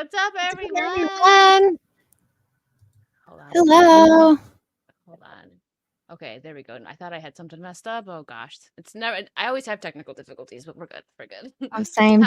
What's up, everyone? Everyone. Hold on one second. Hello. Hold on. Okay, there we go. I thought I had something messed up. Oh gosh, it's never. I always have technical difficulties, but we're good. We're good. I'm same.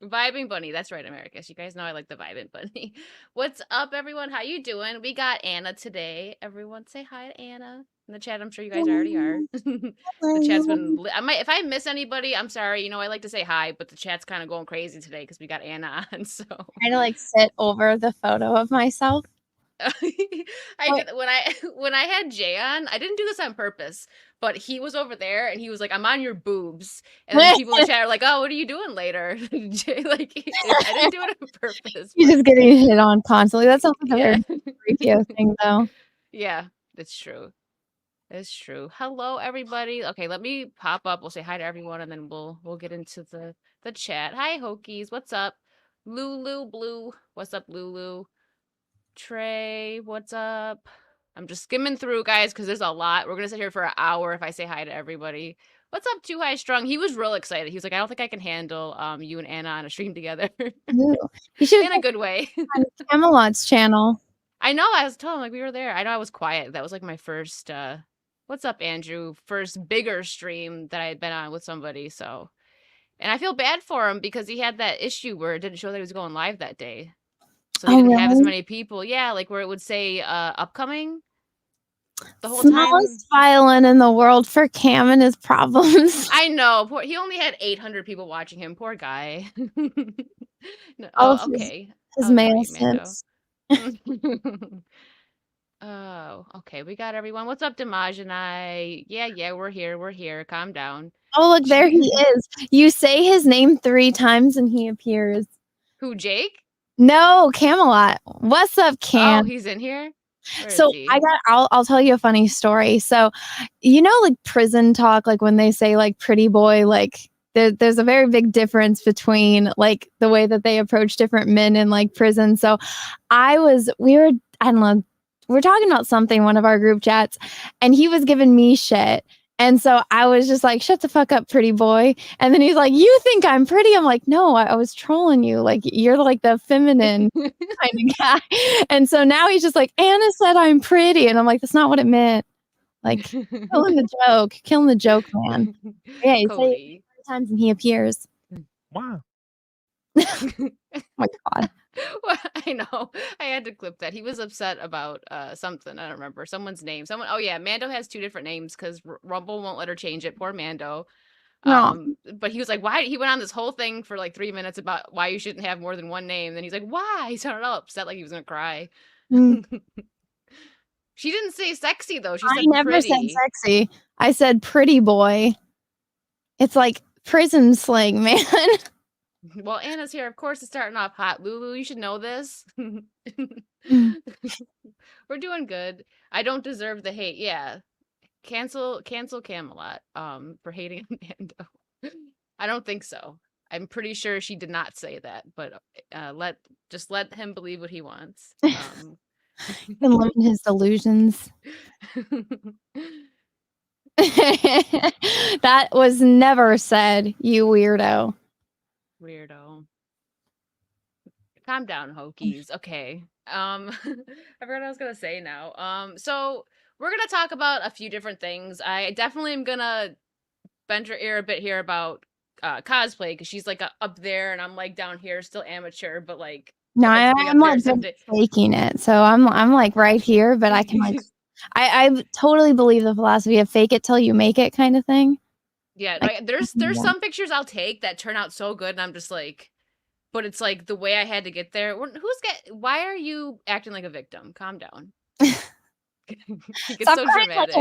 Vibing bunny. That's right, Americus. You guys know I like the vibing bunny. What's up, everyone? How you doing? We got Anna today. Everyone, say hi to Anna in the chat. I'm sure you guys already are. The chat's been. I might. If I miss anybody, I'm sorry. You know, I like to say hi, but the chat's kind of going crazy today because we got Anna on. So. Trying to like sit over the photo of myself. I did when I had Jay on, I didn't do this on purpose, but he was over there and he was like, "I'm on your boobs," and then people in the chat are like, "Oh, what are you doing later?" Jay, like, I didn't do it on purpose. You're just getting hit on constantly. That sounds like a Yeah, very freaky thing, though. yeah, that's true. It's true. Hello, everybody. Okay, let me pop up. We'll say hi to everyone, and then we'll get into the chat. Hi, Hokies. What's up? Lulu Blue. What's up, Lulu? Trey, what's up? I'm just skimming through, guys, because there's a lot. We're gonna sit here for an hour if I say hi to everybody. What's up, Too High Strung? He was real excited. He was like, I don't think I can handle you and Anna on a stream together. Ooh. You should In a good way. on Camelot's channel. I know, I was telling him like we were there. I know I was quiet. That was like my first what's up, Andrew? First bigger stream that I had been on with somebody, so and I feel bad for him because he had that issue where it didn't show that he was going live that day. So he Oh, didn't have as really? many people. Yeah, like where it would say upcoming the whole time. Smallest violin in the world for Cam and his problems. I know. He only had 800 people watching him. Poor guy. No, All of oh, okay. his I'll ignore male you, Mando. sense. Oh, okay. We got everyone. What's up, Damaj and I? Yeah, we're here. We're here. Calm down. Oh, look, there he is. You say his name 3 times and he appears. Who, Jake? No, Camelot. What's up, Cam? Oh, he's in here? Where is So he? I'll tell you a funny story. So, you know, like prison talk, like when they say like pretty boy, like there's a very big difference between like the way that they approach different men in like prison. So I don't know, we're talking about something, one of our group chats, and he was giving me shit. And so I was just like, shut the fuck up, pretty boy. And then he's like, you think I'm pretty? I'm like, no, I was trolling you. Like, you're like the feminine kind of guy. And so now he's just like, Anna said I'm pretty. And I'm like, that's not what it meant. Like, killing the joke, man. Yeah, you say it Cody. 3 times and he appears. Wow. Oh my God. Well, I know. I had to clip that. He was upset about something. I don't remember. Someone's name. Oh yeah, Mando has 2 different names because Rumble won't let her change it. Poor Mando. No. But he was like, why? He went on this whole thing for like 3 minutes about why you shouldn't have more than one name. Then he's like, why? He sounded all upset, like he was gonna cry. Mm. She didn't say sexy though. She I said never pretty. said sexy. I said pretty boy. It's like prison slang, man. Well, Anna's here. Of course, it's starting off hot. Lulu, you should know this. We're doing good. I don't deserve the hate. Yeah. Cancel Camelot for hating Mando. I don't think so. I'm pretty sure she did not say that, but let him believe what he wants. And limit his delusions. That was never said, you weirdo. Weirdo. Calm down, Hokies. Okay. I forgot what I was gonna say now. So we're gonna talk about a few different things. I definitely am gonna bend her ear a bit here about cosplay because she's like up there and I'm like down here, still amateur, but like No, I'd like to be up I'm there like someday. faking it. So I'm like right here, but I can like I totally believe the philosophy of fake it till you make it kind of thing. Yeah, Like, there's some pictures I'll take that turn out so good, and I'm just like, but it's like the way I had to get there. Why are you acting like a victim? Calm down. He gets so dramatic.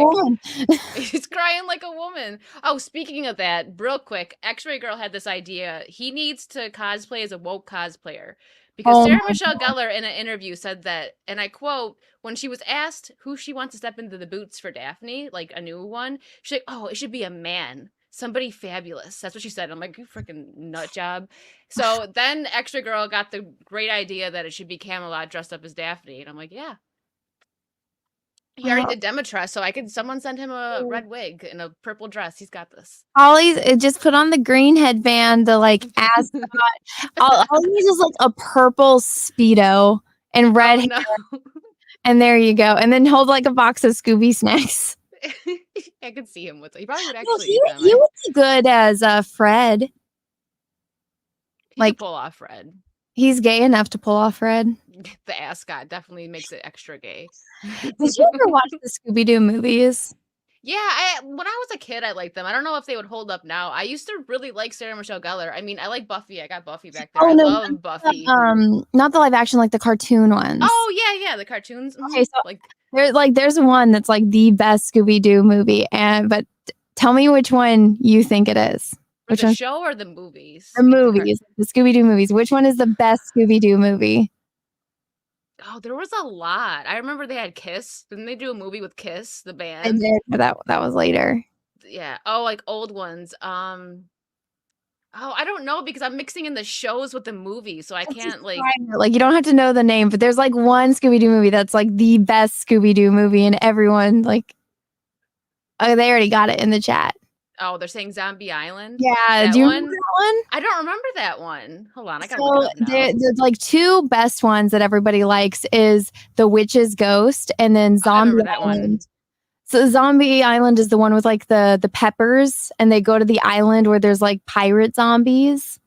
He's crying like a woman. Oh, speaking of that, real quick, X-Ray Girl had this idea. He needs to cosplay as a woke cosplayer. Because Sarah Michelle Gellar in an interview said that, and I quote, when she was asked who she wants to step into the boots for Daphne, like a new one, she's like, oh, it should be a man. Somebody fabulous. That's what she said. I'm like, you freaking nut job. So then Extra Girl got the great idea that it should be Camelot dressed up as Daphne. And I'm like, yeah. He already did Demetress, so someone send him a red wig and a purple dress. He's got this. Just put on the green headband, the like ascot. All he needs is like a purple Speedo and red Oh no. hair, and there you go. And then hold like a box of Scooby snacks. I could see him with he probably would Well, actually he eat them. he would be good as Fred. He could pull off Fred. He's gay enough to pull off Fred. The ascot definitely makes it extra gay. Did you ever watch the Scooby Doo movies? Yeah, when I was a kid, I liked them. I don't know if they would hold up now. I used to really like Sarah Michelle Gellar. I mean, I like Buffy. I got Buffy back there. Oh I no, love Buffy. not the live action, like the cartoon ones. Oh yeah, the cartoons. Okay, so there's one that's like the best Scooby Doo movie, but tell me which one you think it is. Which the show or the movies? The movies, the Scooby Doo movies. Which one is the best Scooby Doo movie? Oh, there was a lot. I remember they had Kiss. Didn't they do a movie with Kiss, the band? I did, but that was later. Yeah. Oh, like old ones. Oh, I don't know because I'm mixing in the shows with the movies, so I can't like you don't have to know the name, but there's like one Scooby Doo movie that's like the best Scooby Doo movie, and everyone like, oh, they already got it in the chat. Oh, they're saying Zombie Island. Yeah, do you remember that one? I don't remember that one. Hold on, I gotta look it up now. There's like two best ones that everybody likes is The Witch's Ghost and then Zombie Island. So Zombie Island is the one with like the peppers, and they go to the island where there's like pirate zombies.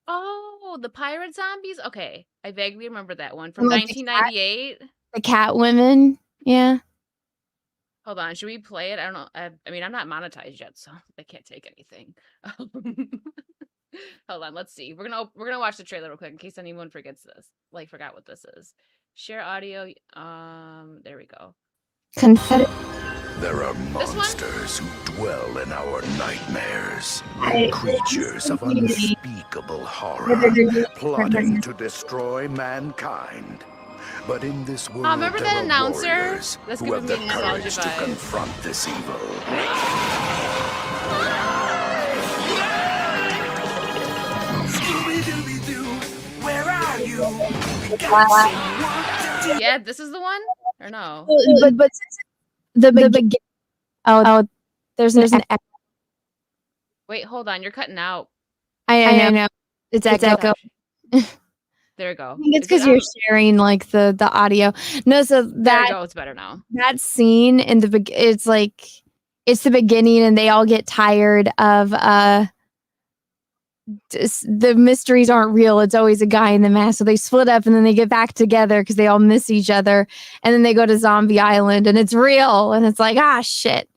Oh, the pirate zombies? Okay. I vaguely remember that one from 1998. The cat women. Yeah. Hold on, should we play it? I don't know. I mean, I'm not monetized yet, so I can't take anything. Hold on, let's see. We're gonna watch the trailer real quick in case anyone forgets this. Like, forgot what this is. Share audio. There we go. There are monsters who dwell in our nightmares. Creatures of unspeakable horror, plotting to destroy mankind. But in this world, remember that announcer? That's who have the courage to confront this evil. Scooby-Dooby-Doo, where are you? Yeah, this is the one? Or no? But the beginning. Oh, there's an echo. Wait, hold on. You're cutting out. I know. It's echo. There we go. I think it's because you're sharing like the audio. No, so there we go. It's better now. That scene in it's like it's the beginning, and they all get tired of the mysteries aren't real. It's always a guy in the mask. So they split up, and then they get back together because they all miss each other. And then they go to Zombie Island, and it's real. And it's like, shit.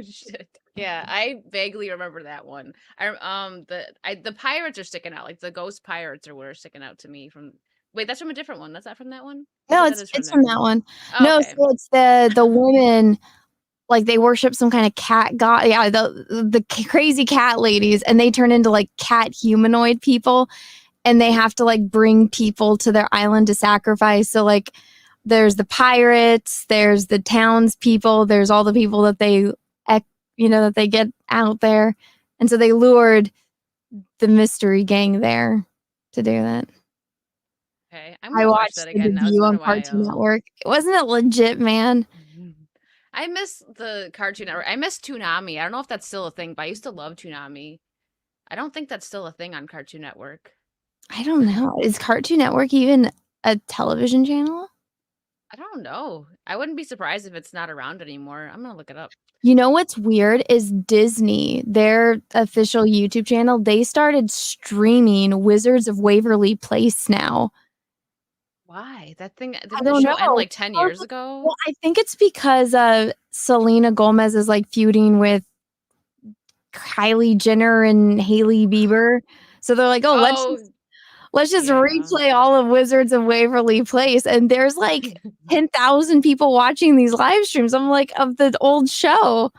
Shit. Yeah, I vaguely remember that one. The pirates are sticking out. Like the ghost pirates were sticking out to me from. Wait, that's from a different one. That's not from that one? No, it's from that one. Oh, no, okay. So it's the woman. Like they worship some kind of cat god. Yeah, the crazy cat ladies, and they turn into like cat humanoid people, and they have to like bring people to their island to sacrifice. So like, there's the pirates, there's the townspeople, there's all the people that they that they get out there. And so they lured the mystery gang there to do that. Okay. I watched that again now. On Cartoon Network. Wasn't it legit, man? I miss the Cartoon Network. I miss Toonami. I don't know if that's still a thing, but I used to love Toonami. I don't think that's still a thing on Cartoon Network. I don't know. Is Cartoon Network even a television channel? I don't know. I wouldn't be surprised if it's not around anymore. I'm going to look it up. You know what's weird is Disney, their official YouTube channel, they started streaming Wizards of Waverly Place now. Why? That thing didn't the show end like 10 years ago? Well, I think it's because Selena Gomez is like feuding with Kylie Jenner and Hailey Bieber. So they're like, let's just replay all of Wizards of Waverly Place. And there's like 10,000 people watching these live streams. I'm like, of the old show.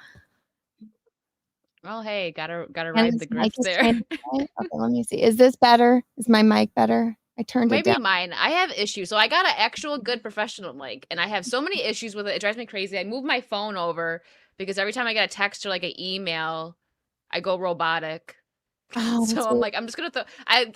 Well, hey, gotta ride the grift there. Okay, let me see. Is this better? Is my mic better? I turned it down. Maybe mine. I have issues. So I got an actual good professional mic, and I have so many issues with it. It drives me crazy. I move my phone over because every time I get a text or like an email, I go robotic. Oh, So that's I'm weird. like, I'm just gonna throw.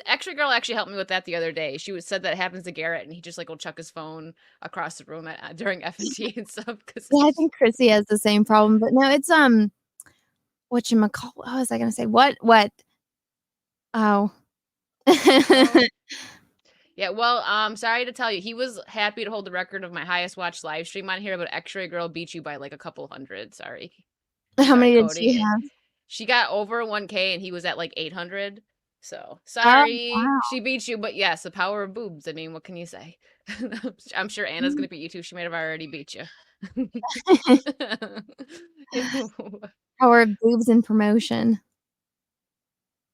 Extra girl actually helped me with that the other day. She said that happens to Garrett, and he just like will chuck his phone across the room during F&T and stuff. Cause Yeah, I think Chrissy has the same problem, but no, it's whatchamacall what was I gonna say? What? Oh. Yeah, well, sorry to tell you, he was happy to hold the record of my highest watched live stream on here, but X-Ray Girl beat you by like a couple hundred. Sorry. How Sorry, many did she Cody. have? She got over 1K and he was at like 800. So, Oh, sorry. wow. She beat you, but yes, the power of boobs. I mean, what can you say? I'm sure Anna's going to beat you too. She might have already beat you. Power of boobs and promotion.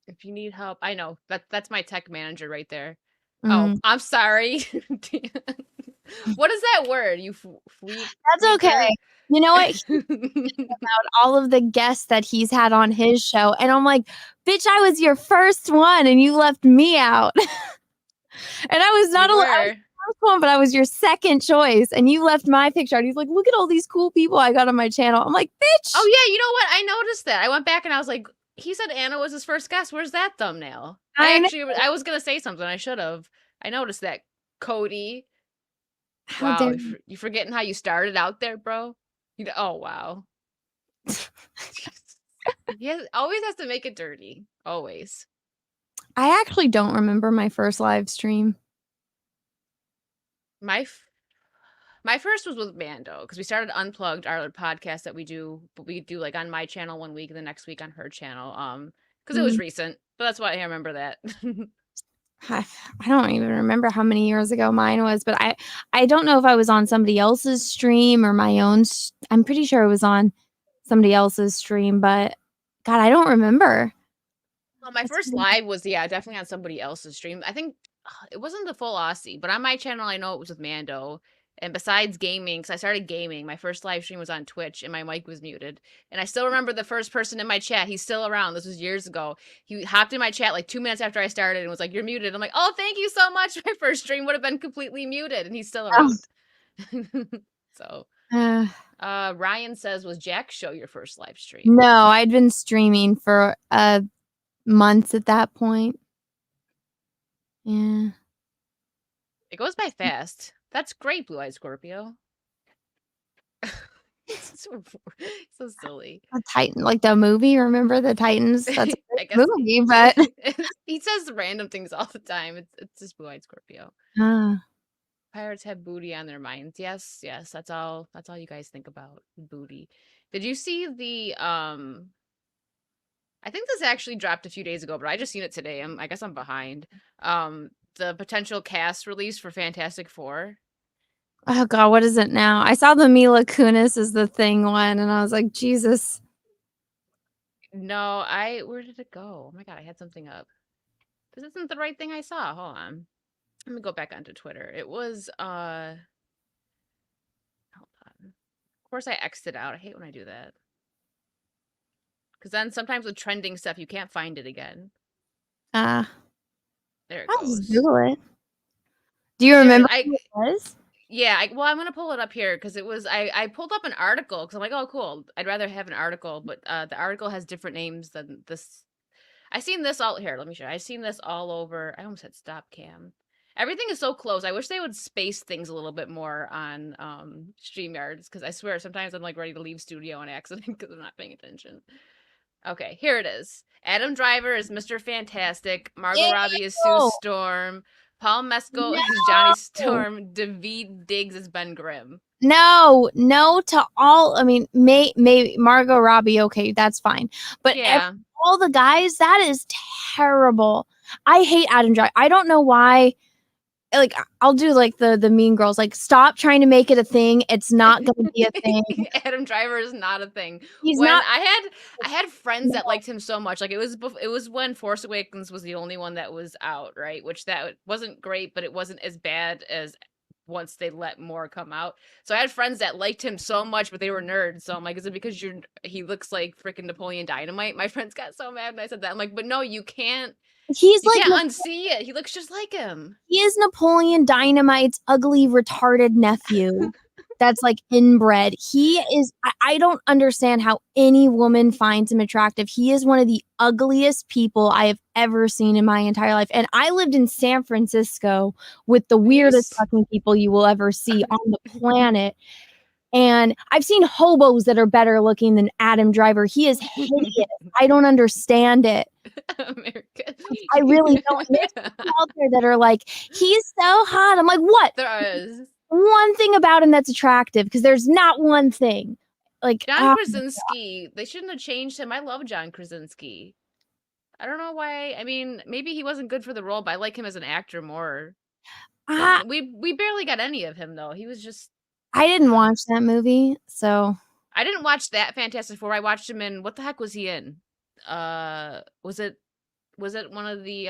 If you need help, I know. That's my tech manager right there. Oh, Mm. I'm sorry. What is that word? You That's okay. You know what? He about all of the guests that he's had on his show, and I'm like, "Bitch, I was your first one, and you left me out." And I was not You I was were. the first one, but I was your second choice, and you left my picture out. He's like, "Look at all these cool people I got on my channel." I'm like, "Bitch." Oh yeah, you know what? I noticed that. I went back and I was like, he said Anna was his first guest. Where's that thumbnail? I know. I was gonna say something. I should have. I noticed that. Cody. How Wow, dare you? you forgetting how you started out there, bro? Oh wow. He always has to make it dirty. Always. I actually don't remember my first live stream. My first was with Mando because we started Unplugged, our podcast that we do, but we do like on my channel one week and the next week on her channel. Because it was recent, but that's why I remember that. I don't even remember how many years ago mine was, but I don't know if I was on somebody else's stream or my own. I'm pretty sure it was on somebody else's stream, but God, I don't remember. Well, my first live was definitely on somebody else's stream. I think it wasn't the full Aussie, but on my channel I know it was with Mando. And besides gaming, because I started gaming, my first live stream was on Twitch and my mic was muted. And I still remember the first person in my chat. He's still around. This was years ago. He hopped in my chat like 2 minutes after I started and was like, "You're muted." I'm like, "Oh, thank you so much." My first stream would have been completely muted, and he's still around. So, Ryan says, "Was Jack's show your first live stream?" No, I'd been streaming for months at that point. Yeah. It goes by fast. That's great, Blue Eyed Scorpio. so silly. A Titan, like the movie. Remember the Titans? That's a I guess movie, but he says random things all the time. It's just Blue Eyed Scorpio. Pirates have booty on their minds. Yes, that's all you guys think about, booty. Did you see the I think this actually dropped a few days ago, but I just seen it today. I guess I'm behind. The potential cast release for Fantastic Four. oh God, what is it now? I saw the Mila Kunis is the thing one, and I was like, Jesus. No, where did it go? Oh my God, I had something up. This isn't the right thing I saw. Hold on. Let me go back onto Twitter. It was hold on. Of course I X'd it out. I hate when I do that. Because then sometimes with trending stuff you can't find it again. There it I'll goes. just Google it. Do you remember what it was? Yeah, well, I'm gonna pull it up here because it was I pulled up an article because I'm like, oh, cool. I'd rather have an article, but the article has different names than this. I seen this all here. Let me show you. I seen this all over. I almost said stop cam. Everything is so close. I wish they would space things a little bit more on StreamYards because I swear sometimes I'm like ready to leave studio on accident because I'm not paying attention. Okay, here it is. Adam Driver is Mr. Fantastic. Margot Robbie is Sue Storm. Paul Mescal is Johnny Storm. David Diggs is Ben Grimm. No to all. I mean, maybe Margot Robbie. Okay, that's fine. But all the guys, that is terrible. I hate Adam Driver. I don't know why. Like, I'll do like the Mean Girls. Like, stop trying to make it a thing. It's not going to be a thing. Adam Driver is not a thing. He's not. I had friends that liked him so much. Like it was when Force Awakens was the only one that was out, right? Which that wasn't great, but it wasn't as bad as once they let more come out. So I had friends that liked him so much, but they were nerds. So I'm like, is it because he looks like freaking Napoleon Dynamite? My friends got so mad when I said that. I'm like, but no, you can't. You can't unsee it. He looks just like him. He is Napoleon Dynamite's ugly, retarded nephew. that's like inbred. He is, I don't understand how any woman finds him attractive. He is one of the ugliest people I have ever seen in my entire life. And I lived in San Francisco with the weirdest fucking people you will ever see on the planet. And I've seen hobos that are better looking than Adam Driver. He is hideous. I don't understand it. America. I really don't. There's people out there that are like, he's so hot. I'm like, what? There is one thing about him that's attractive, because there's not one thing. Like John Krasinski. They shouldn't have changed him. I love John Krasinski. I don't know why. I mean, maybe he wasn't good for the role, but I like him as an actor more. We barely got any of him though. He was just. I didn't watch that movie, so I didn't watch that Fantastic Four. I watched him in what the heck was he in? Was it one of the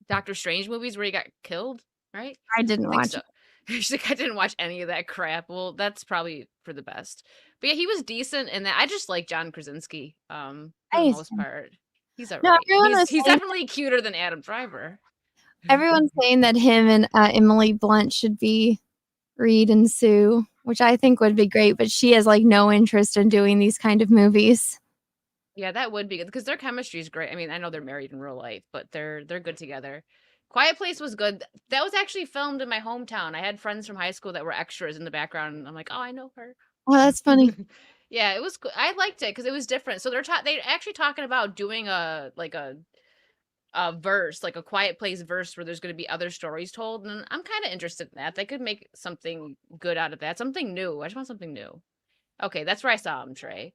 Doctor Strange movies where he got killed? Right? I didn't watch it. She's like, I didn't watch any of that crap. Well, that's probably for the best. But yeah, he was decent, and I just like John Krasinski. For the most part, he's alright. He's definitely cuter than Adam Driver. Everyone's saying that him and Emily Blunt should be Reed and Sue, which I think would be great, but she has like no interest in doing these kind of movies. Yeah, that would be good because their chemistry is great. I mean, I know they're married in real life, but they're good together. Quiet Place was good. That was actually filmed in my hometown. I had friends from high school that were extras in the background, and I'm like, oh, I know her. Oh, that's funny. Yeah, it was. I liked it because it was different. So they're actually talking about doing a verse, like a Quiet Place verse, where there's going to be other stories told, and I'm kind of interested in that. They could make something good out of that, something new. I just want something new. Okay, that's where I saw him, Trey.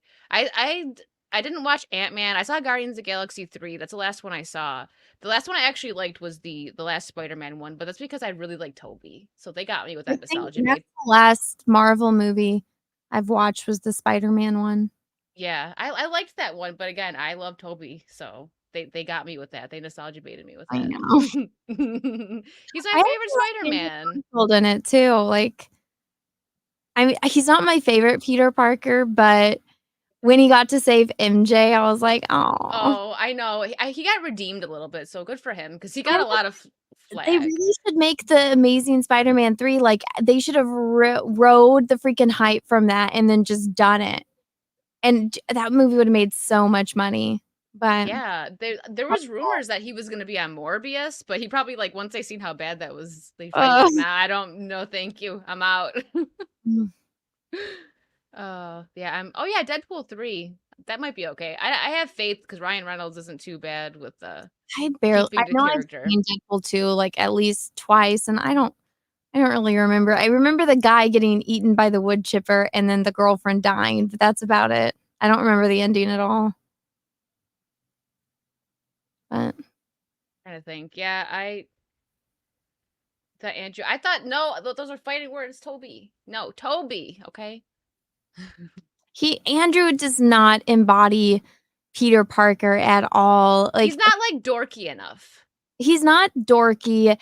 I didn't watch Ant-Man. I saw Guardians of the Galaxy 3. That's the last one I saw. The last one I actually liked was the last Spider-Man one, but that's because I really like Tobey. So they got me with that nostalgia. That's the last Marvel movie I've watched was the Spider-Man one. Yeah, I liked that one, but again, I love Tobey, so they got me with that. They nostalgia baited me with that. I know. He's my favorite Spider-Man. In it too. Like, I mean, he's not my favorite Peter Parker, but when he got to save MJ, I was like, oh, I know. He got redeemed a little bit, so good for him because he got a lot of flack. They really should make the Amazing Spider-Man 3. Like, they should have rode the freaking hype from that and then just done it. And that movie would have made so much money. But yeah, there was rumors that he was going to be on Morbius, but he probably, like, once they seen how bad that was, they probably like, nah, I don't know, thank you, I'm out. Yeah, Deadpool 3. That might be okay. I have faith because Ryan Reynolds isn't too bad with I know character. I've seen Deadpool 2 like at least twice, and I don't really remember. I remember the guy getting eaten by the wood chipper and then the girlfriend dying, but that's about it. I don't remember the ending at all. But trying to think. Yeah, that Andrew. I thought no, those are fighting words. Tobey. No, Tobey. Okay. Andrew does not embody Peter Parker at all. Like, he's not like dorky enough. He's not dorky.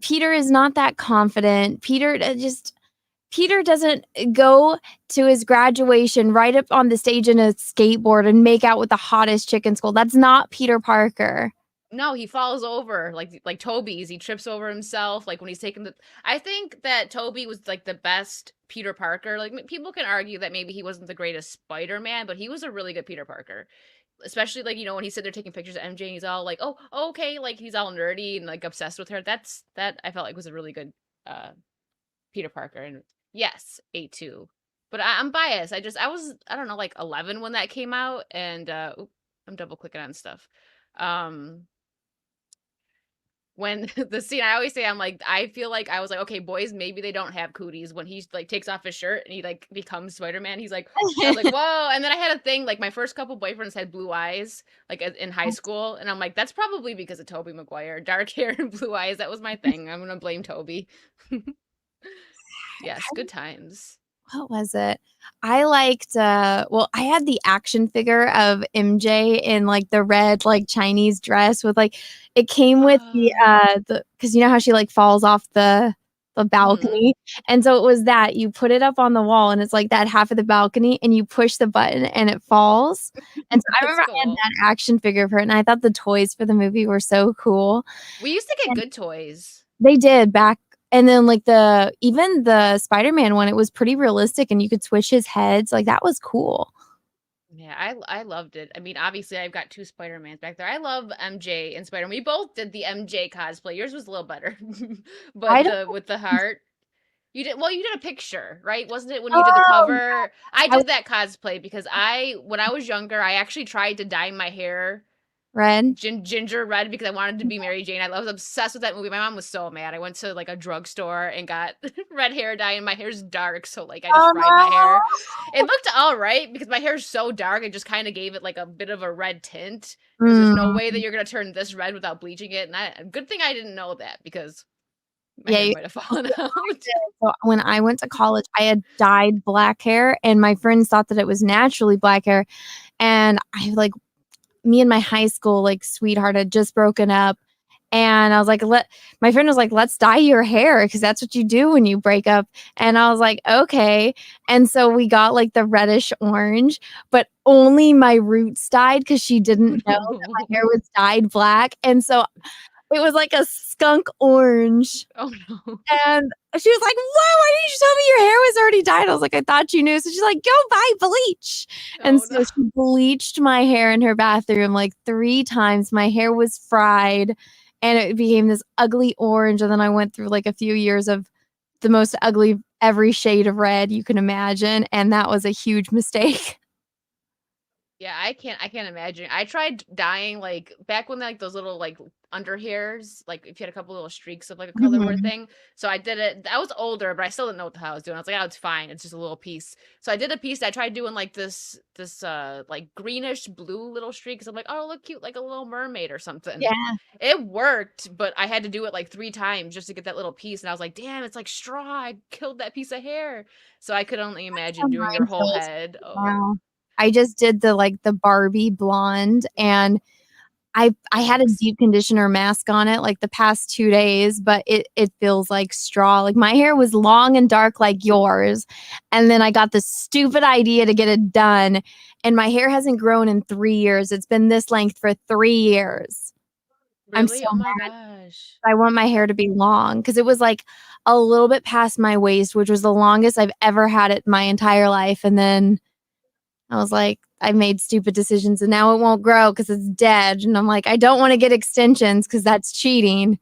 Peter is not that confident. Peter doesn't go to his graduation right up on the stage in a skateboard and make out with the hottest chick in school. That's not Peter Parker. No, he falls over like Tobey's. He trips over himself. Like when he's taking I think that Tobey was like the best Peter Parker. Like people can argue that maybe he wasn't the greatest Spider-Man, but he was a really good Peter Parker. Especially like, when he's sitting there taking pictures of MJ and he's all like, oh, okay, like he's all nerdy and like obsessed with her. That I felt like was a really good Peter Parker. And yes, A2. But I'm biased. I don't know, like 11 when that came out, and I'm double clicking on stuff. When the scene, I always say, I'm like, I feel like I was like, okay, boys, maybe they don't have cooties. When he like takes off his shirt and he like becomes Spider-Man, he's like, I was like, whoa. And then I had a thing, like my first couple boyfriends had blue eyes, like in high school. And I'm like, that's probably because of Tobey Maguire, dark hair and blue eyes. That was my thing. I'm going to blame Tobey. Yes, good times. What was it? I liked, I had the action figure of MJ in like the red, like Chinese dress with like, it came with the cause you know how she like falls off the balcony. And so it was that you put it up on the wall and it's like that half of the balcony and you push the button and it falls. And so I remember I had that action figure of her and I thought the toys for the movie were so cool. We used to get good toys. They did back And then like even the Spider-Man one, it was pretty realistic and you could switch his heads. Like that was cool. Yeah, I loved it. I mean, obviously, I've got two Spider-Mans back there. I love MJ and Spider-Man. We both did the MJ cosplay. Yours was a little better, I but don't the with the heart, you did well. You did a picture, right? Wasn't it when you did the Oh, cover? I I did that cosplay because when I was younger, I actually tried to dye my hair Red. ginger red because I wanted to be Mary Jane. I was obsessed with that movie. My mom was so mad. I went to like a drugstore and got red hair dye, and my hair's dark, so like I just Oh fried my hair. no. It looked all right because my hair's so dark. It just kind of gave it like a bit of a red tint because there's no way that Mm. you're gonna turn this red without bleaching it. And good thing I didn't know that because my Yeah, hair might have fallen out. so when I went to college, I had dyed black hair and my friends thought that it was naturally black hair. And I like me and my high school like sweetheart had just broken up. And I was like, my friend was like, let's dye your hair because that's what you do when you break up. And I was like, okay. And so we got like the reddish orange, but only my roots dyed because she didn't know that my hair was dyed black. And so it was like a skunk orange. Oh no. And she was like, "Whoa, why didn't you tell me your hair was already dyed?" I was like, "I thought you knew." So she's like, "Go buy bleach." And Oh so no. she bleached my hair in her bathroom like 3 times. My hair was fried and it became this ugly orange. And then I went through like a few years of the most ugly every shade of red you can imagine. And that was a huge mistake. Yeah, I can't imagine. I tried dyeing like back when like those little like under hairs, like if you had a couple little streaks of like a color were a Mhm. thing. So I did it. I was older, but I still didn't know what the hell I was doing. I was like, oh, it's fine. It's just a little piece. So I did a piece. I tried doing like this like greenish blue little streaks. I'm like, oh, look cute, like a little mermaid or something. Yeah. It worked, but I had to do it like 3 times just to get that little piece. And I was like, damn, it's like straw. I killed that piece of hair. So I could only How imagine doing your mine whole feels head. Oh, now. I just did the Barbie blonde and I had a yikes. deep conditioner mask on it like the past 2 days, but it feels like straw. Like my hair was long and dark like yours, and then I got this stupid idea to get it done, and my hair hasn't grown in 3 years. It's been this length for 3 years. I'm so Really? Oh my mad. gosh. I want my hair to be long because it was like a little bit past my waist, which was the longest I've ever had it my entire life, and then I was like, I made stupid decisions and now it won't grow because it's dead. And I'm like, I don't want to get extensions because that's cheating.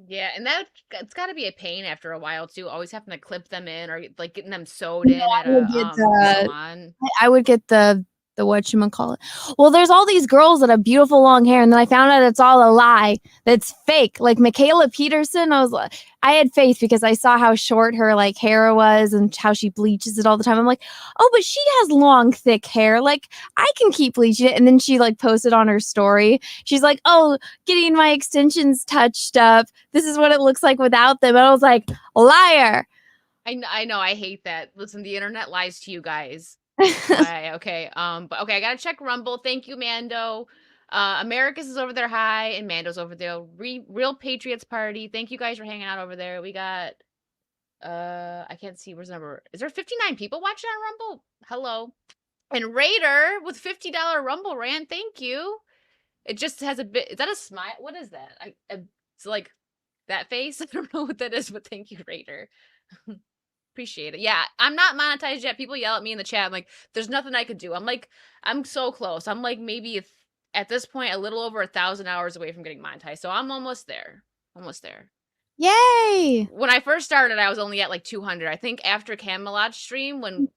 Yeah, and it's got to be a pain after a while too. Always having to clip them in or like getting them sewed No, in at I would a get salon. I would get the whatchamacallit. Well, there's all these girls that have beautiful long hair, and then I found out it's all a lie. That's fake. Like Michaela Peterson, I had faith because I saw how short her like hair was and how she bleaches it all the time. I'm like, oh, but she has long, thick hair. Like I can keep bleaching it. And then she like posted on her story. She's like, oh, getting my extensions touched up. This is what it looks like without them. And I was like, liar. I know, I hate that. Listen, the internet lies to you guys. Why? Okay. But okay, I gotta check Rumble. Thank you, Mando. Americus is over there. Hi, and Mando's over there. Real Patriots Party. Thank you guys for hanging out over there. We got I can't see where's the number. Is there 59 people watching on Rumble? Hello. And Raider with $50 Rumble rant. Thank you. It just has a bit. Is that a smile? What is that? It's like that face. I don't know what that is, but thank you, Raider. Appreciate it. Yeah, I'm not monetized yet. People yell at me in the chat. I'm like, there's nothing I could do. I'm so close. I'm like maybe if, at this point a little over 1,000 hours away from getting monetized. So I'm almost there. Almost there. Yay. When I first started, I was only at like 200. I think after Camelot's stream, when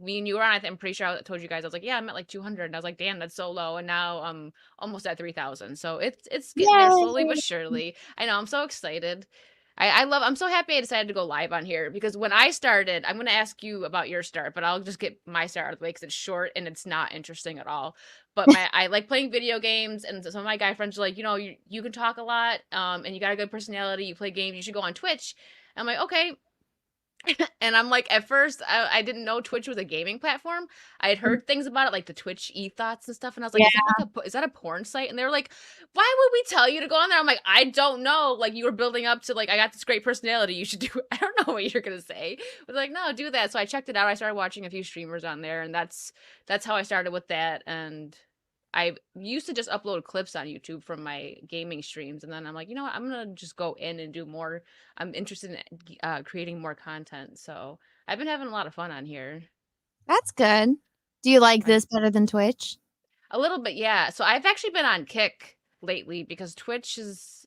me and you were on, I'm pretty sure I told you guys, I was like, yeah, I'm at like 200, and I was like, damn, that's so low. And now I'm almost at 3,000. So it's getting there slowly Yay. but surely. I know, I'm so excited. I'm so happy I decided to go live on here because when I started, I'm going to ask you about your start, but I'll just get my start out of the way because it's short and it's not interesting at all. But I like playing video games, and some of my guy friends are like, you can talk a lot, and you got a good personality, you play games, you should go on Twitch. I'm like, okay. And I'm like, at first, I didn't know Twitch was a gaming platform. I had heard things about it, like the Twitch e-thoughts and stuff, and I was like, Yeah. is that a porn site? And they were like, why would we tell you to go on there? I'm like, I don't know. Like, you were building up to, like, I got this great personality, you should do it. I don't know what you're gonna say. But like, no, do that. So I checked it out. I started watching a few streamers on there, and that's how I started with that. And I used to just upload clips on YouTube from my gaming streams, and then I'm like, you know what? I'm gonna just go in and do more. I'm interested in creating more content, so I've been having a lot of fun on here. That's good. Do you like I, this better than Twitch? a little bit, yeah. So I've actually been on Kick lately because Twitch is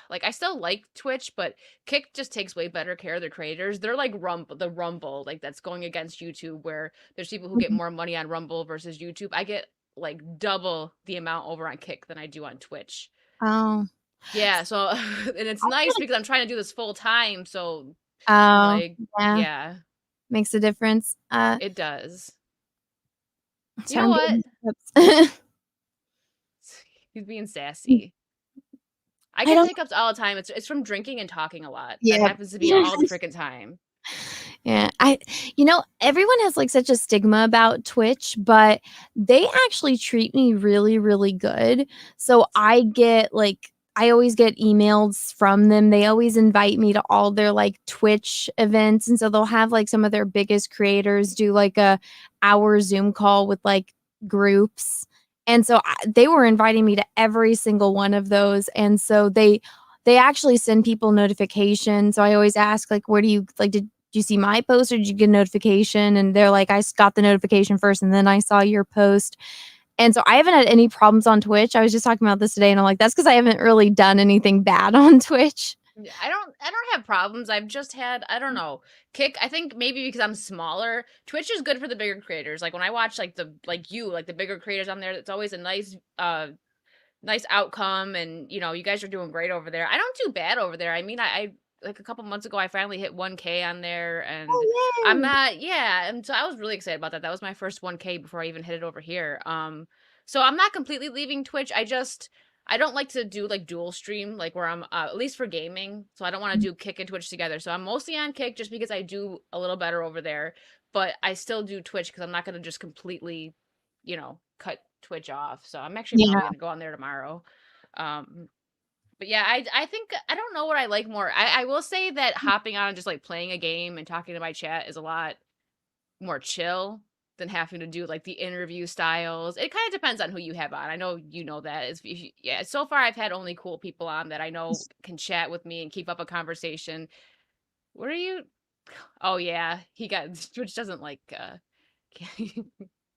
like I still like Twitch, but Kick just takes way better care of their creators. They're like Rumble, like that's going against YouTube, where there's people who get Mhm. more money on Rumble versus YouTube. I get like double the amount over on Kick than I do on Twitch. Oh. Yeah, so and it's I feel nice like because I'm trying to do this full time, so I'm oh, like, yeah, yeah, makes a difference. it does. You So know I'm what? getting hiccups. He's being sassy. I I get don't hiccups all the time. It's from drinking and talking a lot. That yeah. happens to be all the freaking time. Yeah, everyone has like such a stigma about Twitch, but they actually treat me really, really good. So I always get emails from them. They always invite me to all their like Twitch events. And so they'll have like some of their biggest creators do like a hour Zoom call with like groups. And so they were inviting me to every single one of those. And so they actually send people notifications. So I always ask like, where do you like did you see my post or did you get a notification? And they're like, got the notification first and then I saw your post. And so I haven't had any problems on Twitch. I was just talking about this today and I'm like, that's because I haven't really done anything bad on Twitch. Yeah, I don't have problems. I've just had, I don't know, Kick. I think maybe because I'm smaller, Twitch is good for the bigger creators. Like when I watch like the bigger creators on there, it's always a nice outcome, and you guys are doing great over there. I don't do bad over there. I mean, I like a couple months ago I finally hit 1K on there, and I'm Oh, yay. not, yeah, and so I was really excited about that. That was my first 1K before I even hit it over here. So I'm not completely leaving Twitch. I don't like to do like dual stream, like where I'm at least for gaming. So I don't want to do Kick and Twitch together. So I'm mostly on Kick just because I do a little better over there, but I still do Twitch because I'm not going to just completely, cut Twitch off. So I'm actually Yeah. probably gonna go on there tomorrow. Um, but yeah, I think I don't know what I like more. I will say that hopping on and just like playing a game and talking to my chat is a lot more chill than having to do like the interview styles. It kind of depends on who you have on. I know you know that. Yeah, so far I've had only cool people on that I know can chat with me and keep up a conversation. What are you? Oh yeah, he got which doesn't like.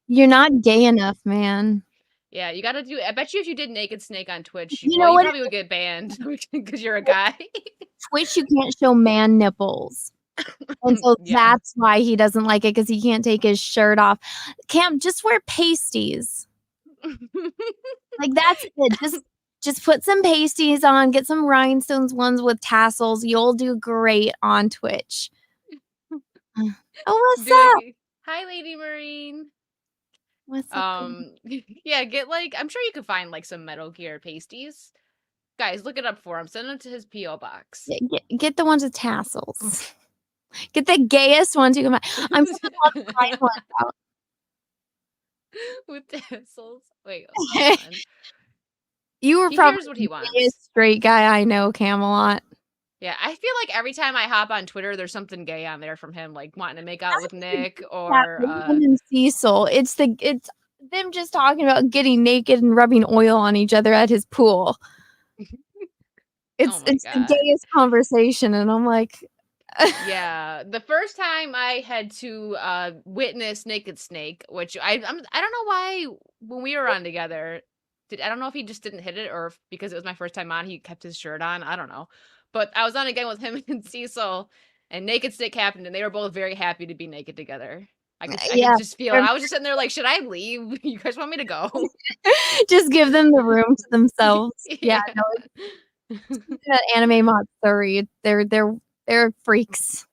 You're not gay enough, man. Yeah, you gotta do I bet you if you did Naked Snake on Twitch, You well, know you what? probably would get banned because you're a guy. Twitch, you can't show man nipples. And so Yeah. that's why he doesn't like it because he can't take his shirt off. Cam, just wear pasties. Like that's it. Just put some pasties on, get some rhinestones ones with tassels. You'll do great on Twitch. Oh, what's Do up? like, "Hi, Lady Marine." What's up, girl? Yeah, get like I'm sure you could find like some Metal Gear pasties. Guys, look it up for him. Send them to his PO box. Get the ones with tassels. Get the gayest ones you can find. I'm gonna love to find one With tassels. Wait, hold out. on. You were He probably hears what he the wants. gayest straight guy I know, Camelot. Yeah, I feel like every time I hop on Twitter, there's something gay on there from him, like wanting to make out with Nick That or Raven and Cecil. It's them just talking about getting naked and rubbing oil on each other at his pool. oh my It's the god. gayest conversation, and I'm like, Yeah, the first time I had to witness Naked Snake, which I don't know why when we were on together, I don't know if he just didn't hit it or if because it was my first time on, he kept his shirt on. I don't know. But I was on again with him and Cecil, and Naked Snake happened, and they were both very happy to be naked together. I could yeah, just feel it. I was just sitting there like, should I leave? You guys want me to go? just give them the room to themselves. Yeah, Yeah. no, that anime Matsuri. They're freaks.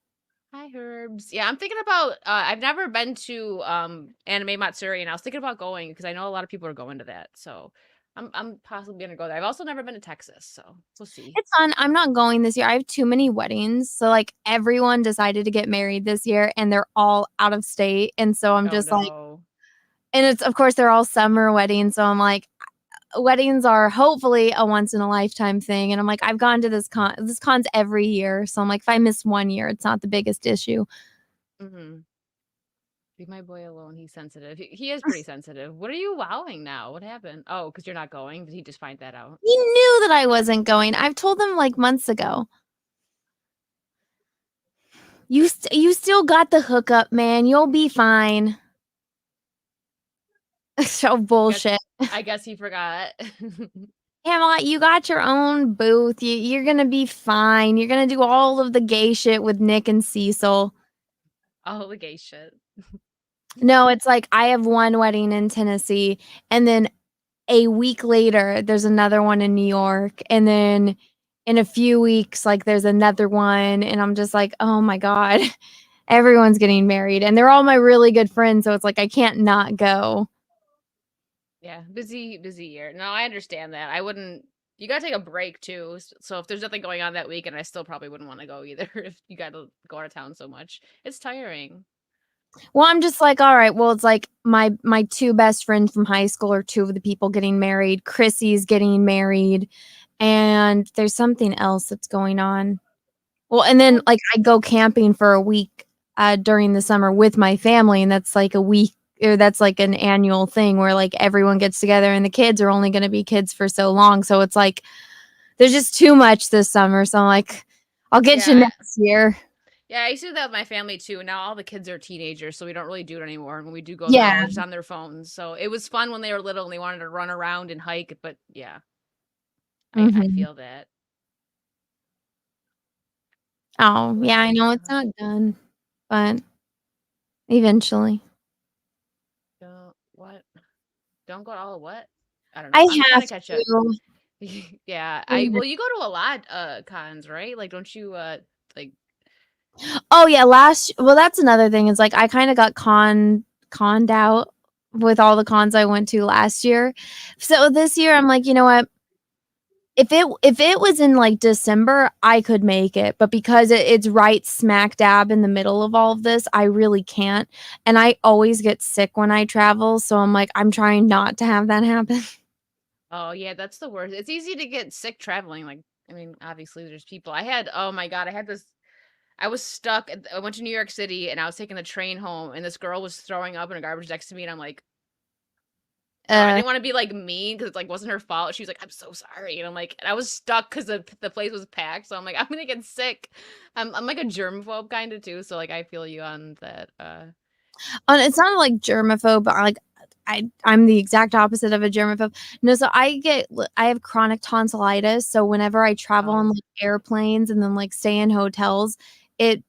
Hi, Herbs. Yeah, I'm thinking about I've never been to Anime Matsuri, and I was thinking about going because I know a lot of people are going to that. So I'm possibly gonna go there. I've also never been to Texas, so we'll see. It's fun. I'm not going this year. I have too many weddings. So like everyone decided to get married this year and they're all out of state. And so I'm Oh just like, no. and it's of course they're all summer weddings. So I'm like, weddings are hopefully a once in a lifetime thing. And I'm like, I've gone to this con's every year. So I'm like, if I miss one year, it's not the biggest issue. Mm-hmm. Leave my boy alone. He's sensitive. He is pretty sensitive. What are you wowing now? What happened? Oh, because you're not going? Did he just find that out? He knew that I wasn't going. I've told him like months ago. You still got the hookup, man. You'll be fine. So bullshit. I guess he forgot. Pamela, you got your own booth. You're gonna be fine. You're gonna do all of the gay shit with Nick and Cecil. All the gay shit. No, it's like I have one wedding in Tennessee, and then a week later, there's another one in New York, and then in a few weeks, like there's another one, and I'm just like, oh my God, everyone's getting married, and they're all my really good friends, so it's like I can't not go. Yeah, busy year. No, I understand that. I wouldn't. You gotta take a break too. So if there's nothing going on that weekend, I still probably wouldn't want to go either. If you gotta go out of town so much, it's tiring. Well, I'm just like, all right, well, it's like my two best friends from high school are two of the people getting married. Chrissy's getting married, and there's something else that's going on. Well, and then like I go camping for a week during the summer with my family, and that's like a week, or that's like an annual thing where like everyone gets together, and the kids are only going to be kids for so long. So it's like there's just too much this summer. So I'm like, I'll get you next year. Yeah, I used to do that with my family too. Now all the kids are teenagers, so we don't really do it ananymore. And when we do go, they're all just on their phones. So it was fun when they were little and they wanted to run around and hike. But yeah, I feel that. Oh, yeah, I know it's not done, but eventually. Don't go to all of what? I don't I know. I'm trying have to catch to. up. Yeah, well, you go to a lot cons, right? Like, don't you like? Oh yeah, well, that's another thing. Is like I kind of got conned out with all the cons I went to last year. So this year I'm like, you know what? If it was in like December, I could make it, but because it's right smack dab in the middle of all of this, I really can't. And I always get sick when I travel, so I'm like, I'm trying not to have that happen. Oh yeah, that's the worst. It's easy to get sick traveling. Like, I mean, obviously there's people. Oh my God, I had this. I was stuck. I went to New York City and I was taking the train home, and this girl was throwing up in a garbage next to me, and I'm like, oh, I didn't want to be like mean because it like wasn't her fault. She was like, "I'm so sorry," and I'm like, and I was stuck because the place was packed. So I'm like, I'm gonna get sick. I'm like a germaphobe kind of too. So like, I feel you on that. It's not like germaphobe, but like I'm the exact opposite of a germaphobe. No, so I have chronic tonsillitis. So whenever I travel on like airplanes and then like stay in hotels, it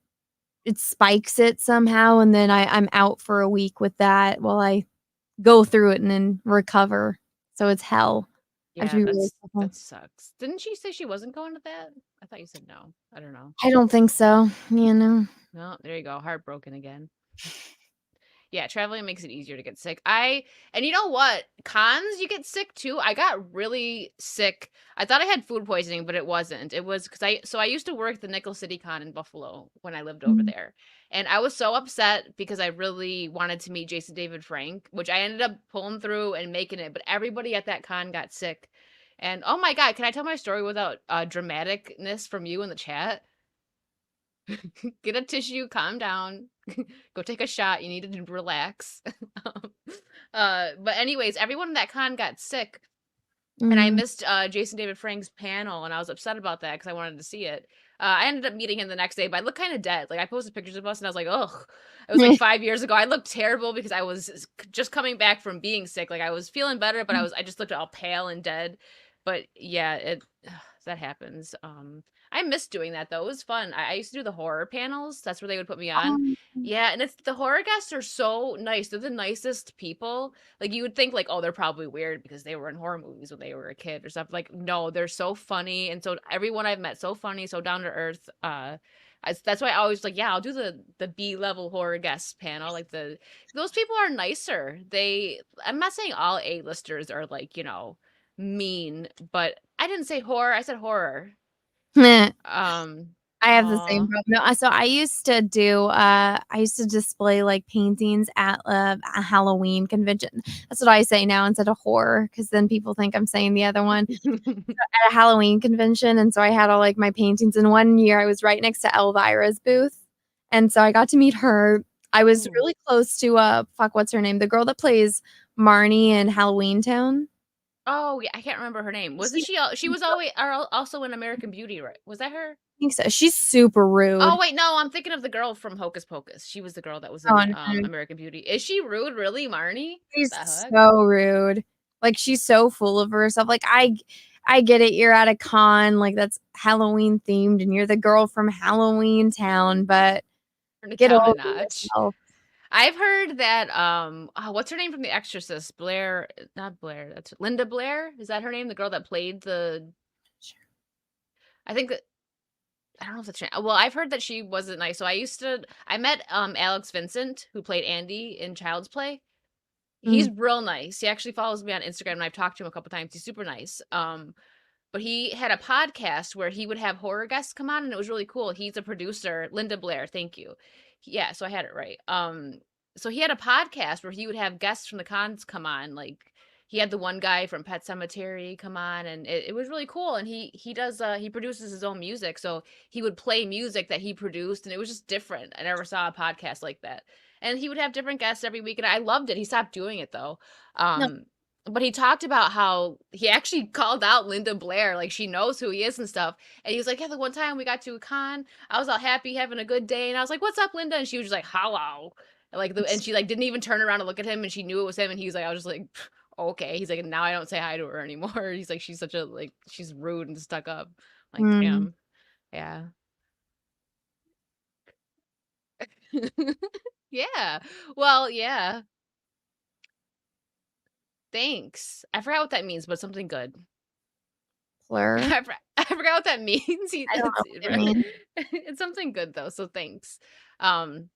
spikes it somehow, and then I'm out for a week with that while I go through it and then recover. So it's hell. Yeah, that sucks. Didn't she say she wasn't going to that? I thought you said no. I don't know. I don't think so. You know. No, there you go. Heartbroken again. Yeah, traveling makes it easier to get sick. And you know what? Cons, you get sick too. I got really sick. I thought I had food poisoning, but it wasn't. It was because I used to work the Nickel City Con in Buffalo when I lived over there. And I was so upset because I really wanted to meet Jason David Frank, which I ended up pulling through and making it. But everybody at that con got sick. And oh my God, can I tell my story without dramaticness from you in the chat? Get a tissue, calm down, go take a shot. You need to relax. But anyways, everyone in that con got sick, and I missed Jason David Frank's panel, and I was upset about that because I wanted to see it. I ended up meeting him the next day, but I looked kind of dead. Like I posted pictures of us, and I was like, ugh. It was like 5 years ago. I looked terrible because I was just coming back from being sick. Like I was feeling better, but I just looked all pale and dead. But yeah, that happens. I miss doing that though. It was fun. I used to do the horror panels. That's where they would put me on. Yeah, and the horror guests are so nice. They're the nicest people. Like you would think like, oh, they're probably weird because they were in horror movies when they were a kid or stuff. Like, no, they're so funny. And so everyone I've met, so funny, so down to earth. That's why I always like, yeah, I'll do the B-level horror guests panel. Like those people are nicer. I'm not saying all A-listers are like, mean, but I didn't say horror. I said horror. I have the same problem. No, so I used to display like paintings at a Halloween convention. That's what I say now instead of horror, because then people think I'm saying the other one. At a Halloween convention, and so I had all like my paintings. And one year I was right next to Elvira's booth, and so I got to meet her. I was Ooh. really close to, fuck, what's her name? The girl that plays Marnie in Halloween Town. Oh, yeah, I can't remember her name. Wasn't She she was always also in American Beauty, right? Was that her? I think so. She's super Oh, rude. wait, no, I'm thinking of the girl from Hocus Pocus. She was the girl that was Oh, in, no. American Beauty. Is she rude, really, Marnie? She's The heck? so rude. Like, she's so full of herself. Like, I get it. You're at a con, like, that's Halloween themed, and you're the girl from Halloween Town, but Turn it get down a over notch. yourself. I've heard that, oh, what's her name from The Exorcist? Blair, not Blair, that's Linda Blair? Is that her name? The girl that played the I think that I don't know if that's well, I've heard that she wasn't nice. So I met Alex Vincent, who played Andy in Child's Play. Mm, He's real nice. He actually follows me on Instagram and I've talked to him a couple times. He's super nice. But he had a podcast where he would have horror guests come on and it was really cool. He's a producer, Linda Blair, thank you. Yeah, so I had it right. So he had a podcast where he would have guests from the cons come on, like he had the one guy from Pet Cemetery come on and it was really cool and he does he produces his own music. So he would play music that he produced and it was just different. I never saw a podcast like that. And he would have different guests every week and I loved it. He stopped doing it though. no, But he talked about how he actually called out Linda Blair, like she knows who he is and stuff. And he was like, "Yeah, the one time we got to a con, I was all happy, having a good day." And I was like, "What's up, Linda?" And she was just like, "Hello." And she like didn't even turn around to look at him, and she knew it was him. And he was like, I was just like, "Okay." He's like, "Now I don't say hi to her anymore." He's like, "She's such a like, she's rude and stuck up." I'm like, mm, damn, yeah, yeah. Well, yeah. Thanks. I forgot what that means, but something good. Fleur. I forgot what that means. I don't know what it means. It's something good though, so thanks. Um,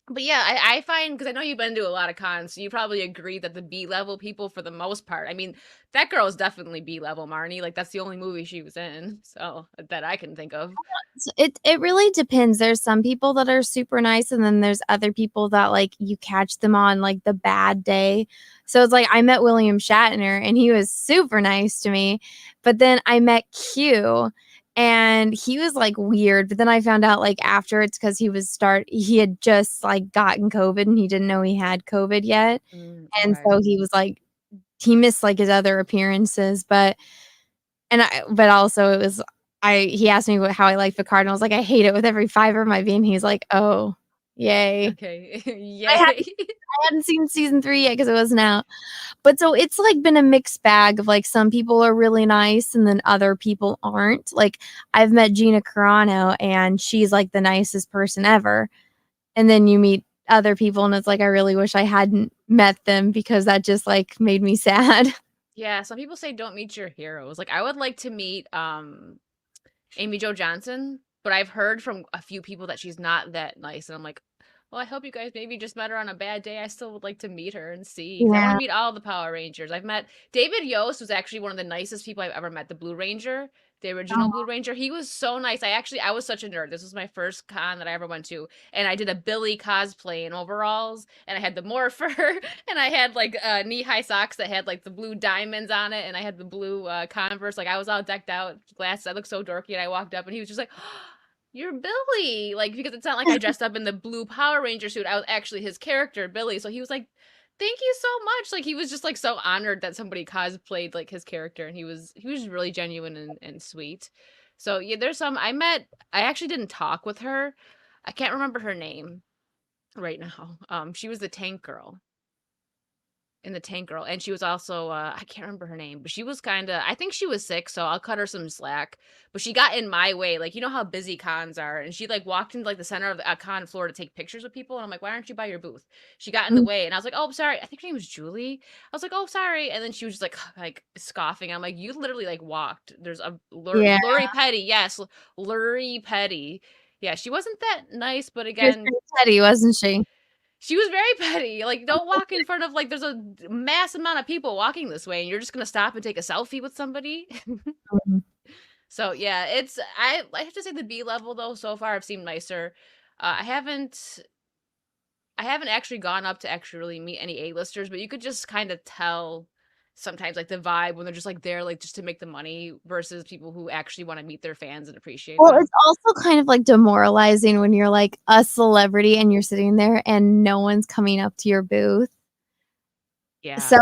but yeah, I find because I know you've been to a lot of cons, so you probably agree that the B level people, for the most part, I mean, that girl is definitely B level, Marnie. Like that's the only movie she was in, so that I can think of. It really depends. There's some people that are super nice, and then there's other people that like you catch them on like the bad day. So it's like I met William Shatner and he was super nice to me. But then I met Q and he was like weird. But then I found out like after it's because he had just like gotten COVID and he didn't know he had COVID yet. And Okay. so he was like he missed like his other appearances, but also it was he asked me how I like Picard, and I was like, "I hate it with every fiber of my being." He's like, "Oh, yay." Okay. I Yay. hadn't seen season 3 yet because it wasn't out. But so it's, like, been a mixed bag of, like, some people are really nice and then other people aren't. Like, I've met Gina Carano, and she's, like, the nicest person ever. And then you meet other people, and it's like, I really wish I hadn't met them because that just, like, made me sad. Yeah, some people say don't meet your heroes. Like I would like to meet Amy Jo Johnson, but I've heard from a few people that she's not that nice, and I'm like, well, I hope you guys maybe just met her on a bad day. I still would like to meet her and see, 'cause I want to Yeah. meet all the Power Rangers. I've met David Yost was actually one of the nicest people I've ever met. The Blue Ranger, the original Blue Ranger. He was so nice. I was such a nerd. This was my first con that I ever went to, and I did a Billy cosplay in overalls, and I had the morpher, and I had like knee-high socks that had like the blue diamonds on it, and I had the blue Converse. Like I was all decked out, glasses. I looked so dorky, and I walked up, and he was just like, "You're Billy," like because it's not like I dressed up in the blue Power Ranger suit. I was actually his character, Billy. So he was like, "Thank you so much." Like he was just like so honored that somebody cosplayed like his character, and he was really genuine and sweet. So yeah, there's some I met. I actually didn't talk with her. I can't remember her name right now. She was the tank girl in the Tank Girl, and she was also I can't remember her name, but she was kind of I think she was sick, so I'll cut her some slack. But she got in my way, like you know how busy cons are, and she like walked into like the center of the con floor to take pictures with people, and I'm like, why aren't you by your booth? She got in the Mm, way, and I was like, oh sorry, I think her name was Julie. I was like, oh sorry, and then she was just like scoffing. I'm like, you literally like walked. There's a yeah. Lori Petty, yes, Lori Petty. Yeah, she wasn't that nice, but She was again, pretty petty, wasn't she? she was very petty. Like, don't walk in front of like there's a mass amount of people walking this way, and you're just gonna stop and take a selfie with somebody. Mhm. So yeah, I have to say the B level though so far I've seen nicer. I haven't actually gone up to actually really meet any A-listers, but you could just kind of tell sometimes like the vibe when they're just like there like just to make the money versus people who actually want to meet their fans and appreciate Well, them. it's also kind of like demoralizing when you're like a celebrity and you're sitting there and no one's coming up to your booth. Yeah. So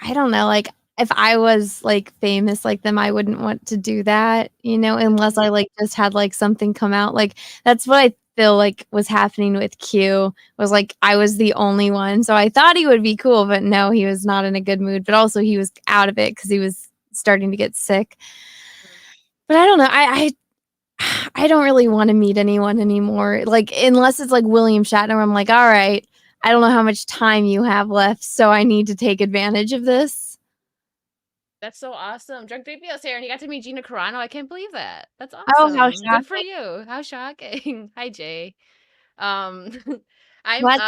I don't know, like if I was like famous like them, I wouldn't want to do that, unless I like just had like something come out. Like that's what I feel like was happening with Q, was like I was the only one. So I thought he would be cool, but no, he was not in a good mood. But also he was out of it because he was starting to get sick. But I don't know. I don't really want to meet anyone anymore. Like unless it's like William Shatner, I'm like, all right, I don't know how much time you have left, so I need to take advantage of this. That's so awesome. Drunk 3PO's here and you got to meet Gina Carano. I can't believe that. That's Oh, how awesome. Good for shocking. you. How shocking. Hi, Jay. Um I'm What?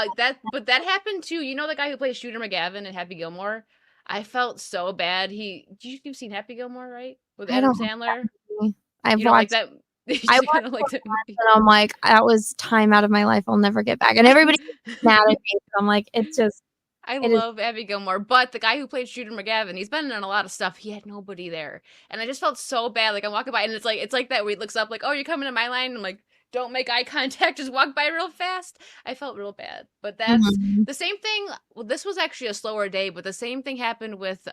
but that happened too. You know the guy who plays Shooter McGavin in Happy Gilmore? I felt so bad. You've seen Happy Gilmore, right? With I Adam don't like Sandler? that movie. I've You don't like watched that? You I just kind watched of it like that once movie. and I'm like, that was time out of my life I'll never get back. And everybody gets mad at me. So I'm like, I it is. love Abby Gilmore, but the guy who played Shooter McGavin, he's been in a lot of stuff. He had nobody there, and I just felt so bad. Like I'm walking by, and it's like that where he looks up, like, "Oh, you're coming to my line." I'm like, "Don't make eye contact, just walk by real fast." I felt real bad, but that's Mhm. the same thing. Well, this was actually a slower day, but the same thing happened with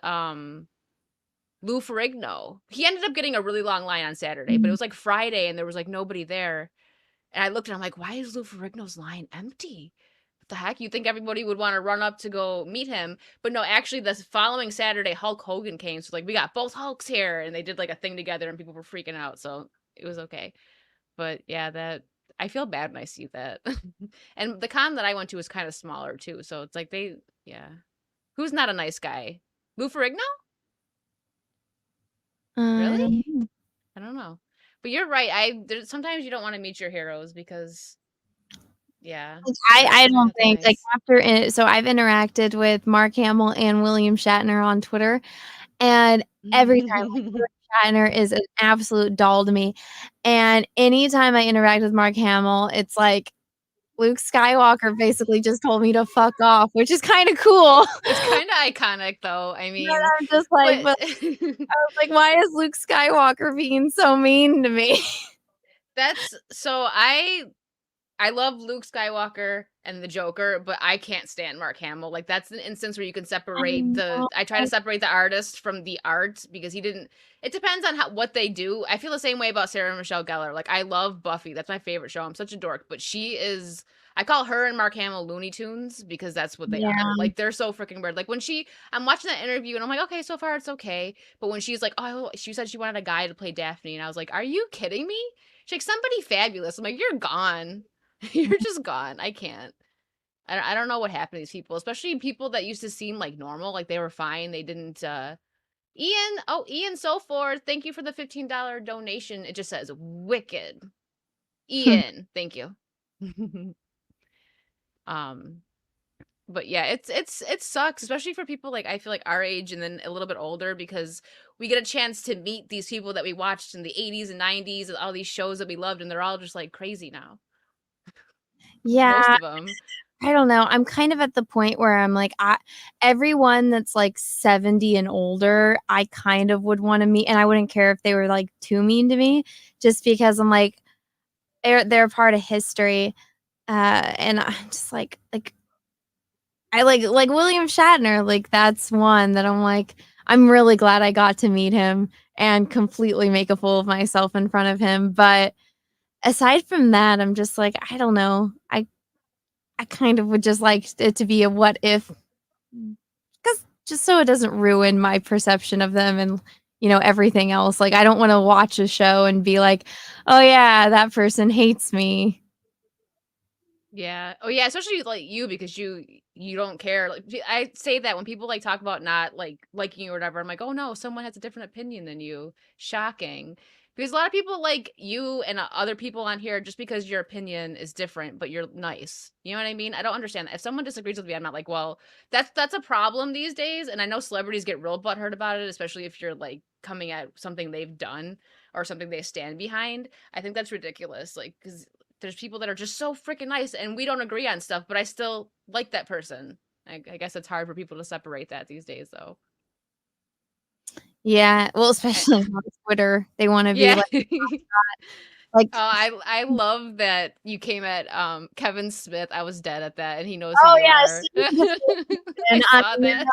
Lou Ferrigno. He ended up getting a really long line on Saturday, but it Mhm. was like Friday, and there was like nobody there. And I looked and I'm like, "Why is Lou Ferrigno's line empty?" The heck? You think everybody would want to run up to go meet him. But no, actually the following Saturday Hulk Hogan came. So like we got both Hulks here and they did like a thing together and people were freaking out. So it was okay. But yeah, that I feel bad when I see that. And the con that I went to was kind of smaller too. So it's like yeah. Who's not a nice guy? Lou Ferrigno? I Really? don't know. I don't know. But you're right. Sometimes you don't want to meet your heroes because yeah, Like, I they're don't not that think like nice. so I've interacted with Mark Hamill and William Shatner on Twitter, and every time like William Shatner is an absolute doll to me. And anytime I interact with Mark Hamill, it's like Luke Skywalker basically just told me to fuck off, which is kind of cool. It's kind of iconic though. I But mean, I'm just like, but but I was like, why is Luke Skywalker being so mean to me? that's so I love Luke Skywalker and the Joker, but I can't stand Mark Hamill. Like that's an instance where you can I separate know. I try to separate the artist from the art because he didn't it depends on what they do. I feel the same way about Sarah Michelle Gellar. Like I love Buffy. That's my favorite show. I'm such a dork, but she is I call her and Mark Hamill Looney Tunes because that's what they are. Yeah. Like they're so freaking weird. Like when I'm watching that interview and I'm like, okay, so far it's okay. But when she's like, oh, she said she wanted a guy to play Daphne, and I was like, are you kidding me? She's like, somebody fabulous. I'm like, you're gone. You're just gone. I can't. I don't know what happened to these people, especially people that used to seem like normal, like they were fine. They didn't Ian so forth. Thank you for the $15 donation. It just says wicked. Ian, thank you. um but yeah, it sucks, especially for people like I feel like our age and then a little bit older because we get a chance to meet these people that we watched in the 80s and 90s and all these shows that we loved and they're all just like crazy now. Most Yeah. of them. I don't know. I'm kind of at the point where I'm like, everyone that's like 70 and older, I kind of would want to meet, and I wouldn't care if they were like too mean to me, just because I'm like, they're part of history, and I'm just like I like William Shatner, like that's one that I'm like, I'm really glad I got to meet him and completely make a fool of myself in front of him. But aside from that, I'm just like, I don't know. I kind of would just like it to be a what if, because just so it doesn't ruin my perception of them and everything else. Like I don't want to watch a show and be like, oh yeah, that person hates me. Yeah. Oh yeah, especially like you because you don't care. Like I say that when people like talk about not like liking you or whatever, I'm like, "Oh no, someone has a different opinion than you." Shocking. Because a lot of people like you and other people on here just because your opinion is different, but you're nice. You know what I mean? I don't understand that. If someone disagrees with me, I'm not like, "Well, that's a problem these days." And I know celebrities get real butthurt about it, especially if you're like coming at something they've done or something they stand behind. I think that's ridiculous. Like, because there's people that are just so freaking nice and we don't agree on stuff, but I still like that person. I guess it's hard for people to separate that these days, though. Yeah, well, especially on Twitter, they want to be Yeah. like Oh, I love that you came at, Kevin Smith. I was dead at that, and he knows who oh you yeah, are. see, I I saw that.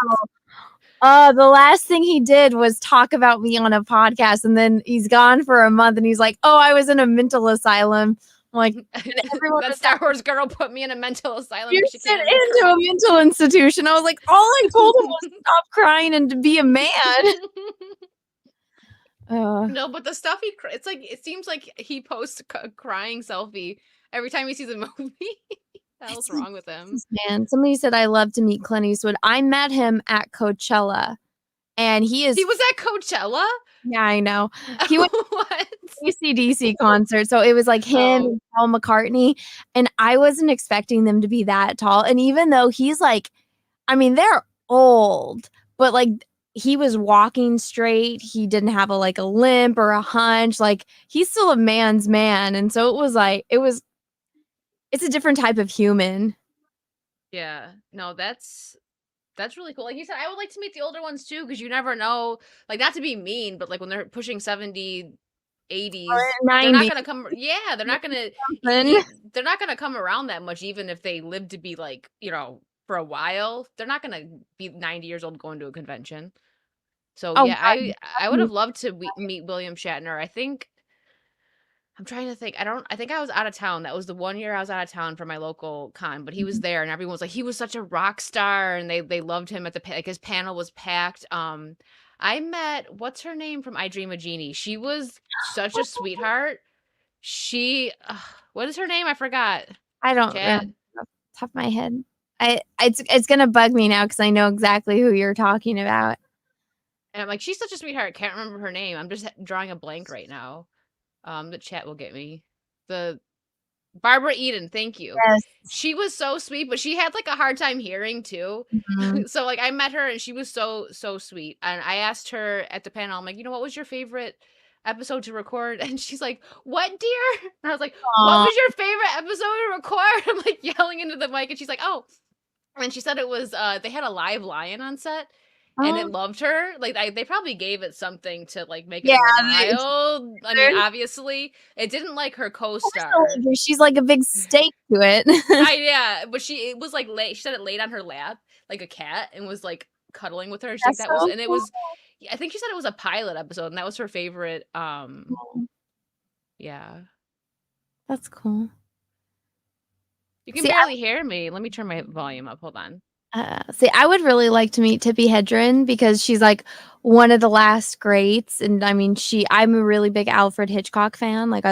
know. The last thing he did was talk about me on a podcast, and then he's gone for a month, and he's like, "Oh, I was in a mental asylum." I'm like, and everyone That was Star Wars girl put me in a mental asylum you because she sent can't even into a cry. mental institution. I was like, all I told him was stop crying and to be a man. No, but the stuff it's like it seems like he posts a crying selfie every time he sees a movie. The hell's It's wrong with him? man. Somebody said I love to meet Clint Eastwood. I met him at Coachella, and he He is. was at Coachella? Yeah, I know. He went What? to AC/DC concert, so it was like him Oh. and Paul McCartney, and I wasn't expecting them to be that tall. And even though he's like, I mean, they're old, but like he was walking straight. He didn't have like a limp or a hunch. Like he's still a man's man, and so it was like it's a different type of human. Yeah. No, that's really cool. Like you said, I would like to meet the older ones too, because you never know. Like, not to be mean, but like when they're pushing 70, Or 80s, they're not 90 gonna come. Yeah, they're not gonna. something. They're not gonna come around that much, even if they live to be like for a while. They're not gonna be 90 years old going to a convention. So Oh yeah, god, I would have loved to meet William Shatner. I think I'm trying to think. I think I was out of town. That was the one year I was out of town for my local con, but he was there and everyone was like, he was such a rock star and they loved him at like his panel was packed. I met what's her name from I Dream of Jeannie. She was such a sweetheart. She what is her name? I forgot. I don't Chat. remember off the top of my head. It's gonna bug me now because I know exactly who you're talking about. And I'm like, she's such a sweetheart. Can't remember her name. I'm just drawing a blank right now. The chat will get me. The Barbara Eden, thank you. Yes. She was so sweet, but she had like a hard time hearing too. Mhm. So like I met her and she was so sweet. And I asked her at the panel, I'm like, what was your favorite episode to record? And she's like, "What, dear?" And I was like, "What Aw. was your favorite episode to record?" I'm like yelling into the mic and she's like, "Oh." And she said it was they had a live lion on set and it Oh, loved her. Like they probably gave it something to like make it yeah, more they mild. I mean, obviously, it didn't like her co-star. she's like a big steak to it. Yeah, but it was like she said it laid on her lap like a cat and was like cuddling with her. She's like That's that was so and it cool. was I think she said it was a pilot episode and that was her favorite yeah. That's cool. You can See, barely hear me. Let me turn my volume up. Hold on. I would really like to meet Tippi Hedren because she's like one of the last greats, and I mean, I'm a really big Alfred Hitchcock fan. Like,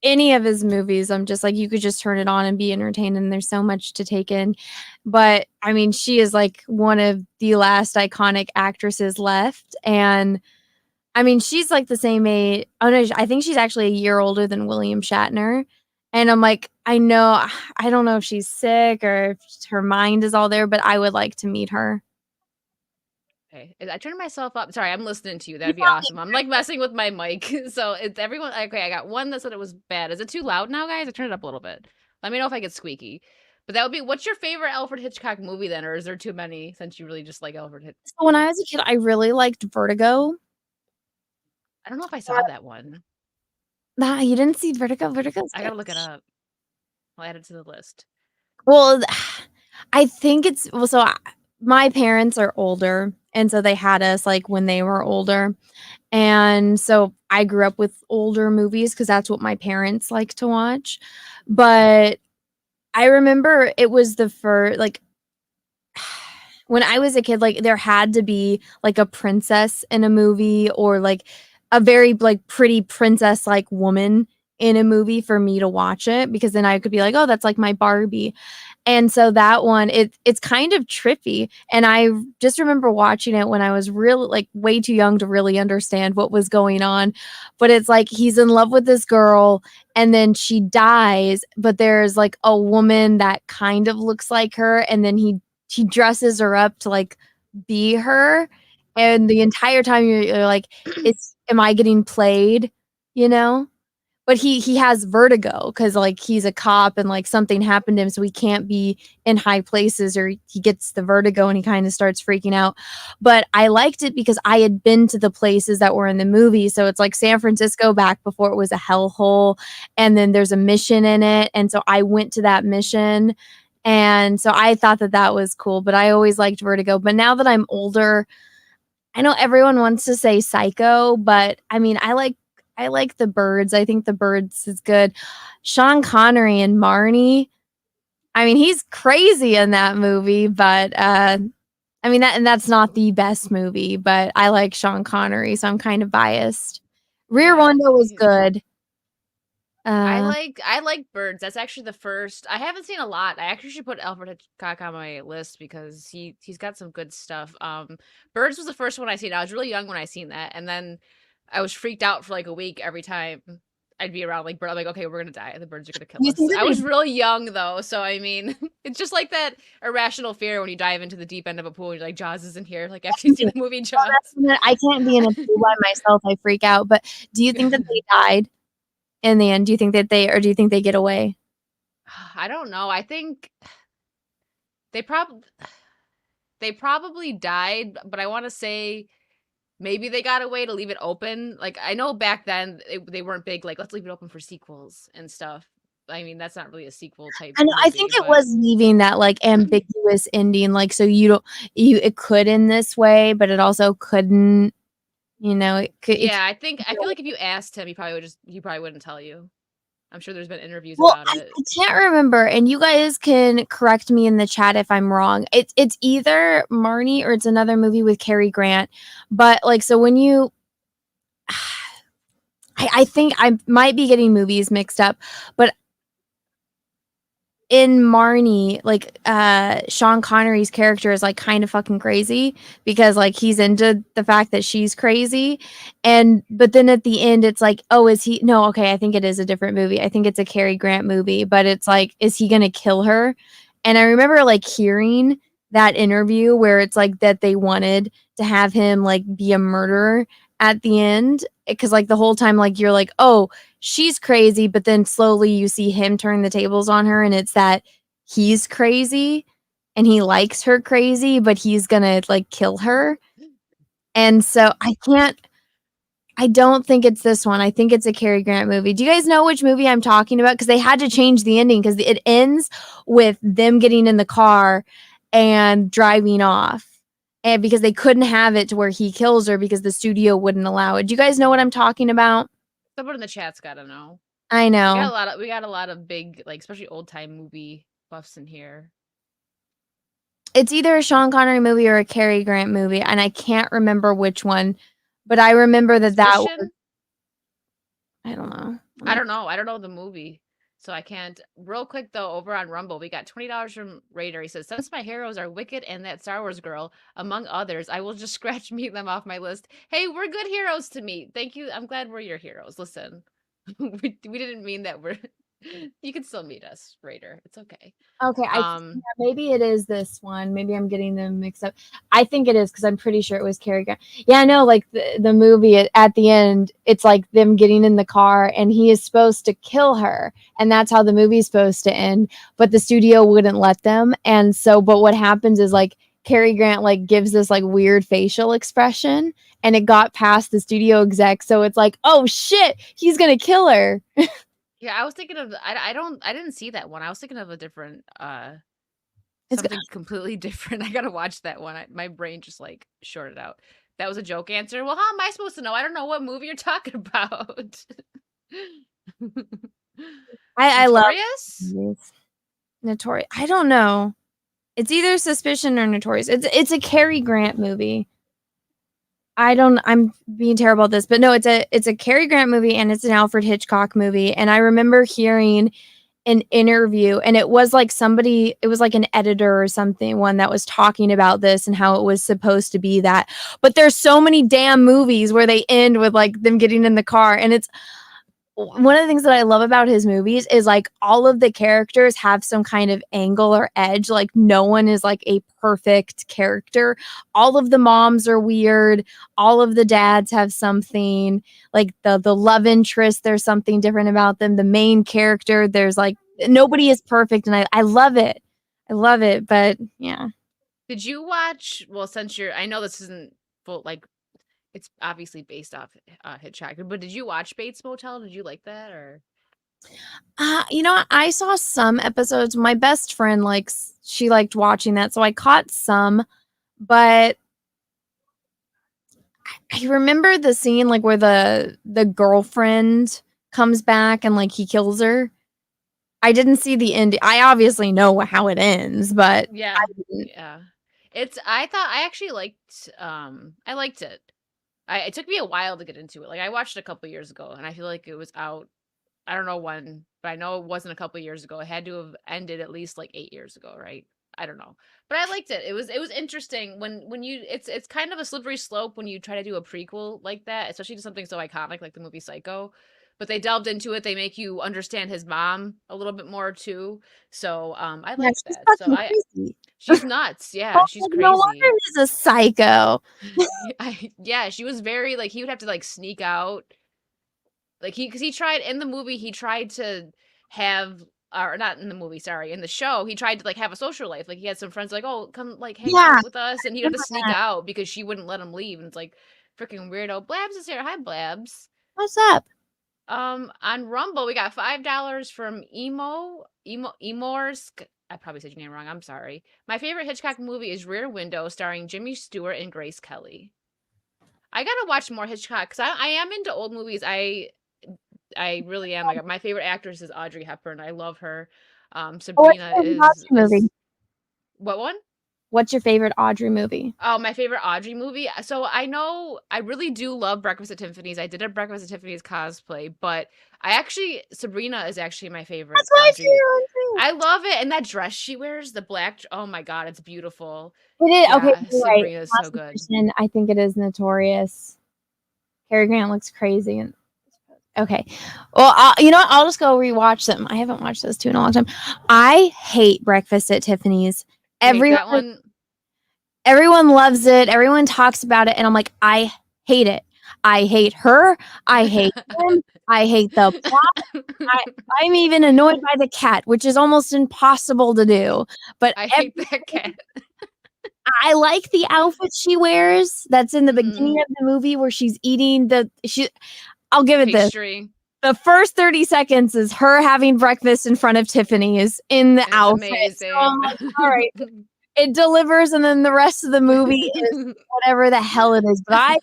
any of his movies, I'm just like, you could just turn it on and be entertained, and there's so much to take in. But I mean, she is like one of the last iconic actresses left, and I mean, she's like the same age. Oh no, I think she's actually a year older than William Shatner. And I'm like, I know, I don't know if she's sick or if her mind is all there, but I would like to meet her. Okay. I turned myself up. Sorry, I'm listening to you. You That'd be probably awesome. I'm like messing with my mic. So it's everyone. Okay, I got one that said it was bad. Is it too loud now, guys? I turned it up a little bit. Let me know if I get squeaky. But that would be what's your favorite Alfred Hitchcock movie then? Or is there too many since you really just like Alfred Hitchcock? So when I was a kid, I really liked Vertigo. I don't know if I saw that one. Nah, you didn't see Vertigo? Vertigo's I good. gotta look it up. I'll add it to the list. Well, I think it's well, so my parents are older, and so they had us like when they were older. And so I grew up with older movies because that's what my parents like to watch. But I remember it was the first like when I was a kid, like there had to be like a princess in a movie or like a very like pretty princess like woman in a movie for me to watch it because then I could be like, oh, that's like my Barbie. And so that one, it's kind of trippy. And I just remember watching it when I was really like way too young to really understand what was going on. But it's like he's in love with this girl and then she dies, but there's like a woman that kind of looks like her, and then he dresses her up to like be her. And the entire time you're like, am I getting played? You know? but he has vertigo because like he's a cop and like something happened to him, so he can't be in high places or he gets the vertigo and he kind of starts freaking out. But I liked it because I had been to the places that were in the movie, so it's like San Francisco back before it was a hellhole, and then there's a mission in it, and so I went to that mission, and so I thought that that was cool. But I always liked vertigo. But now that I'm older, I know everyone wants to say Psycho, but I mean, I like The Birds. I think The Birds is good. Sean Connery and Marnie. I mean, he's crazy in that movie, but I mean that's not the best movie, but I like Sean Connery, so I'm kind of biased. Rear Yeah, Window was good. I like Birds. That's actually the first. I haven't seen a lot. I actually should put Alfred Hitchcock on my list because he's got some good stuff. Birds was the first one I seen. I was really young when I seen that, and then I was freaked out for like a week every time I'd be around like bird. I'm like, okay, we're gonna die. The birds are gonna kill You us. think that I was they really young though, so I mean, it's just like that irrational fear when you dive into the deep end of a pool. And you're like, Jaws isn't here. Like after you see the movie Jaws. I can't be in a pool by myself. I freak out. But do you think that they died in the end? Do you think that do you think they get away? I don't know. I think they probably died, but I want to say maybe they got a way to leave it open. Like I know back then they weren't big. Like let's leave it open for sequels and stuff. I mean that's not really a sequel type. I know, I movie, think it but was leaving that like ambiguous ending, like so you don't it could in this way, but it also couldn't. You know, it could. yeah, I feel like if you asked him, he probably wouldn't tell you. I'm sure there's been interviews Well, about it. I can't remember, and you guys can correct me in the chat if I'm wrong. It's either Marnie or it's another movie with Cary Grant. But like, so when you, I think I might be getting movies mixed up, but in Marnie, like Sean Connery's character is like kind of fucking crazy because like he's into the fact that she's crazy. And but then at the end it's like, oh, is he no, okay, I think it is a different movie. I think it's a Cary Grant movie, but it's like, is he gonna kill her? And I remember like hearing that interview where it's like that they wanted to have him like be a murderer at the end. Because like the whole time, like you're like, oh, she's crazy, but then slowly you see him turn the tables on her and it's that he's crazy and he likes her crazy, but he's gonna like kill her. And so I don't think it's this one. I think it's a Cary Grant movie. Do you guys know which movie I'm talking about? Because they had to change the ending because it ends with them getting in the car and driving off. And because they couldn't have it to where he kills her because the studio wouldn't allow it. Do you guys know what I'm talking about? Someone in the chat's gotta know. I know. We got a lot of big, like especially old time movie buffs in here. It's either a Sean Connery movie or a Cary Grant movie, and I can't remember which one, but I remember that was, I don't know. I don't know the movie. So I can't. Real quick though, over on Rumble, we got $20 from Raider. He says, since my heroes are Wicked and That Star Wars Girl, among others, I will just scratch meet them off my list. Hey, we're good heroes to meet. Thank you. I'm glad we're your heroes. Listen, we didn't mean that we're. You can still meet us, Raider. It's okay. Okay, maybe it is this one. Maybe I'm getting them mixed up. I think it is because I'm pretty sure it was Cary Grant. Yeah, no, like the movie at the end, it's like them getting in the car and he is supposed to kill her, and that's how the movie's supposed to end. But the studio wouldn't let them, and so, but what happens is like Cary Grant like gives this like weird facial expression, and it got past the studio exec, so it's like, oh shit, he's gonna kill her. Yeah, I was thinking of I didn't see that one. I was thinking of a different something completely different. I gotta watch that one. My brain just like shorted out. That was a joke answer. Well, how am I supposed to know? I don't know what movie you're talking about. I love Notorious. I don't know. It's either Suspicion or Notorious. It's a Cary Grant movie. I'm being terrible at this, but no, it's a Cary Grant movie and it's an Alfred Hitchcock movie. And I remember hearing an interview and it was like it was like an editor or something, one that was talking about this and how it was supposed to be that. But there's so many damn movies where they end with like them getting in the car and one of the things that I love about his movies is like all of the characters have some kind of angle or edge. Like no one is like a perfect character. All of the moms are weird. All of the dads have something. Like the love interest, there's something different about them. The main character, there's like nobody is perfect, and I love it. I love it. But yeah. Did you watch? Well, since I know this isn't full, like it's obviously based off Hitchhiker, but did you watch Bates Motel? Did you like that or? You know, I saw some episodes. My best friend she liked watching that, so I caught some, but I remember the scene like where the girlfriend comes back and like he kills her. I didn't see the end. I obviously know how it ends, but Yeah, yeah. I actually liked I liked it. It took me a while to get into it. Like I watched it a couple years ago, and I feel like it was out. I don't know when, but I know it wasn't a couple years ago. It had to have ended at least like 8 years ago, right? I don't know, but I liked it. It was interesting when you it's kind of a slippery slope when you try to do a prequel like that, especially to something so iconic like the movie Psycho. But they delved into it. They make you understand his mom a little bit more too. So I yeah, liked she's that. So fucking crazy. she's nuts. Yeah, Oh, she's no crazy. wonder he's a psycho. Yeah, she was very like he would have to like sneak out. Like because he tried in the movie, he tried to have or not in the movie, sorry, in the show, he tried to like have a social life. Like he had some friends like, "Oh, come like hang Yeah, out with us." And he'd have to remember sneak that. out because she wouldn't let him leave. And it's like freaking weirdo. Blabs is here. Hi Blabs. What's up? On Rumble, we got $5 from Emorsk. I probably said your name wrong. I'm sorry. My favorite Hitchcock movie is Rear Window, starring Jimmy Stewart and Grace Kelly. I gotta watch more Hitchcock because I am into old movies. I really am. Like my favorite actress is Audrey Hepburn. I love her. Oh, what's Sabrina your favorite Audrey is movie? what one? What's your favorite Audrey movie? Oh, my favorite Audrey movie. So I know I really do love Breakfast at Tiffany's. I did a Breakfast at Tiffany's cosplay, but Sabrina is actually my favorite That's my Audrey. favorite one I love it, and that dress she wears, the black. Oh my god, it's beautiful. too. It is okay. Yeah, You're right. Sabrina's so Last good. Edition, I think it is Notorious. Cary Grant looks crazy. And okay, well, you know what? I'll just go rewatch them. I haven't watched those two in a long time. I hate Breakfast at Tiffany's. You hate that one? Everyone loves it. Everyone talks about it, and I'm like, I hate it. I hate her. I hate him. I hate the plot. I'm even annoyed by the cat, which is almost impossible to do. But I hate that cat. I like the outfit she wears. That's in the beginning Mhm. of the movie where she's eating I'll give it this. Pastry. The first 30 seconds is her having breakfast in front of Tiffany's in the It's outfit. amazing. So I'm like, all right, it delivers, and then the rest of the movie is whatever the hell it is. But I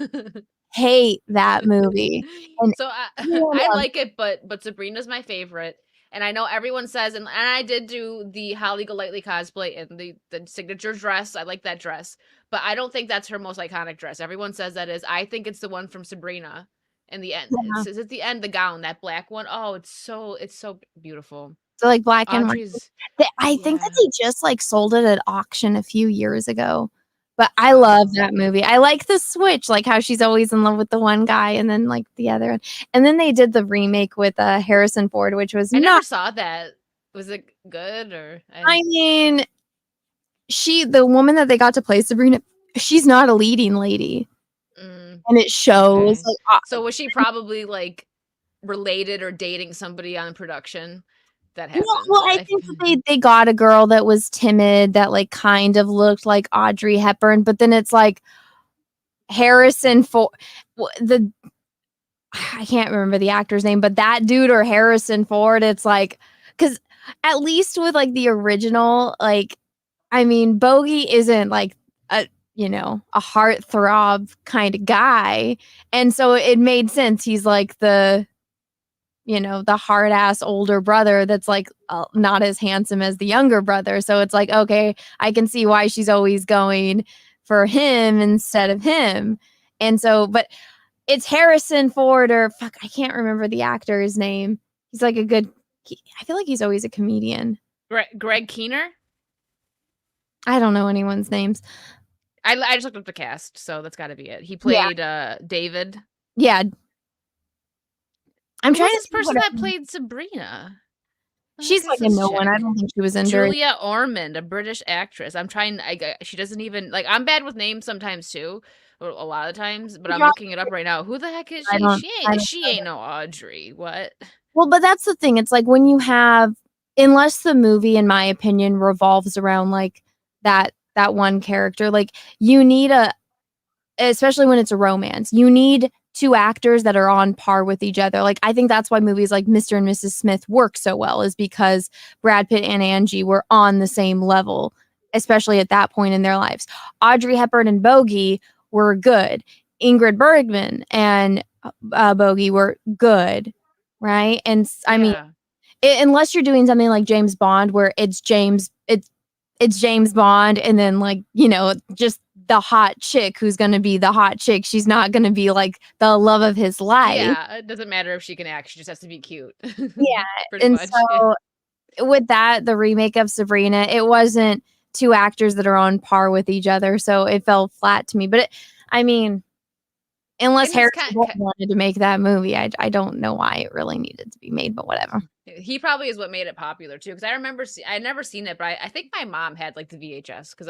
hate that movie. And So I like it, but Sabrina's my favorite. And I know everyone says, and I did do the Holly Golightly cosplay and the signature dress. I like that dress, but I don't think that's her most iconic dress. Everyone says that is. I think it's the one from Sabrina in the end. yeah. It's at the end, the gown, that black one. Oh, it's so beautiful. So like black and white. Audrey's, I think that yeah. they just like sold it at auction a few years ago. But I love Oh. that movie. I like the switch, like how she's always in love with the one guy and then like the other one. And then they did the remake with Harrison Ford, which was I never not. saw that. Was it good or? I mean, the woman that they got to play Sabrina, she's not a leading lady, and it shows. Okay. Like, So was she probably like related or dating somebody on production? That happens. well, I think that they got a girl that was timid, that like kind of looked like Audrey Hepburn, but then it's like Harrison Ford. I can't remember the actor's name, but that dude or Harrison Ford, it's like, because at least with like the original, like, I mean, Bogey isn't like a heartthrob kind of guy, and so it made sense. He's like the hard ass older brother that's like not as handsome as the younger brother. So it's like, okay, I can see why she's always going for him instead of him. And so, but it's Harrison Ford or fuck, I can't remember the actor's name. He's like I feel like he's always a comedian. Greg Keener? I don't know anyone's names. I just looked up the cast, so that's got to be it. He played David. Yeah. I'm Who trying was to this think person what that played Sabrina? she's like a This no one. chick. I don't think she was in very. Julia Ormond, a British actress. I'm trying. She doesn't even like. I'm bad with names sometimes too, or a lot of times. But I'm looking it up right now. Who the heck is I she? don't. I don't She ain't no Audrey. What? Well, but that's the thing. It's like when you have, unless the movie, in my opinion, revolves around like that one character, like you need a, especially when it's a romance, you need two actors that are on par with each other. Like I think that's why movies like Mr. and Mrs. Smith work so well, is because Brad Pitt and Angie were on the same level, especially at that point in their lives. Audrey Hepburn and Bogey were good. Ingrid Bergman and Bogey were good, right? And I mean, Yeah. unless you're doing something like James Bond, where it's James Bond, and then like just the hot chick who's going to be the hot chick. She's not going to be like the love of his life. Yeah. It doesn't matter if she can act. She just has to be cute. Yeah, Pretty and much. Yeah. so with that, the remake of Sabrina, it wasn't two actors that are on par with each other, so it fell flat to me. But I mean, unless And it's Harrison Ford wanted to make that movie, I don't know why it really needed to be made, but whatever. He probably is what made it popular too. Because I remember, I'd never seen it, but I think my mom had like the VHS because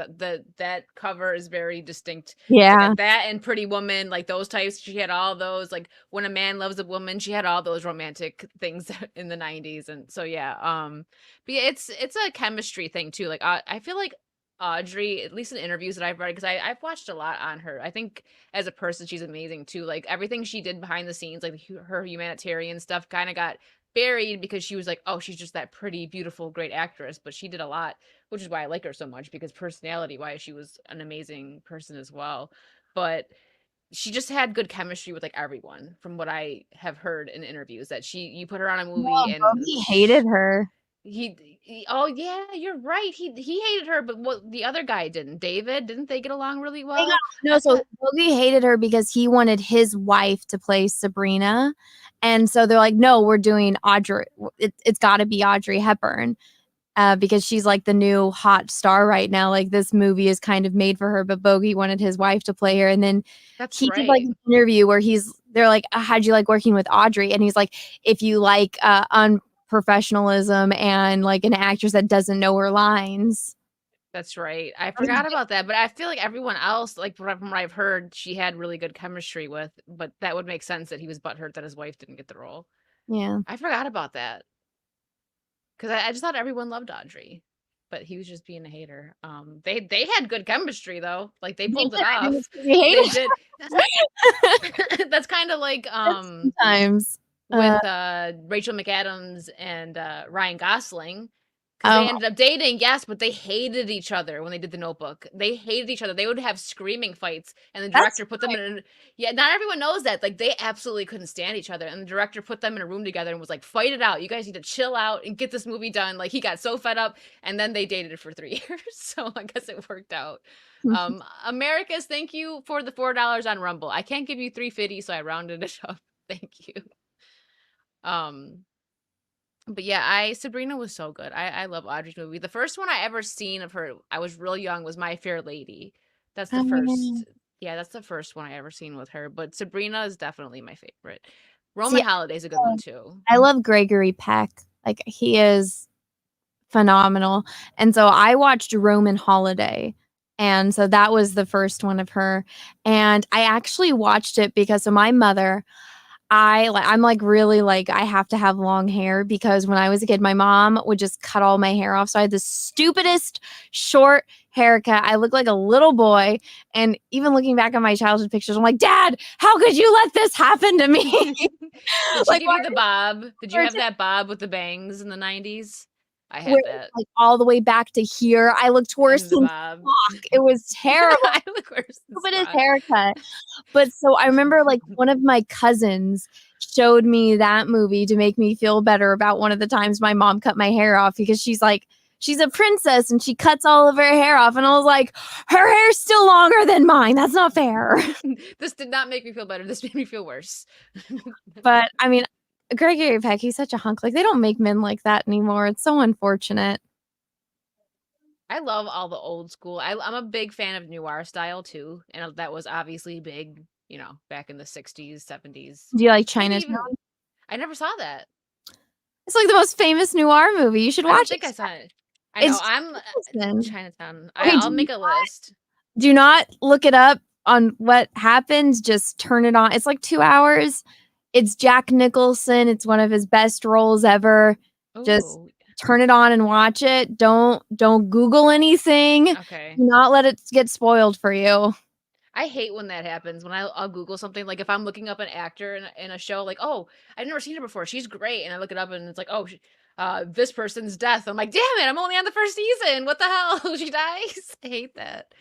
that cover is very distinct. Yeah, Like that and Pretty Woman, like those types. She had all those. Like When a Man Loves a Woman, she had all those romantic things in the '90s, and so yeah. But yeah, it's a chemistry thing too. Like I feel like Audrey, at least in interviews that I've read, because I've watched a lot on her. I think as a person, she's amazing too. Like everything she did behind the scenes, like her humanitarian stuff, kind of got buried because she was like, oh, she's just that pretty, beautiful, great actress. But she did a lot, which is why I like her so much, because personality wise, she was an amazing person as well. But she just had good chemistry with like everyone, from what I have heard in interviews, that you put her on a movie no, and he hated her. oh yeah, you're right. He hated her, but what the other guy didn't. David, didn't they get along really well? So Bogey hated her because he wanted his wife to play Sabrina. And so they're like, no, we're doing Audrey. It's got to be Audrey Hepburn because she's like the new hot star right now. Like this movie is kind of made for her, but Bogey wanted his wife to play her. And then That's he did like right. an interview where they're like, how'd you like working with Audrey? And he's like, if you like unprofessionalism and like an actress that doesn't know her lines. That's right. I forgot about that, but I feel like everyone else, like from what I've heard, she had really good chemistry with. But that would make sense that he was butthurt that his wife didn't get the role. Yeah. I forgot about that because I just thought everyone loved Audrey, but he was just being a hater. They had good chemistry though, like they pulled it off. They did. That's kind of like Sometimes with Rachel McAdams and Ryan Gosling. Because they ended up dating, yes, but they hated each other when they did The Notebook. They hated each other. They would have screaming fights, and the director put them in. Yeah, not everyone knows that. Like they absolutely couldn't stand each other, and the director put them in a room together and was like, "Fight it out. You guys need to chill out and get this movie done." Like he got so fed up, and then they dated for 3 years. So I guess it worked out. Americas, thank you for the $4 on Rumble. I can't give you $3.50, so I rounded it up. Thank you. But yeah, Sabrina was so good. I love Audrey's movie. The first one I ever seen of her, I was real young, was My Fair Lady. That's the first. Yeah, that's the first one I ever seen with her. But Sabrina is definitely my favorite. Roman Holiday's a good one too. I love Gregory Peck. Like he is phenomenal. And so I watched Roman Holiday. And so that was the first one of her. And I actually watched it because of my mother. I'm like really like I have to have long hair because when I was a kid, my mom would just cut all my hair off. So I had the stupidest short haircut. I looked like a little boy. And even looking back on my childhood pictures, I'm like, Dad, how could you let this happen to me? Did she give you the bob? Did you have that bob with the bangs in the 90s? I had that. Like all the way back to here. I looked worse than fuck. It was terrible. I look worse than Stupidest haircut. But so I remember like one of my cousins showed me that movie to make me feel better about one of the times my mom cut my hair off because she's like, she's a princess and she cuts all of her hair off. And I was like, her hair's still longer than mine. That's not fair. This did not make me feel better. This made me feel worse. But I mean, Gregory Peck, he's such a hunk. Like they don't make men like that anymore. It's so unfortunate. I love all the old school. I'm a big fan of noir style too, and that was obviously big, back in the 60s, 70s. Do you like Chinatown? I never saw that. It's like the most famous noir movie. You should I don't watch think it. I saw it. I know, It's I'm Jason. Chinatown. Okay, I'll make a list. do not look it up on what happens. Just turn it on. It's like 2 hours. It's Jack Nicholson. It's one of his best roles ever. Just Ooh, turn it on and watch it. Don't Google anything. okay. Do not let it get spoiled for you. I hate when that happens, when I'll Google something, like, if I'm looking up an actor in a show, like, "Oh, I've never seen her before, she's great," and I look it up and it's like, "Oh, this person's death." I'm like, "Damn it, I'm only on the 1st season, what the hell? She dies?" I hate that.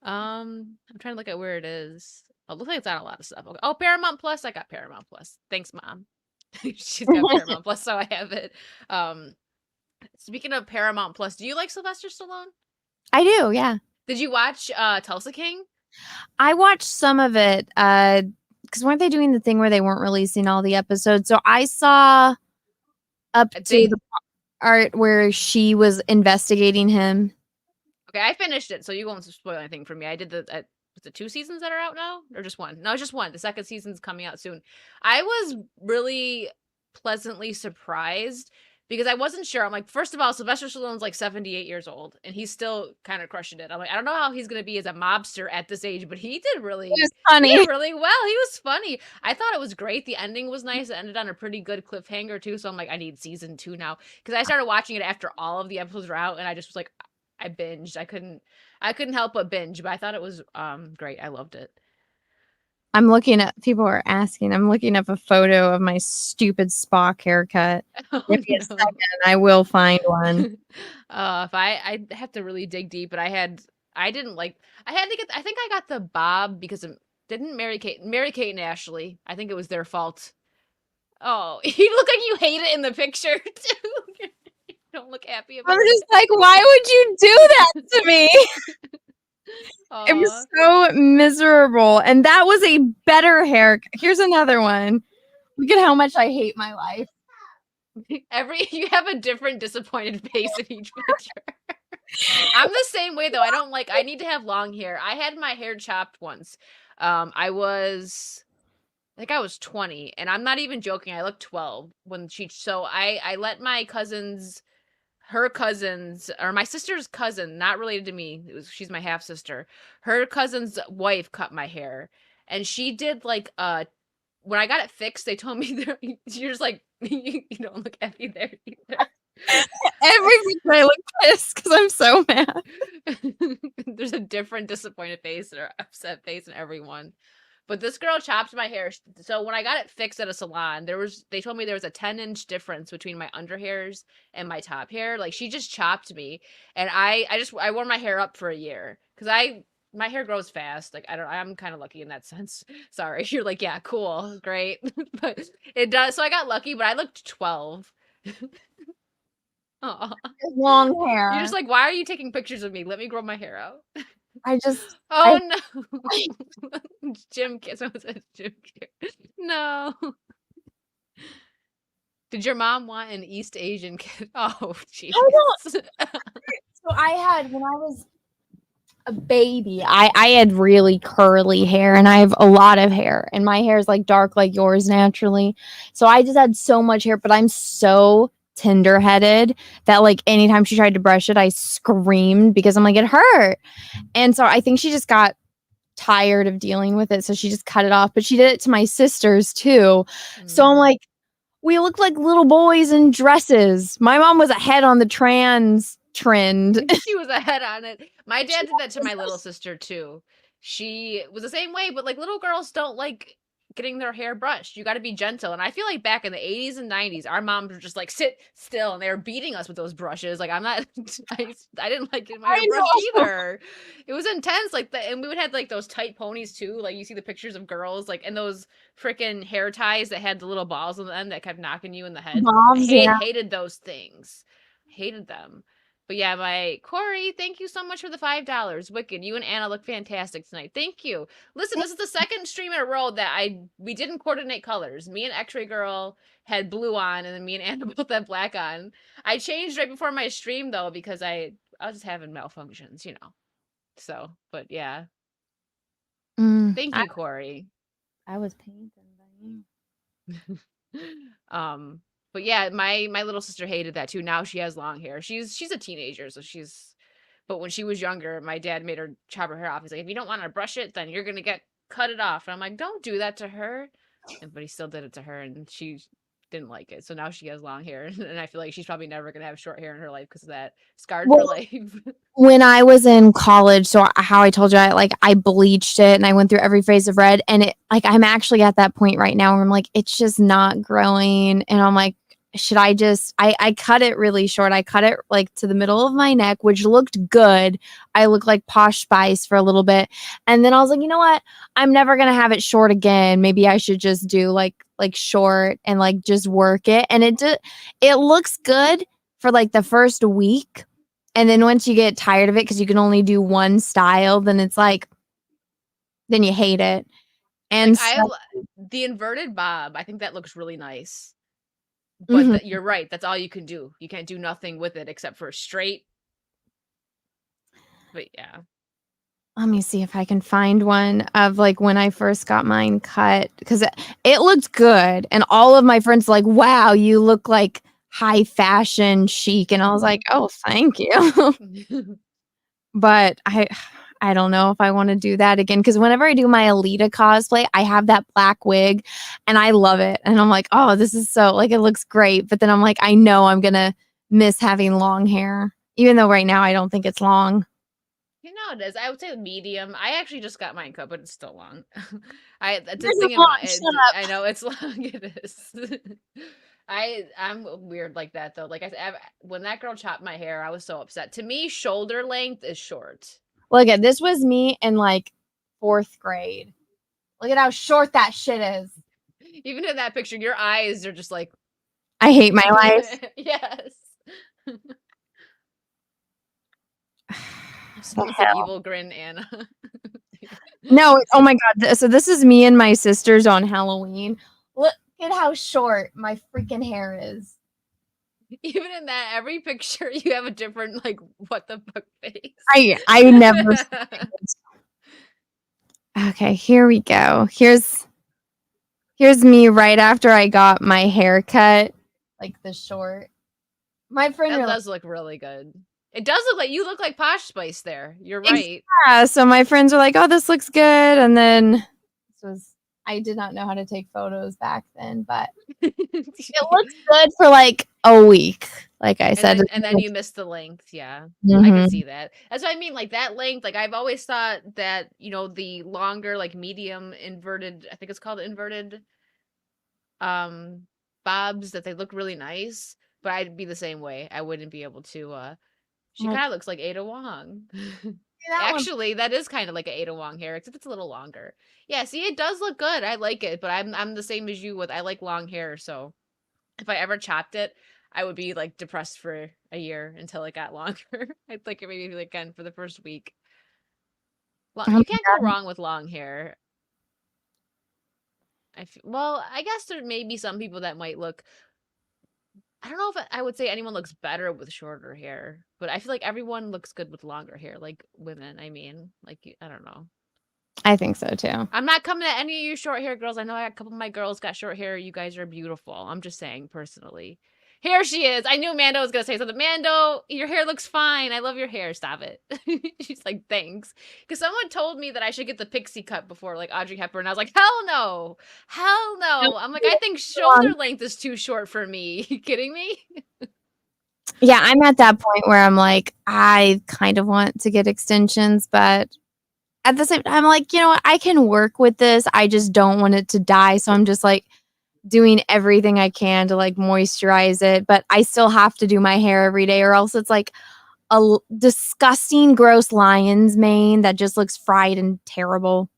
I'm trying to look at where it is. Oh, it looks like it's on a lot of stuff. Okay. Oh, Paramount Plus, I got Paramount Plus. Thanks, Mom. She's got Paramount Plus, so I have it. Speaking of Paramount Plus, do you like Sylvester Stallone? I do, yeah. Did you watch, Tulsa King? I watched some of it, because weren't they doing the thing where they weren't releasing all the episodes? So I saw up to the part where she was investigating him. Okay, I finished it, so you won't spoil anything for me. I did was it 2 seasons that are out now? Or just 1? No, just 1. The 2nd season's coming out soon. I was really pleasantly surprised because I wasn't sure. I'm like, first of all, Sylvester Stallone's like 78 years old, and he's still kind of crushing it. I'm like, I don't know how he's gonna be as a mobster at this age, but he did It was funny. He did really well. He was funny. I thought it was great. The ending was nice. It ended on a pretty good cliffhanger too. So I'm like, I need season 2 now because I started watching it after all of the episodes were out, and I just was like, I binged. I couldn't help but binge, but I thought it was great. I loved it. I'm looking at people are asking. I'm looking up a photo of my stupid Spock haircut. Oh, Give me a no. second. I will find one. If I have to really dig deep, but I had to get, I think I got the bob because of, didn't Mary Kate and Ashley. I think it was their fault. Oh, you look like you hate it in the picture too. You don't look happy about I'm it. just like, why would you do that to me? It was so miserable. And that was a better hair. Here's another one. Look at how much I hate my life. You have a different disappointed face in each picture. I'm the same way though. I need to have long hair. I had my hair chopped once. I think I was 20, and I'm not even joking. I looked 12 when so I let her cousins, or my sister's cousin, not related to me. She's my half sister. Her cousin's wife cut my hair, and she did like when I got it fixed, they told me you're just like you don't look happy there either. Every week I look pissed because I'm so mad. There's a different disappointed face or upset face in everyone. But this girl chopped my hair. So when I got it fixed at a salon, they told me there was a 10-inch difference between my under hairs and my top hair. Like she just chopped me, and I wore my hair up for a year because my hair grows fast. Like I'm kind of lucky in that sense. Sorry, you're like, yeah, cool, great, but it does. So I got lucky, but I looked 12. Aw. Long hair. You're just like, why are you taking pictures of me? Let me grow my hair out. Oh no. Jim someone said Jim Carrey. No. Did your mom want an East Asian kid? Oh, jeez. So I had, when I was a baby, I had really curly hair, and I have a lot of hair, and my hair is like dark like yours naturally. So I just had so much hair, but I'm so tender-headed that like anytime she tried to brush it, I screamed because I'm like, it hurt. And so I think she just got tired of dealing with it, so she just cut it off. But she did it to my sisters too. So I'm like, we look like little boys in dresses. My mom was ahead on the trans trend. She was ahead on it. My dad did that to my little sister too. She was the same way, but like little girls don't like getting their hair brushed. You got to be gentle. And I feel like back in the 80s and 90s, our moms were just like, sit still, and they were beating us with those brushes. Like I'm not I didn't like getting my hair brushed either. It was intense. And we would have like those tight ponies too. Like you see the pictures of girls like, and those freaking hair ties that had the little balls on them that kept knocking you in the head. Hated those things. Hated them. But yeah, my Corey, thank you so much for the $5. Wicked, you and Anna look fantastic tonight. Thank you. Listen, this is the second stream in a row that we didn't coordinate colors. Me and X-Ray Girl had blue on, and then me and Anna both had black on. I changed right before my stream though because I was just having malfunctions, you know. So, but yeah. Thank you, Corey. I was painting by you. But yeah, my little sister hated that too. Now she has long hair. She's a teenager, so but when she was younger, my dad made her chop her hair off. He's like, if you don't want to brush it, then you're gonna get cut it off. And I'm like, don't do that to her. But he still did it to her, and she didn't like it. So now she has long hair, and I feel like she's probably never gonna have short hair in her life because of that. Scarred for life. When I was in college, so how I told you, I bleached it and I went through every phase of red, and I'm actually at that point right now where I'm like, it's just not growing, and I'm like, should I just I cut it really short. I cut it like to the middle of my neck, which looked good. I looked like Posh Spice for a little bit, and then I was like, you know what? I'm never gonna have it short again. Maybe I should just do like short and like just work it, and it looks good for like the first week. And then once you get tired of it, because you can only do one style, then it's like, then you hate it. And like the inverted bob. I think that looks really nice. But you're right. That's all you can do. You can't do nothing with it except for straight. But yeah. Let me see if I can find one of like when I first got mine cut, because it looked good. And all of my friends were like, wow, you look like high fashion chic. And I was like, oh, thank you. But I don't know if I want to do that again, because whenever I do my Alita cosplay, I have that black wig and I love it. And I'm like, oh, this is so like, it looks great. But then I'm like, I know I'm going to miss having long hair, even though right now I don't think it's long. You know, it is. I would say medium. I actually just got mine cut, but it's still long. That's a thing about it. I know it's long. It is. I'm weird like that though. Like when that girl chopped my hair, I was so upset. To me, shoulder length is short. Look at this was me in like 4th grade. Look at how short that shit is. Even in that picture, your eyes are just like, I hate my life. Yes. Someone said evil grin, Anna. No, oh my god. So this is me and my sisters on Halloween. Look at how short my freaking hair is. Even in that, every picture you have a different like what the fuck face. I never. Okay, here we go. Here's me right after I got my hair cut, like the short. My friend that does look really good. It does look like you look like Posh Spice there. You're right. Yeah, so my friends were like, "Oh, this looks good," and then I did not know how to take photos back then, but it looks good for like a week. Like I said, and then you missed the length. Yeah, I can see that. That's what I mean. Like that length. Like I've always thought that the longer, like medium inverted. I think it's called inverted. Bobs, that they look really nice, but I'd be the same way. I wouldn't be able to. She kind of looks like Ada Wong. Actually, that is kind of like an Ada Wong hair, except it's a little longer. Yeah, see, it does look good. I like it, but I'm the same as you with I like long hair, so if I ever chopped it, I would be like depressed for a year until it got longer. I'd like it maybe again for the first week. Well, you can't go wrong with long hair. Well, I guess there may be some people that might look. I don't know if I would say anyone looks better with shorter hair, but I feel like everyone looks good with longer hair, like women. I mean, like, I don't know. I think so too. I'm not coming at any of you short hair girls. I know a couple of my girls got short hair. You guys are beautiful. I'm just saying personally. Here she is. I knew Mando was going to say something. Mando, your hair looks fine. I love your hair. Stop it. She's like, thanks. Because someone told me that I should get the pixie cut before like Audrey Hepburn. I was like, hell no. Hell no. I'm like, I think shoulder length is too short for me. You kidding me? Yeah, I'm at that point where I'm like, I kind of want to get extensions, but at the same time, I'm like, you know what? I can work with this. I just don't want it to die. So I'm just like doing everything I can to like moisturize it, but I still have to do my hair every day or else it's like a disgusting, gross lion's mane that just looks fried and terrible.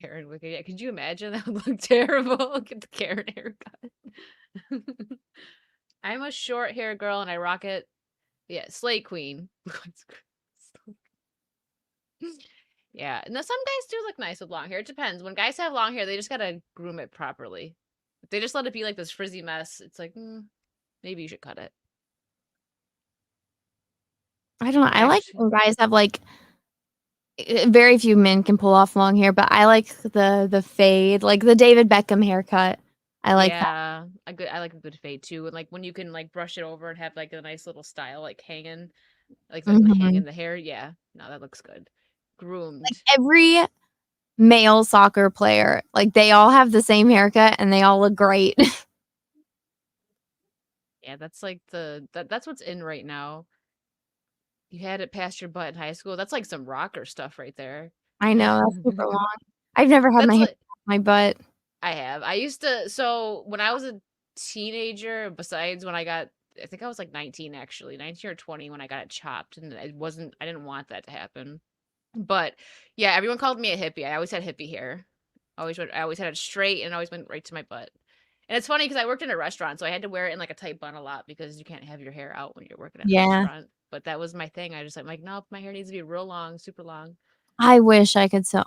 Karen Wicked. Yeah, could you imagine? That would look terrible. Get the Karen haircut. I'm a short hair girl and I rock it. Yeah, Slate Queen. Yeah, no, some guys do look nice with long hair. It depends. When guys have long hair, they just gotta groom it properly. If they just let it be like this frizzy mess, it's like, maybe you should cut it. I don't know. I like when guys have like, very few men can pull off long hair, but I like the fade, like the David Beckham haircut. I like that. Yeah, I like a good fade too, and like when you can like brush it over and have like a nice little style like hanging, like Mhm. hanging the hair. Yeah, no, that looks good. Like Groomed. every male soccer player, like they all have the same haircut and they all look great. Yeah, that's like that's what's in right now. You had it past your butt in high school. That's like some rocker stuff right there. I know, that's super long. I've never had my That's hair like off my butt. I have. I used to so when I was a teenager, besides when I think I was like 19 actually, 19 or 20 when I got it chopped and I didn't want that to happen. But yeah, everyone called me a hippie. I always had hippie hair. I always had it straight and always went right to my butt. And it's funny because I worked in a restaurant, so I had to wear it in like a tight bun a lot because you can't have your hair out when you're working at a Yeah. restaurant. But that was my thing. I'm like, nope, my hair needs to be real long, super long. I wish I could sew.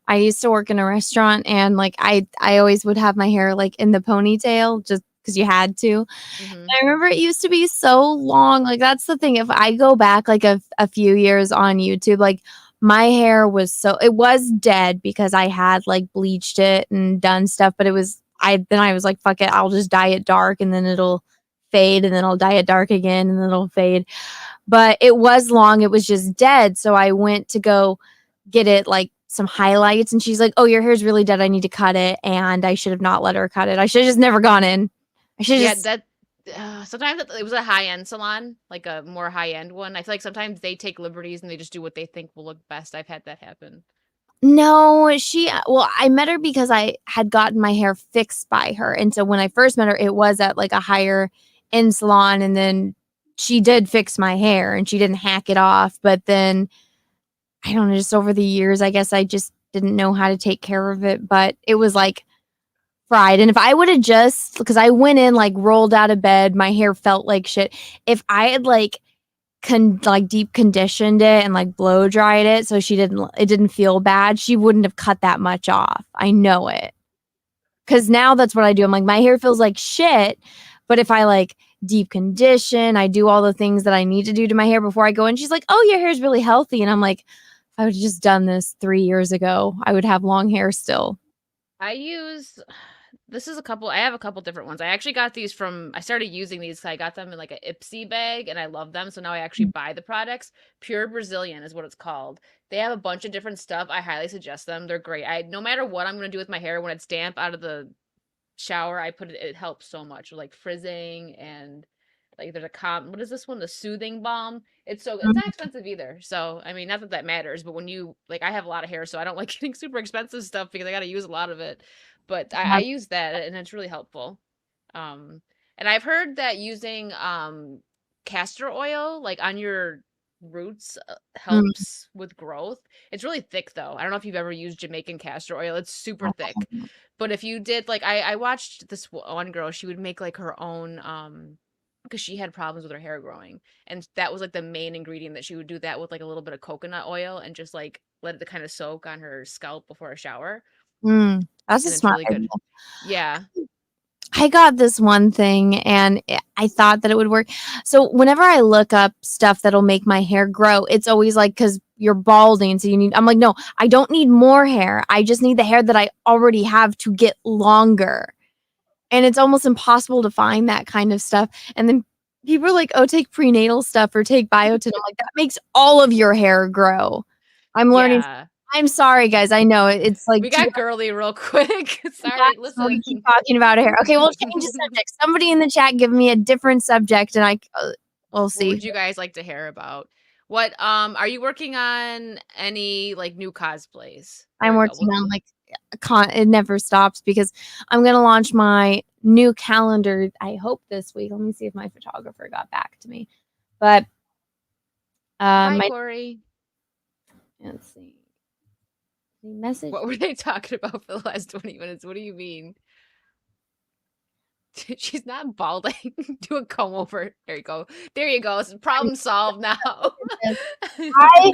I used to work in a restaurant and like I always would have my hair like in the ponytail just because you had to. Hmm. I remember it used to be so long. Like that's the thing. If I go back like a few years on YouTube, like my hair was it was dead because I had like bleached it and done stuff, but I was like, fuck it, I'll just dye it dark and then it'll fade and then I'll dye it dark again and then it'll fade. But it was long, it was just dead. So I went to go get it like some highlights and she's like, "Oh, your hair's really dead. I need to cut it." And I should have not let her cut it. I should have just never gone in. I should Yeah, just that sometimes it was a high end salon, like a more high end one. I feel like sometimes they take liberties and they just do what they think will look best. I've had that happen. No, well, I met her because I had gotten my hair fixed by her. And so when I first met her, it was at like a higher end salon. And then she did fix my hair and she didn't hack it off. But then I don't know, just over the years, I guess I just didn't know how to take care of it. But it was like fried. And if I would have just, because I went in, like rolled out of bed, my hair felt like shit. If I had like like deep conditioned it and like blow dried it so it didn't feel bad, she wouldn't have cut that much off. I know it. Cause now that's what I do. I'm like, my hair feels like shit. But if I like deep condition, I do all the things that I need to do to my hair before I go in. She's like, "Oh, your hair's really healthy." And I'm like, if I would have just done this 3 years ago, I would have long hair still. I use I have a couple different ones. I actually got these I started using these. I got them in like a Ipsy bag and I love them. So now I actually buy the products. Pure Brazilian is what it's called. They have a bunch of different stuff. I highly suggest them. They're great. No matter what I'm going to do with my hair when it's damp out of the shower, it helps so much. Like frizzing and like there's what is this one? The soothing balm. It's not expensive either. So, I mean, not that that matters, but when you like I have a lot of hair, so I don't like getting super expensive stuff because I got to use a lot of it. But I use that and it's really helpful. Um and I've heard that using castor oil like on your roots Mm. helps with growth. It's really thick though. I don't know if you've ever used Jamaican castor oil. It's super thick. But if you did like I watched this one girl, she would make like her own because she had problems with her hair growing. And that was like the main ingredient that she would do that with like a little bit of coconut oil and just like let it kind of soak on her scalp before a shower. That's a And it's smart really idea. good. Yeah. I got this one thing and I thought that it would work. So whenever I look up stuff that'll make my hair grow, it's always like, because you're balding, so I'm like, no, I don't need more hair. I just need the hair that I already have to get longer. And it's almost impossible to find that kind of stuff. And then people are like, "Oh, take prenatal stuff or take biotin." I'm like, that makes all of your hair grow. I'm learning. Yeah. I'm sorry, guys. I know it's like We two. got girly real quick. Yeah, Sorry, so we listen. keep talking about hair. Okay, we'll change the subject. Somebody in the chat give me a different subject, and we'll What see. would you guys like to hear about? What are you working on any like new cosplays? There I'm we go. working on like it never stops because I'm gonna launch my new calendar. I hope this week. Let me see if my photographer got back to me. But Hi, my Corey. let's see. The message. What were they talking about for the last 20 minutes? What do you mean? She's not balding. Do a comb over. There you go. There you go. It's problem solved now. I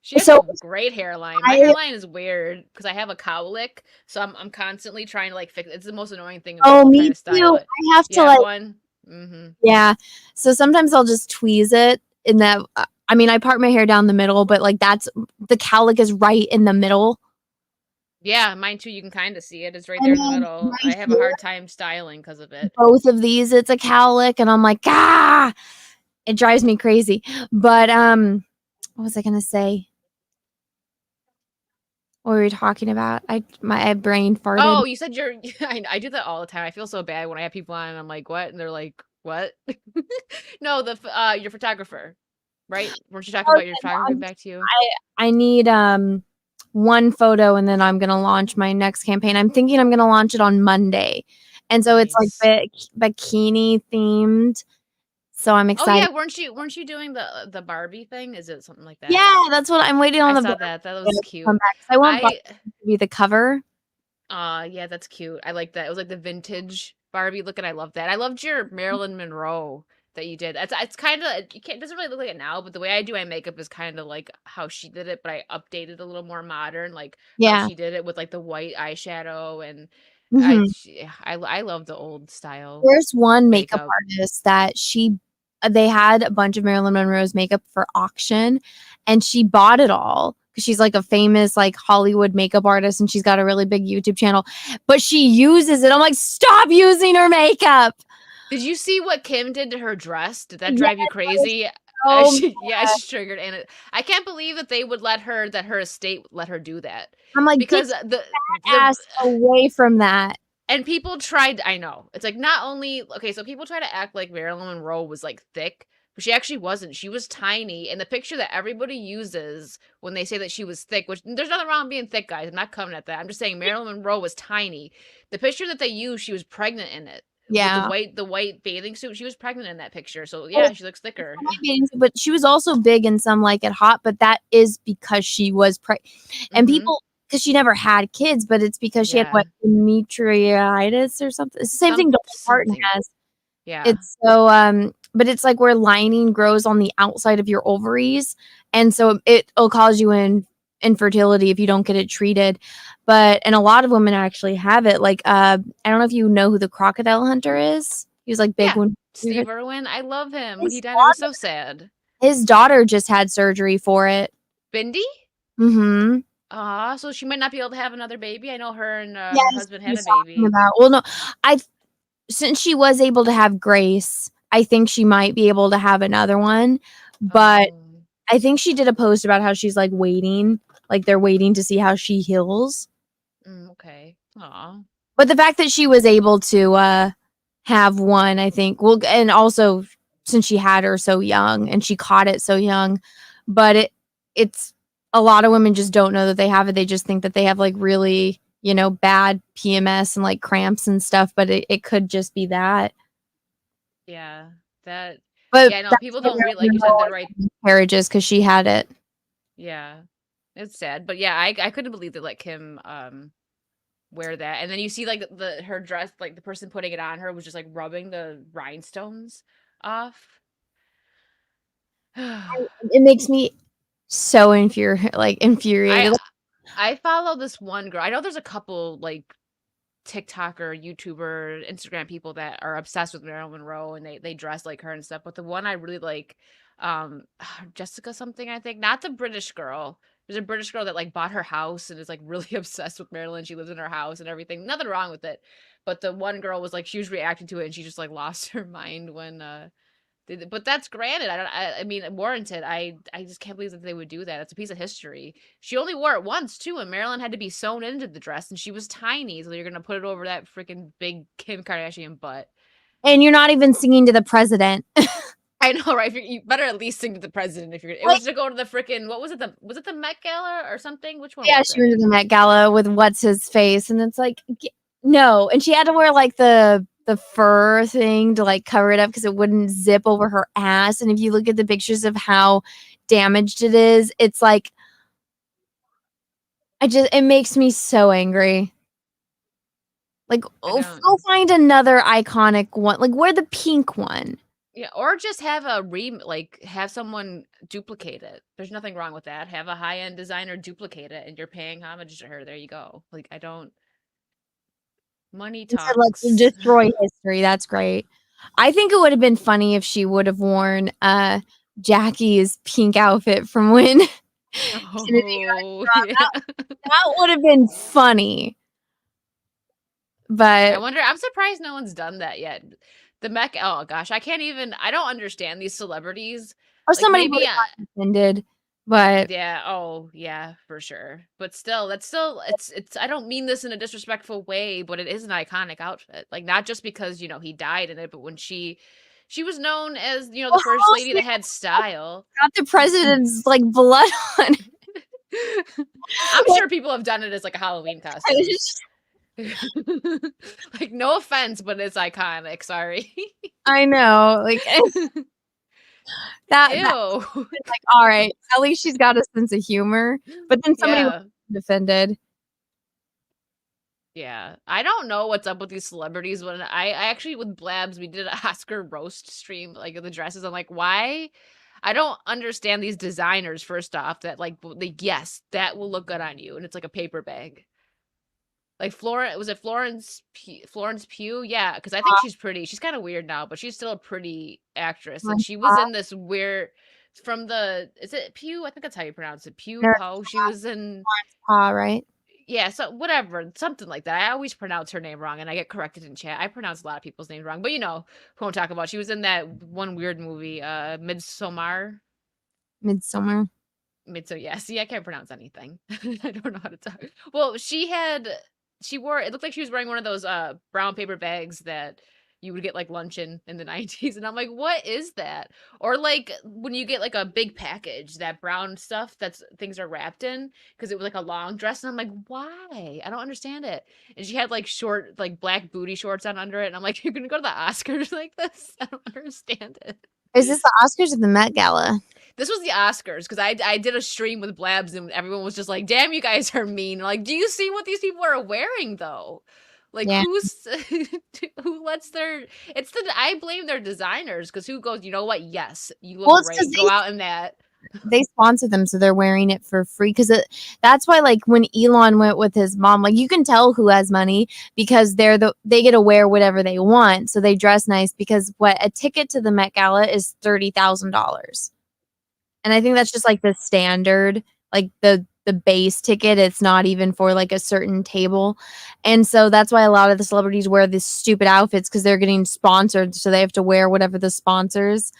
She has a so great hairline. My I hairline is weird because I have a cowlick, so I'm constantly trying to like fix it. It's the most annoying thing in the oh world trying me to style too. it. I have to You have like one? Mm-hmm. yeah. So sometimes I'll just tweeze it in that. I mean, I part my hair down the middle, but like the cowlick is right in the middle. Yeah, mine too. You can kind of see it. It's right there in the middle. I have a hard time styling because of it. Both of these, it's a cowlick, and I'm like, ah, it drives me crazy. But what was I gonna say? What were we talking about? My brain farted. Oh, you said you're. I do that all the time. I feel so bad when I have people on and I'm like, what? And they're like, what? No, your photographer, right? Weren't you talking about your photographer back to you? I need one photo, and then I'm gonna launch my next campaign. I'm thinking I'm gonna launch it on Monday, and so it's like bikini themed. So I'm Oh excited. yeah, weren't you doing the Barbie thing? Is it something like that? Yeah, that's what I'm waiting on. I saw that. That was cute. I want Barbie to be the cover. Yeah, that's cute. I like that. It was like the vintage Barbie look, and I love that. I loved your Marilyn Monroe that you did. It's kind of it doesn't really look like it now, but the way I do my makeup is kind of like how she did it, but I updated a little more modern, like how she did it with like the white eyeshadow and I love the old style. There's one makeup artist that they had a bunch of Marilyn Monroe's makeup for auction, and she bought it all because she's like a famous like Hollywood makeup artist, and she's got a really big YouTube channel, but she uses it. I'm like, stop using her makeup. Did you see what Kim did to her dress? Did that drive you crazy? She's triggered, and I can't believe that they would let her, that her estate would let her do that. I'm like, because the ass away from that. And people tried. I know it's like not only so people try to act like Marilyn Monroe was like thick, but she actually wasn't. She was tiny. And the picture that everybody uses when they say that she was thick, which there's nothing wrong with being thick, guys. I'm not coming at that. I'm just saying Marilyn Monroe was tiny. The picture that they use, she was pregnant in it. Yeah, with the white bathing suit, she was pregnant in that picture. So yeah, she looks thicker. But she was also big in Some Like It Hot. But that is because she was pregnant, and people, because she never had kids, but it's because she had what, endometriosis or something. It's the same thing Dolly Parton has. Yeah, it's so but it's like where lining grows on the outside of your ovaries, and so it'll cause you infertility if you don't get it treated. And a lot of women actually have it. Like I don't know if you know who the crocodile hunter is. He was like big when Steve Irwin. I love him. When he died, I was so sad. His daughter just had surgery for it. Bindi? Mm-hmm. So she might not be able to have another baby. I know her and her husband had a baby. Well, no, since she was able to have Grace, I think she might be able to have another one. But I think she did a post about how she's like waiting, like they're waiting to see how she heals. Okay. Aw. But the fact that she was able to have one, I think, and also since she had her so young and she caught it so young, but it's a lot of women just don't know that they have it. They just think that they have like really, bad PMS and like cramps and stuff, but it could just be that. Yeah, that. But yeah, no, people don't really, like you said, the right carriages because she had it. Yeah, it's sad, but yeah, I couldn't believe that like Kim wear that, and then you see like her dress, like the person putting it on her was just like rubbing the rhinestones off. It makes me so infuriated. I follow this one girl. I know there's a couple like TikToker, YouTuber, Instagram people that are obsessed with Marilyn Monroe and they dress like her and stuff. But the one I really like, Jessica something, I think, not the British girl. There's a British girl that like bought her house and is like really obsessed with Marilyn. She lives in her house and everything. Nothing wrong with it. But the one girl was like, she was reacting to it and she just like lost her mind when but that's granted. I mean, warranted. I just can't believe that they would do that. It's a piece of history. She only wore it once too, and Marilyn had to be sewn into the dress, and she was tiny. So you're gonna put it over that freaking big Kim Kardashian butt. And you're not even singing to the president. I know, right? You better at least sing to the president if you're. It was to go to the freaking. What was it? Was it the Met Gala or something? Which one? Yeah, she went to the Met Gala with what's his face, and it's like no, and she had to wear like the fur thing to like cover it up because it wouldn't zip over her ass. And if you look at the pictures of how damaged it is, it's like it makes me so angry. Like, go find another iconic one. Like, wear the pink one. Yeah, or just have have someone duplicate it. There's nothing wrong with that. Have a high-end designer duplicate it, and you're paying homage to her. There you go. Like, I don't. Money talks. Let's destroy history. That's great. I think it would have been funny if she would have worn Jackie's pink outfit from when Oh, yeah. That would have been funny. But I'm surprised no one's done that yet. The Met, oh gosh, I don't understand these celebrities. or Like somebody would maybe, have gotten offended. But yeah, oh yeah, for sure. But still, it's, I don't mean this in a disrespectful way, but it is an iconic outfit. Like not just because, he died in it, but when she was known as, the well, first how else lady that had style. got the president's like blood on it? I'm Like, sure people have done it as like a Halloween costume. Like no offense, but it's iconic. Sorry. I know, like that Ew. like, all right, at least she's got a sense of humor. But then somebody was Yeah. offended. Yeah. I don't know what's up with these celebrities. When I actually with Blabs, we did an Oscar roast stream, like of the dresses. I'm like, why? I don't understand these designers, first off, that yes, that will look good on you. And it's like a paper bag. Like was it Florence Pugh? Yeah, because I think she's pretty. She's kind of weird now, but she's still a pretty actress. And she was in this weird is it Pugh? I think that's how you pronounce it. Pugh Poe. She was in Right? yeah, so whatever, something like that. I always pronounce her name wrong and I get corrected in chat. I pronounce a lot of people's names wrong, but you know who I'm talking about. She was in that one weird movie, Midsommar. Midsummer. Yeah, see, I can't pronounce anything. I don't know how to talk. Well, she wore, it looked like she was wearing one of those brown paper bags that you would get like lunch in the 90s. And I'm like, what is that? Or like when you get like a big package, that brown stuff that's things are wrapped in, because it was like a long dress. And I'm like, why? I don't understand it. And she had like short, like black booty shorts on under it. And I'm like, you're gonna go to the Oscars like this? I don't understand it. Is this the Oscars or the Met Gala? This was the Oscars, because I did a stream with Blabs and everyone was just like, damn, you guys are mean. Like, do you see what these people are wearing though? Like Yeah. who lets I blame their designers, because who goes, you know what? Yes, you look great. Go out in that. They sponsor them, so they're wearing it for free. Because that's why, like, when Elon went with his mom, like, you can tell who has money because they get to wear whatever they want, so they dress nice. Because a ticket to the Met Gala is $30,000, and I think that's just like the standard, like the base ticket. It's not even for like a certain table, and so that's why a lot of the celebrities wear these stupid outfits, because they're getting sponsored, so they have to wear whatever the sponsors.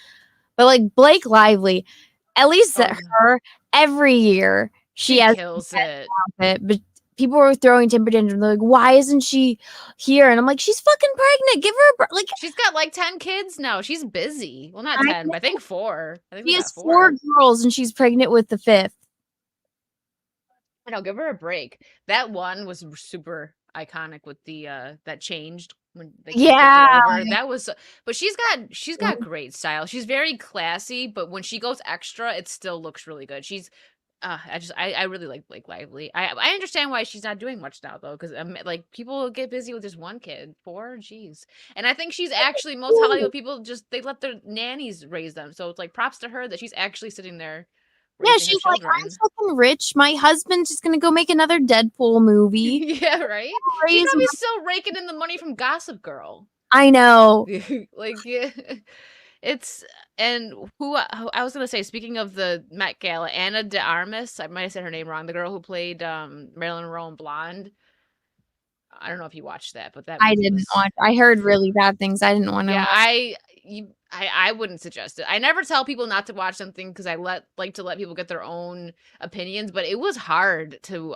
But like Blake Lively, at least her every year she has kills it. Outfit, but people were throwing temper tantrums. They're like, why isn't she here? And I'm like, she's fucking pregnant. Give her a like. She's got like 10 kids now. She's busy. Well, not 10, but I think 4. I think she has 4 girls and she's pregnant with the 5th. I know, give her a break. That one was super iconic with the that changed when they kicked it over. That was, but she's got great style. She's very classy, but when she goes extra, it still looks really good. She's I really like Blake Lively. I understand why she's not doing much now though, because like people get busy with just one kid. 4, jeez. And I think she's actually, most Hollywood people they let their nannies raise them. So it's like props to her that she's actually sitting there. Yeah, she's like, I'm fucking rich. My husband's just gonna go make another Deadpool movie. Yeah, right? She's probably still raking in the money from Gossip Girl. I know. Like, yeah. And who I was gonna say, speaking of the Met Gala, Anna de Armas, I might have said her name wrong, the girl who played Marilyn Monroe in Blonde. I don't know if you watched that, but that I didn't watch. I heard really bad things. I didn't want to. Yeah, I wouldn't suggest it. I never tell people not to watch something, because I like to let people get their own opinions, but it was hard to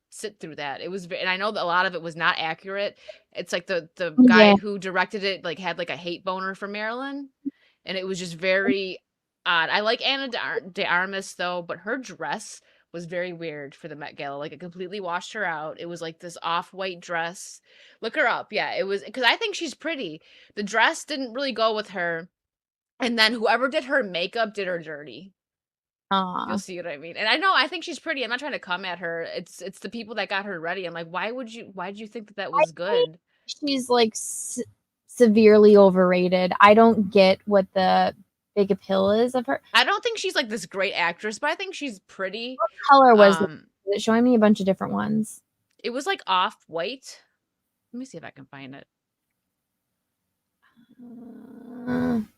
sit through that. It was, and I know that a lot of it was not accurate. It's like the guy who directed it like had like a hate boner for Marilyn, and it was just very odd. I like Anna de Armas though, but her dress was very weird for the Met Gala. Like, it completely washed her out. It was like this off-white dress. Look her up. Yeah, it was, because I think she's pretty. The dress didn't really go with her. And then whoever did her makeup did her dirty. You'll see what I mean. And I think she's pretty. I'm not trying to come at her. It's the people that got her ready. I'm like, why did you think that was good? She's like severely overrated. I don't get what the big appeal is of her. I don't think she's like this great actress, but I think she's pretty. What color was it? Showing me a bunch of different ones. It was like off-white. Let me see if I can find it.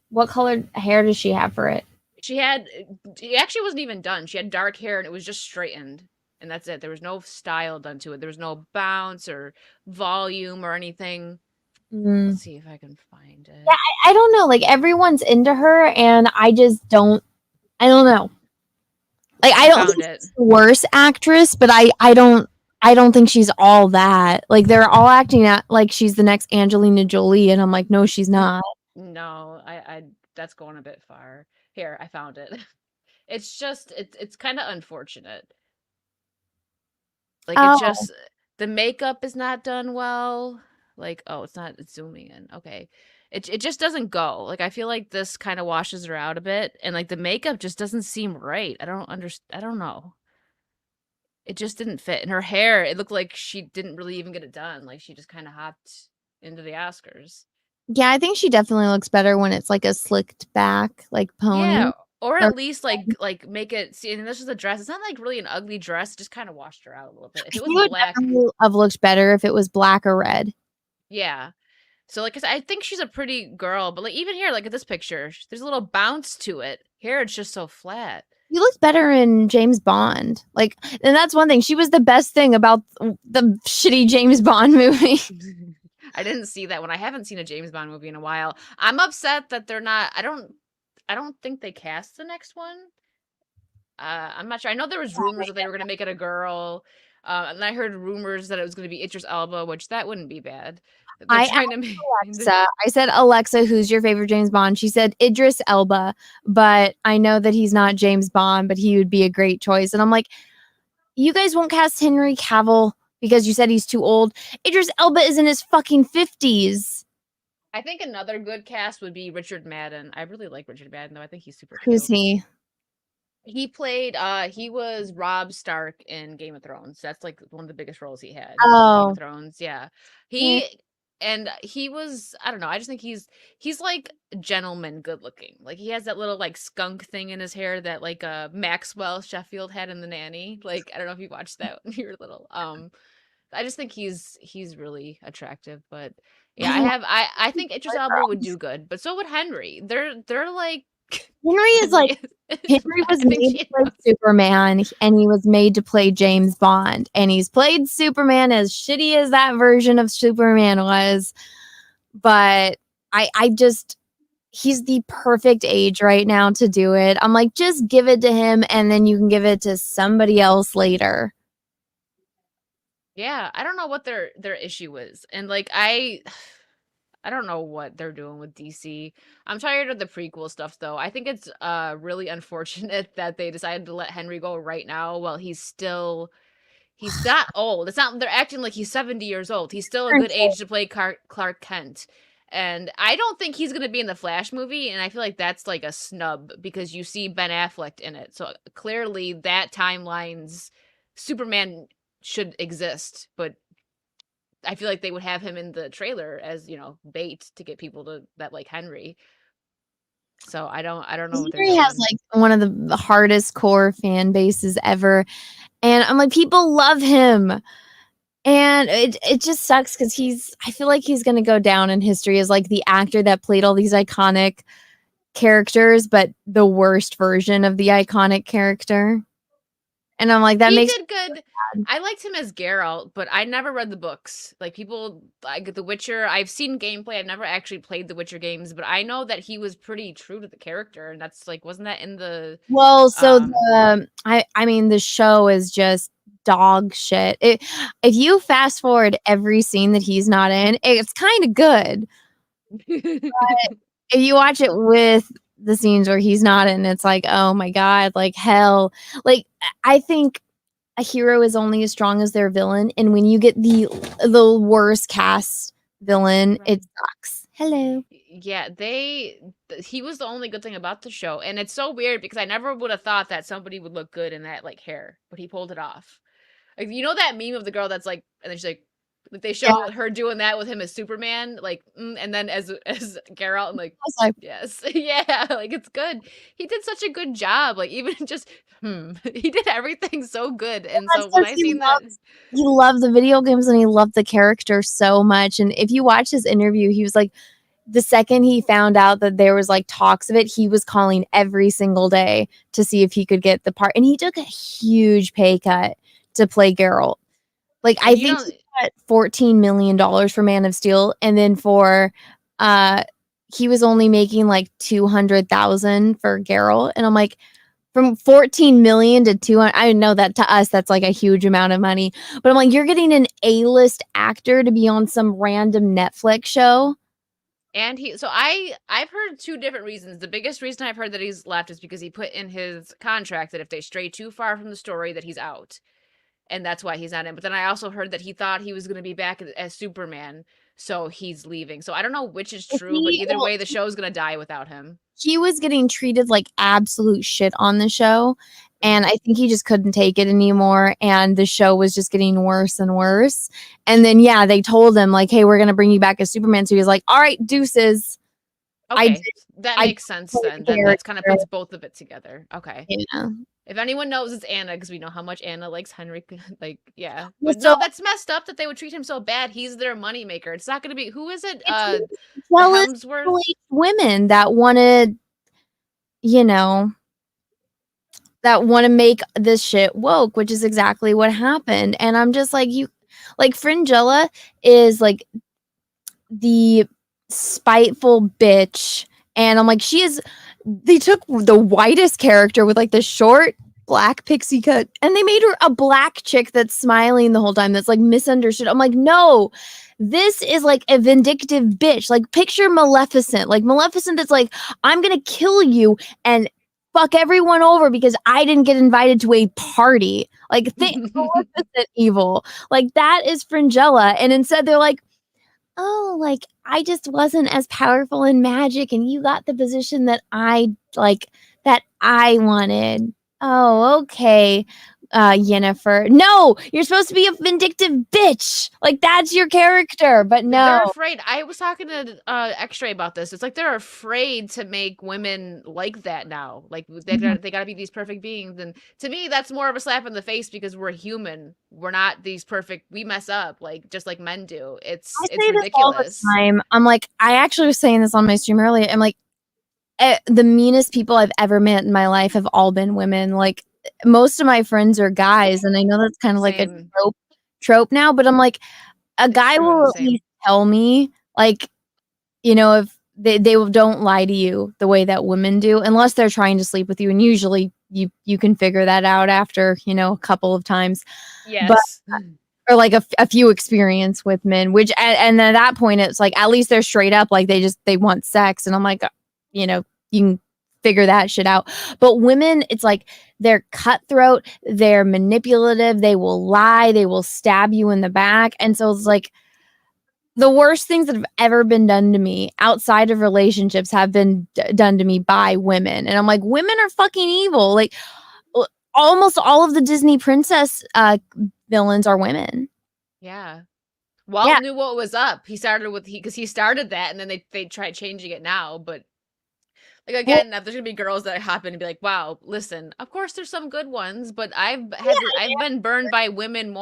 What colored hair does she have for it? She actually wasn't even done. She had dark hair and it was just straightened. And that's it. There was no style done to it. There was no bounce or volume or anything. Mm. Let's see if I can find it. Yeah, I don't know. Like everyone's into her, and I just don't. I don't know. Like I don't think she's the worst actress, but I don't think she's all that. Like they're all acting like she's the next Angelina Jolie, and I'm like, no, she's not. No, I that's going a bit far. Here, I found it. It's just it's kind of unfortunate. Like it just the makeup is not done well. Like, oh, it's zooming in. Okay. It just doesn't go. Like I feel like this kind of washes her out a bit and like the makeup just doesn't seem right. I don't know. It just didn't fit. And her hair, it looked like she didn't really even get it done. Like she just kind of hopped into the Oscars. Yeah, I think she definitely looks better when it's like a slicked back, like pony. Yeah, or at least like make it see. And this is a dress. It's not like really an ugly dress. Just kind of washed her out a little bit. If it was black, would have looked better if it was black or red. Yeah. So like I said, I think she's a pretty girl, but like even here, like at this picture, there's a little bounce to it. Here it's just so flat. You looked better in James Bond. Like, and that's one thing. She was the best thing about the shitty James Bond movie. I didn't see that one. I haven't seen a James Bond movie in a while. I'm upset that they're not. I don't think they cast the next one. I'm not sure. I know there was rumors that they were going to make it a girl, and I heard rumors that it was going to be Idris Elba, which that wouldn't be bad. They're trying to make Alexa. I said, Alexa, who's your favorite James Bond? She said Idris Elba, but I know that he's not James Bond, but he would be a great choice. And I'm like, you guys won't cast Henry Cavill because you said he's too old. Idris Elba is in his fucking 50s. I think another good cast would be Richard Madden. I really like Richard Madden, though. I think he's super cute. Who's he? He played, he was Robb Stark in Game of Thrones. That's like one of the biggest roles he had in Game of Thrones. Yeah. And he was, I don't know, I just think he's like gentleman good looking. Like he has that little like skunk thing in his hair that like Maxwell Sheffield had in The Nanny. Like I don't know if you watched that when you were little. I just think he's really attractive, but yeah, I think Idris Elba would do good, but so would Henry. They're like Henry is like Henry was made to play Superman, and he was made to play James Bond, and he's played Superman as shitty as that version of Superman was. But I just he's the perfect age right now to do it. I'm like, just give it to him, and then you can give it to somebody else later. Yeah, I don't know what their issue is, and like I don't know what they're doing with DC. I'm tired of the prequel stuff, though. I think it's really unfortunate that they decided to let Henry go right now while he's not old. It's not they're acting like he's 70 years old. He's still a good age to play Clark Kent. And I don't think he's going to be in the Flash movie, and I feel like that's like a snub because you see Ben Affleck in it. So clearly that timeline's Superman should exist, but I feel like they would have him in the trailer as, you know, bait to get people that like Henry. So I don't know what Henry has like one of the hardest core fan bases ever. And I'm like, people love him. And it just sucks because I feel like he's gonna go down in history as like the actor that played all these iconic characters, but the worst version of the iconic character. And I'm like, that makes did good. I liked him as Geralt, but I never read the books. Like people like The Witcher, I've seen gameplay. I've never actually played the Witcher games, but I know that he was pretty true to the character, and that's like, wasn't that in the? Well, so I mean, the show is just dog shit. If you fast forward every scene that he's not in, it's kind of good. But if you watch it with the scenes where he's not in, it's like, oh my god, like hell. Like I think a hero is only as strong as their villain, and when you get the worst cast villain, it sucks. Hello. Yeah, he was the only good thing about the show, and it's so weird because I never would have thought that somebody would look good in that like hair, but he pulled it off. Like you know that meme of the girl that's like, and then she's like they show her doing that with him as Superman, like, and then as Geralt, and like, yes, yeah, like it's good. He did such a good job, like even just, he did everything so good. And so when I seen that, he loved the video games and he loved the character so much. And if you watch his interview, he was like, the second he found out that there was like talks of it, he was calling every single day to see if he could get the part. And he took a huge pay cut to play Geralt. Like, I think he got $14 million for Man of Steel, and then for he was only making like 200,000 for Geralt. And I'm like, from 14 million to 200, I know that to us that's like a huge amount of money, but I'm like, you're getting an A-list actor to be on some random Netflix show. And I've heard two different reasons. The biggest reason I've heard that he's left is because he put in his contract that if they stray too far from the story that he's out. And that's why he's not in. But then I also heard that he thought he was going to be back as Superman, so he's leaving. So I don't know which is true, but either way, the show's going to die without him. He was getting treated like absolute shit on the show, and I think he just couldn't take it anymore, and the show was just getting worse and worse. And then, yeah, they told him, like, hey, we're going to bring you back as Superman. So he was like, all right, deuces. Okay, that makes sense then. That kind of puts both of it together. Okay. Yeah. If anyone knows, it's Anna, because we know how much Anna likes Henry. Like, yeah. But no, that's messed up that they would treat him so bad. He's their moneymaker. It's not going to be, who is it? Hemsworth women that wanted, that want to make this shit woke, which is exactly what happened. And I'm just like, Fringilla is like the spiteful bitch. And I'm like, they took the whitest character with like the short black pixie cut and they made her a black chick that's smiling the whole time, that's like misunderstood. I'm like, no, this is like a vindictive bitch. Like, picture Maleficent. Like, Maleficent is like, I'm gonna kill you and fuck everyone over because I didn't get invited to a party. Like, think Maleficent evil. Like, that is Fringilla. And instead they're like, oh, like, I just wasn't as powerful in magic and you got the position that I wanted. Oh, okay, Yennefer. No, you're supposed to be a vindictive bitch. Like, that's your character, but no. They're afraid. I was talking to X-Ray about this. It's like they're afraid to make women like that now. Like, they gotta be these perfect beings. And to me, that's more of a slap in the face because we're human. We're not these perfect. We mess up, like, just like men do. It's ridiculous. This all the time. I'm like, I actually was saying this on my stream earlier. I'm like, the meanest people I've ever met in my life have all been women. Like, most of my friends are guys, and I know that's kind of like a trope now, but I'm like, a guy will at least tell me, like, if they don't lie to you the way that women do, unless they're trying to sleep with you, and usually you can figure that out after a couple of times. Yes. But or like a few experience with men, which and at that point it's like, at least they're straight up, like they want sex, and I'm like, you can figure that shit out. But women, it's like, they're cutthroat, they're manipulative, they will lie, they will stab you in the back. And so it's like, the worst things that have ever been done to me outside of relationships have been done to me by women. And I'm like, women are fucking evil. Like, almost all of the Disney princess villains are women. Yeah. Walt knew what was up. He started because he started that, and then they tried changing it now. But like, again, there's gonna be girls that happen to be like, wow, listen, of course there's some good ones, but I've been burned by women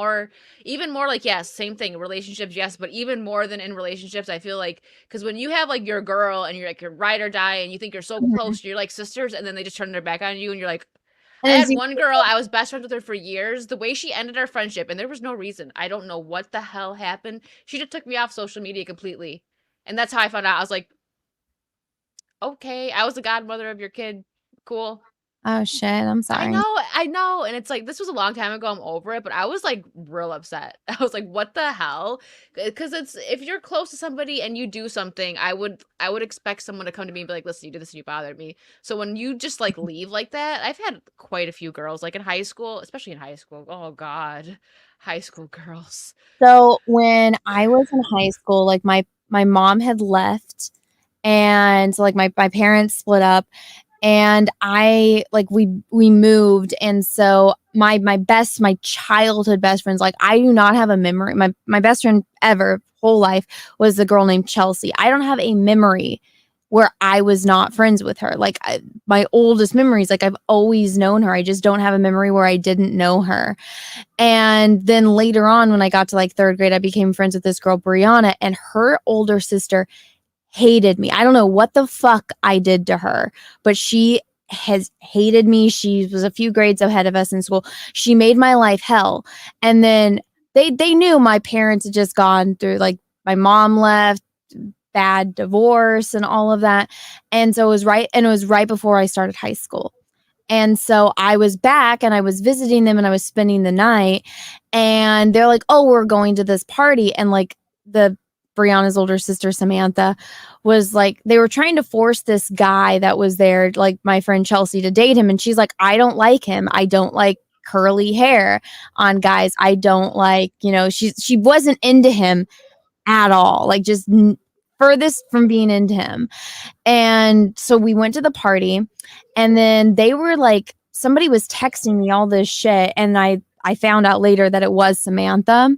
even more, like, yes, same thing, relationships, yes, but even more than in relationships. I feel like, because when you have like your girl and you're like your ride or die and you think you're so close, you're like sisters, and then they just turn their back on you and you're like, I had one girl, I was best friends with her for years. The way she ended our friendship, and there was no reason. I don't know what the hell happened. She just took me off social media completely. And that's how I found out. I was like, okay, I was the godmother of your kid. Cool. Oh, shit. I'm sorry. I know. And it's like, this was a long time ago. I'm over it. But I was like real upset. I was like, what the hell? Because if you're close to somebody and you do something, I would expect someone to come to me and be like, listen, you did this and you bothered me. So when you just like leave like that, I've had quite a few girls, like in high school, especially in high school. Oh, God. High school girls. So when I was in high school, like my mom had left, and so like my parents split up, and I like we moved, and so my childhood best friends, like, I do not have a memory. My best friend ever whole life was a girl named Chelsea. I don't have a memory where I was not friends with her. Like, my oldest memories, like, I've always known her. I just don't have a memory where I didn't know her. And then later on, when I got to like third grade, I became friends with this girl, Brianna, and her older sister hated me. I don't know what the fuck I did to her, but she has hated me. She was a few grades ahead of us in school. She made my life hell. And then they knew my parents had just gone through, like, my mom left, bad divorce and all of that. And so it was right before I started high school. And so I was back and I was visiting them and I was spending the night, and they're like, "Oh, we're going to this party." And like Brianna's older sister, Samantha, was like, they were trying to force this guy that was there, like my friend Chelsea, to date him. And she's like, "I don't like him. I don't like curly hair on guys. I don't like," she wasn't into him at all. Like, just furthest from being into him. And so we went to the party, and then they were like, somebody was texting me all this shit, and I found out later that it was Samantha,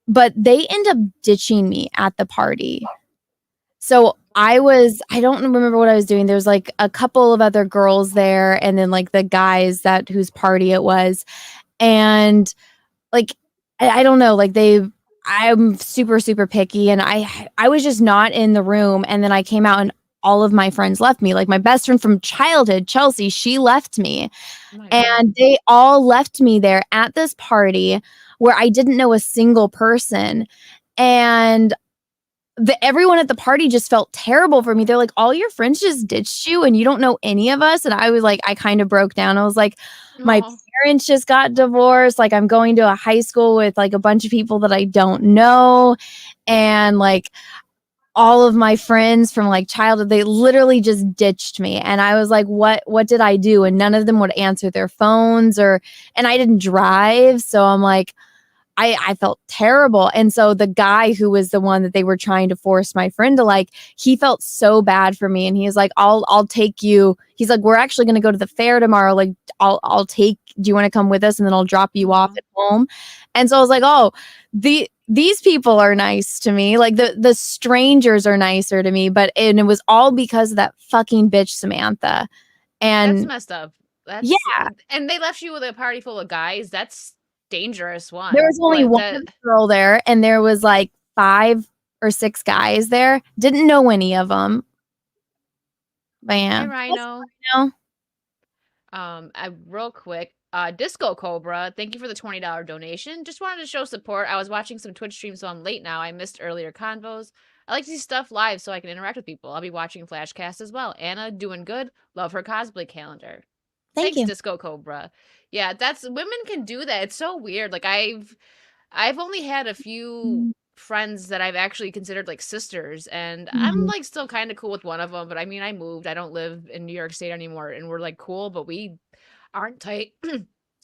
but they end up ditching me at the party. So I don't remember what I was doing. There was like a couple of other girls there, and then like the guys whose party it was. And like, I don't know, like I'm super, super picky, and I was just not in the room. And then I came out and all of my friends left me. Like my best friend from childhood, Chelsea, she left me. Oh, and they all left me there at this party where I didn't know a single person. And everyone at the party just felt terrible for me. They're like, "All your friends just ditched you and you don't know any of us." And I was like, I kind of broke down. I was like, my parents just got divorced. Like, I'm going to a high school with like a bunch of people that I don't know. And like, all of my friends from like childhood, they literally just ditched me. And I was like, what did I do? And none of them would answer their phones, and I didn't drive. So I'm like, I felt terrible. And so the guy who was the one that they were trying to force my friend to like, he felt so bad for me. And he was like, I'll take you. He's like, "We're actually going to go to the fair tomorrow. Like, do you want to come with us? And then I'll drop you off at home." And so I was like, "Oh, these people are nice to me. Like the strangers are nicer to me." And it was all because of that fucking bitch, Samantha. And that's messed up. Yeah. And they left you with a party full of guys. That's dangerous one. There was only one girl there, and there was like 5 or 6 guys there. Didn't know any of them. But yeah. Hey, Rhino. Real quick, Disco Cobra, thank you for the $20 donation. Just wanted to show support. I was watching some Twitch streams, so I'm late now. I missed earlier convos. I like to see stuff live so I can interact with people. I'll be watching Flashcast as well. Anna, doing good. Love her cosplay calendar. Thanks, Disco Cobra. Yeah, women can do that. It's so weird. Like I've only had a few friends that I've actually considered like sisters, and I'm like still kind of cool with one of them. But I mean, I moved. I don't live in New York State anymore, and we're like cool, but we aren't tight.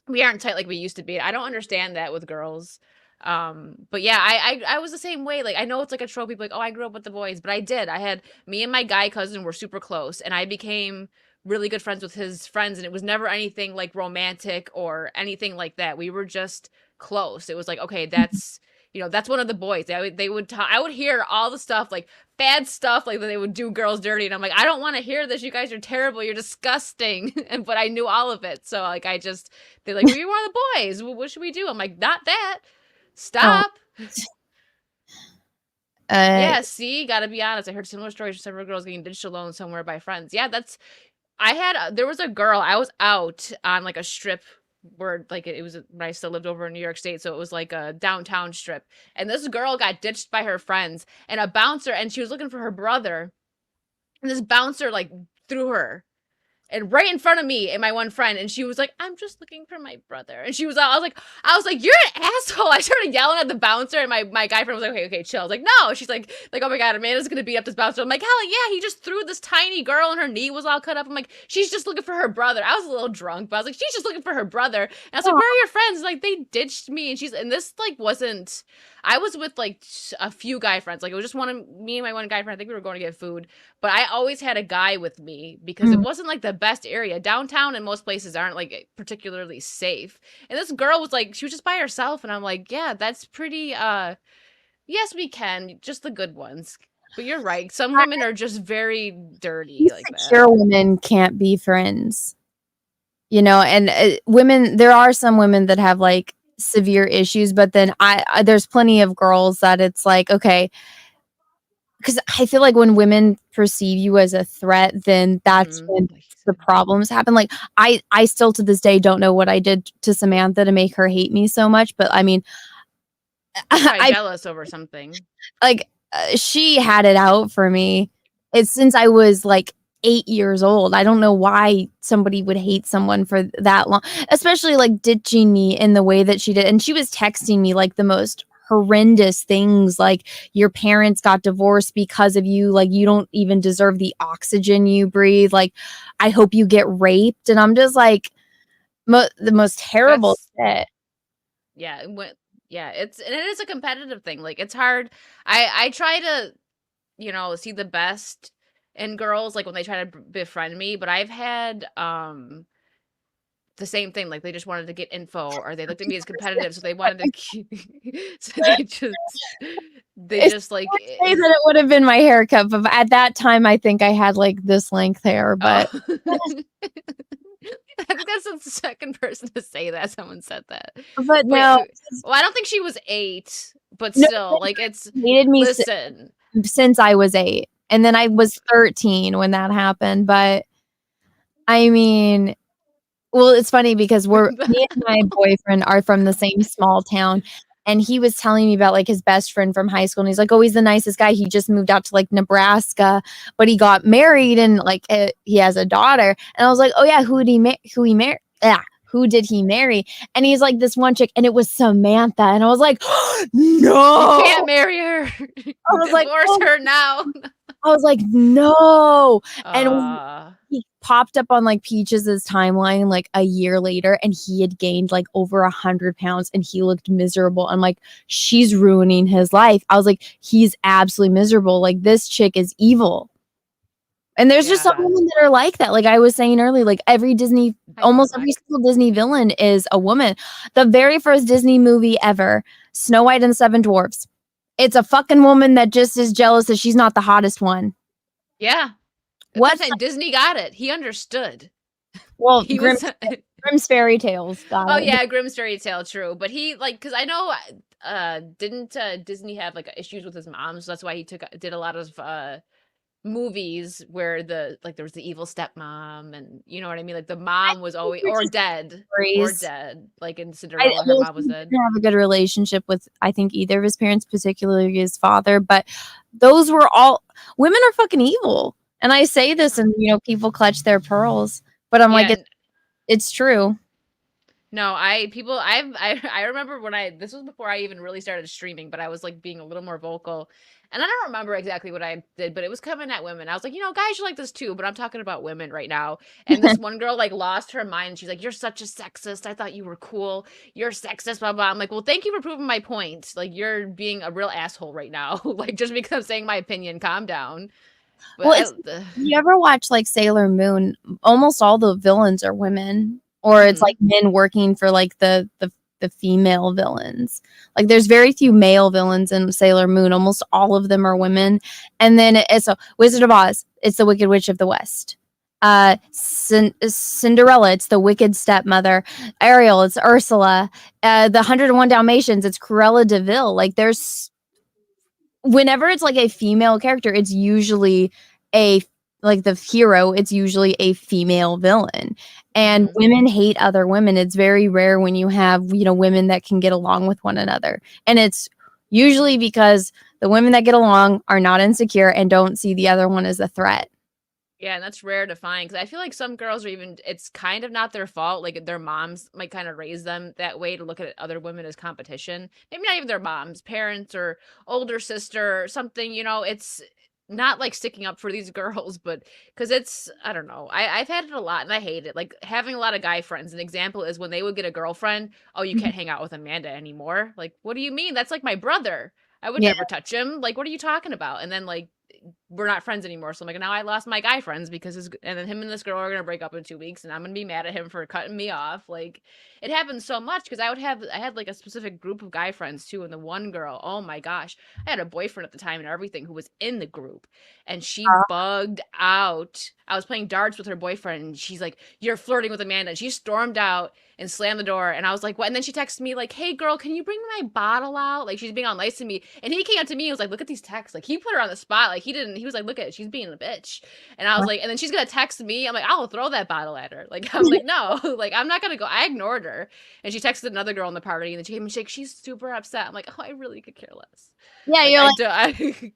We aren't tight like we used to be. I don't understand that with girls. But yeah, I was the same way. Like I know it's like a trope. People like, "Oh, I grew up with the boys," but I did. I had me and my guy cousin were super close, and I became really good friends with his friends, and it was never anything like romantic or anything like that. We were just close. It was like, okay, that's that's one of the boys. They would talk. I would hear all the stuff, like bad stuff, like that they would do girls dirty, and I'm like, I don't want to hear this. You guys are terrible. You're disgusting. But I knew all of it, so like they're like, "Well, you're one of the boys. What should we do?" I'm like, "Not that. Stop." Oh. Yeah, see, gotta be honest. I heard similar stories of several girls getting ditched alone somewhere by friends. Yeah, there was a girl, I was out on like a strip where like it was when I still lived over in New York State, so it was like a downtown strip, and this girl got ditched by her friends and a bouncer, and she was looking for her brother, and this bouncer like threw her and right in front of me and my one friend, and she was like, "I'm just looking for my brother." And I was like, "You're an asshole." I started yelling at the bouncer, and my guy friend was like, okay, chill. I was like, "No." She's like, "Oh my God, Amanda's gonna beat up this bouncer." I'm like, "Hell yeah, he just threw this tiny girl and her knee was all cut up." I'm like, "She's just looking for her brother." I was a little drunk, but I was like, "She's just looking for her brother." And I was like, "Where are your friends?" Like, they ditched me, and this like wasn't, I was with like a few guy friends. Like it was just me and my one guy friend. I think we were going to get food, but I always had a guy with me because it wasn't like the best area. Downtown and most places aren't like particularly safe. And this girl was like, she was just by herself, and I'm like, yeah, that's pretty yes, we can, just the good ones. But you're right, some women are just very dirty like that. Secure women can't be friends, and women, there are some women that have like severe issues, but then there's plenty of girls that it's like, okay, 'cause I feel like when women perceive you as a threat, then that's Mhm. when Like you the said. problems happen. Like, I still to this day don't know what I did to Samantha to make her hate me so much, but I mean, She's probably I jealous over something. like, she had it out for me. It's since I was, like, 8 years old. I don't know why somebody would hate someone for that long, especially, like, ditching me in the way that she did, and she was texting me, like, the most horrendous things, like, "Your parents got divorced because of you, like, you don't even deserve the oxygen you breathe, like, I hope you get raped," and I'm just like, the most terrible That's shit. yeah, yeah, it is a competitive thing, like, it's hard. I try to, see the best in girls, like, when they try to befriend me, but I've had, the same thing, like, they just wanted to get info or they looked at me as competitive, so they wanted to keep so they It's just, like, say that it would have been my haircut, but at that time, I think I had, like, this length hair, oh. but I think that's the second person to say that, someone said that. But, no, well, I don't think she was 8, but no, still, like, it's they hated me listen. since I was 8, and then I was 13 when that happened, but, I mean well, it's funny because me and my boyfriend are from the same small town, and he was telling me about, like, his best friend from high school, and he's like, "Oh, he's the nicest guy, he just moved out to, like, Nebraska, but he got married and, like, he has a daughter," and I was like, "Oh, yeah, who did he marry?" And he's like, "This one chick," and it was Samantha, and I was like, You "No!" can't marry her. I was like, Divorce "Oh." her now. I was like, "No," and when Uh, he popped up on, like, Peaches' timeline, like, a year later, and he had gained, like, over 100 pounds, and he looked miserable. I'm like, "She's ruining his life." I was like, "He's absolutely miserable, like, this chick is evil." And there's just some yeah, women that are like that, like I was saying earlier, like, almost every hypochondriac. single Disney villain is a woman. The very first Disney movie ever, Snow White and the Seven Dwarfs, it's a fucking woman that just is jealous that she's not the hottest one. Yeah, that's what I'm What's saying, Disney got it. He understood. well, He was Grimm's Fairy Tales got Oh, it. yeah, Grimm's Fairy Tale, true, but he, like, because I know, didn't, Disney have, like, issues with his mom, so that's why he did a lot of, movies where there was the evil stepmom and you know what I mean? Like, the mom was Think always they're just or stories. dead, like, in Cinderella, her Well, mom was he dead. didn't have a good relationship with, I think, either of his parents, particularly his father, but those were all women are fucking evil, and I say this Yeah. and, people clutch their pearls, but I'm like, Yeah, it's true. no, I remember when this was before I even really started streaming, but I was like being a little more vocal. And I don't remember exactly what I did, but it was coming at women. I was like, guys should like this too, but I'm talking about women right now. And this one girl like lost her mind. She's like, "You're such a sexist. I thought you were cool. You're sexist, blah blah." I'm like, "Well, thank you for proving my point. Like, you're being a real asshole right now. Like, just because I'm saying my opinion, calm down." But Well, it's you ever watch, like, Sailor Moon, almost all the villains are women, or it's, like, mhm. men working for, like, the female villains. Like, there's very few male villains in Sailor Moon, almost all of them are women, and then it's a Wizard of Oz, it's the Wicked Witch of the West. Cinderella, it's the wicked stepmother. Ariel, it's Ursula. The 101 Dalmatians, it's Cruella de Vil. Like, there's whenever it's like a female character, it's usually a like the hero, it's usually a female villain. And Mhm. women hate other women. It's very rare when you have, women that can get along with one another. And it's usually because the women that get along are not insecure and don't see the other one as a threat. Yeah, and that's rare to find because I feel like some girls are even it's kind of not their fault, like, their moms might kinda raise them that way to look at other women as competition. Maybe not even their moms, parents or older sister or something, it's not, like, sticking up for these girls, but because it's I don't know, I've had it a lot and I hate it, like, having a lot of guy friends, an example is when they would get a girlfriend, "Oh, you Mhm. can't hang out with Amanda anymore." Like, "What do you mean? That's, like, my brother. I would Yeah. never touch him." Like, "What are you talking about?" And then, like we're not friends anymore. So I'm like, now I lost my guy friends because and then him and this girl are gonna break up in 2 weeks, and I'm gonna be mad at him for cutting me off. Like, it happens so much because I had like a specific group of guy friends too, and the one girl, oh my gosh, I had a boyfriend at the time and everything who was in the group, and she bugged out. I was playing darts with her boyfriend, and she's like, "You're flirting with Amanda." And she stormed out and slammed the door, and I was like, "What?" And then she texted me like, "Hey girl, can you bring my bottle out?" Like, she's being all nice to me, and he came up to me and was like, "Look at these texts." Like, he put her on the spot. Like, he was like, "Look at it, she's being a bitch." And I was like, and then she's gonna text me. I'm like, "I'll throw that bottle at her." Like, I'm like, "No." Like, I'm not gonna go. I ignored her, and she texted another girl in the party, and then she came and she's super upset. I'm like, "Oh, I really could care less." Yeah, Like, you're like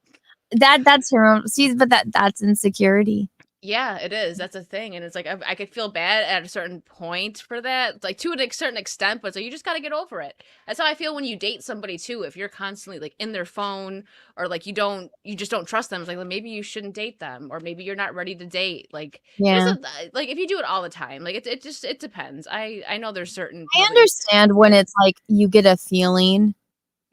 that's her own. See, but that's insecurity. Yeah, it is. That's a thing, and it's like I could feel bad at a certain point for that, like to a certain extent, but it's like you just got to get over it. That's how I feel when you date somebody too. If you're constantly like in their phone, or like you just don't trust them, it's like, well, maybe you shouldn't date them, or maybe you're not ready to date. Like, it Yeah, doesn't like if you do it all the time, like it depends. I know there's certain I probably understand when it's like you get a feeling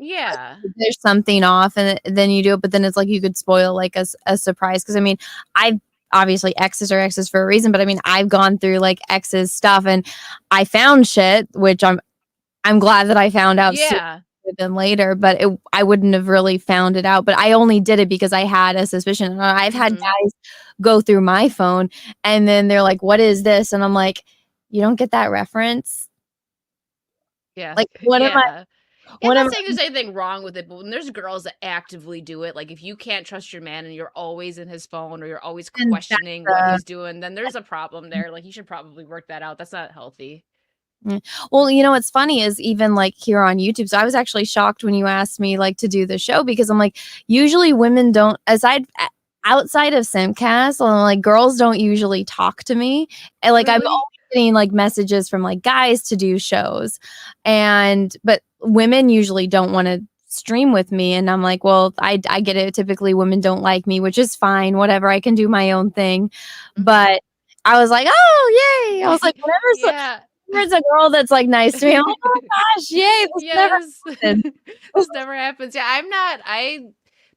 yeah there's something off, and then you do it, but then it's like you could spoil like a surprise. Because I mean, I've obviously exes are exes for a reason, but I mean, I've gone through like exes stuff, and I found shit, which I'm glad that I found out sooner yeah than later. But I wouldn't have really found it out. But I only did it because I had a suspicion. And I've had hmm guys go through my phone, and then they're like, "What is this?" And I'm like, "You don't get that reference." yeah Like, yeah. Yeah, I'm what am not saying there's anything wrong with it, but when there's girls that actively do it, like if you can't trust your man and you're always in his phone or you're always and questioning what he's doing, then there's a problem there. Like, you should probably work that out. That's not healthy. Mm. Well, you know what's funny is even like here on YouTube. So I was actually shocked when you asked me like to do the show, because I'm like, usually women don't, outside of Simcast, like girls don't usually talk to me. And like I'm Really? always getting like messages from like guys to do shows, but women usually don't want to stream with me, and I'm like, well, I get it. Typically women don't like me, which is fine, whatever. I can do my own thing. hmm But I was like, oh yay. I was like, whenever Yeah. there's a girl that's like nice to me, I'm like, oh my gosh, yay, this never Yes. happened. This never happens. Yeah,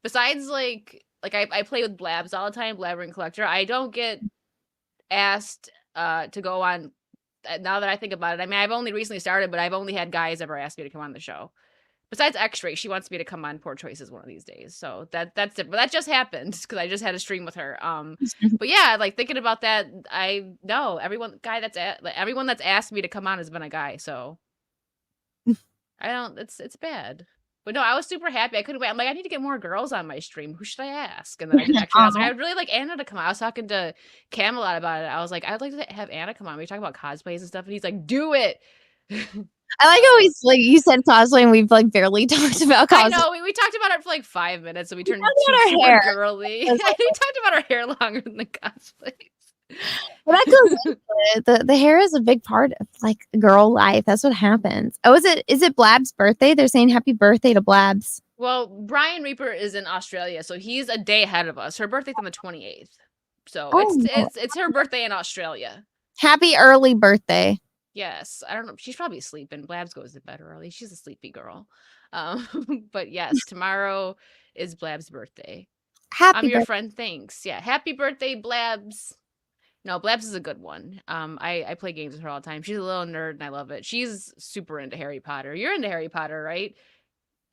besides like I play with Blabs all the time, Blabber and Collector. I don't get asked to go on now that I think about it. I mean, I've only recently started, but I've only had guys ever ask me to come on the show. Besides X-Ray, she wants me to come on Poor Choices one of these days. So that's it. But that just happened because I just had a stream with her. But yeah, like thinking about that, I know everyone that's asked me to come on has been a guy. So I don't. It's bad. But no, I was super happy. I couldn't wait. I'm like, I need to get more girls on my stream. Who should I ask? And then I did X-Ray. I was like, I'd really like Anna to come on. I was talking to Camelot about it. I was like, I'd like to have Anna come on. We talk about cosplays and stuff, and he's like, do it. I like how So he's like, you said cosplay and we've like barely talked about I cosplay. know we talked about it for like 5 minutes, and we turned talked too about our super hair. girly. We talked about our hair longer than the cosplays. Well, that goes into it. The hair is a big part of like girl life. That's what happens. Oh, is it Blab's birthday? They're saying happy birthday to Blabs. Well, Brian Reaper is in Australia, so he's a day ahead of us. Her birthday's on the 28th. So Oh, it's her birthday in Australia. happy early birthday. Yes. I don't know. She's probably sleeping. Blabs goes to bed early. She's a sleepy girl. But yes, tomorrow is Blab's birthday. I'm Happy your birthday. friend. Thanks. Yeah. Happy birthday, Blabs. No, Blabs is a good one. I play games with her all the time. She's a little nerd and I love it. She's super into Harry Potter. You're into Harry Potter, right?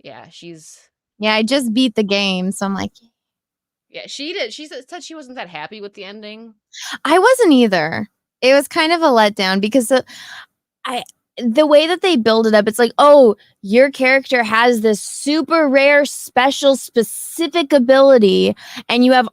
Yeah, Yeah, I just beat the game, so I'm like, yeah, she did. She said she wasn't that happy with the ending. I wasn't either. It was kind of a letdown because I the way that they build it up, it's like, oh, your character has this super rare, special, specific ability, and you have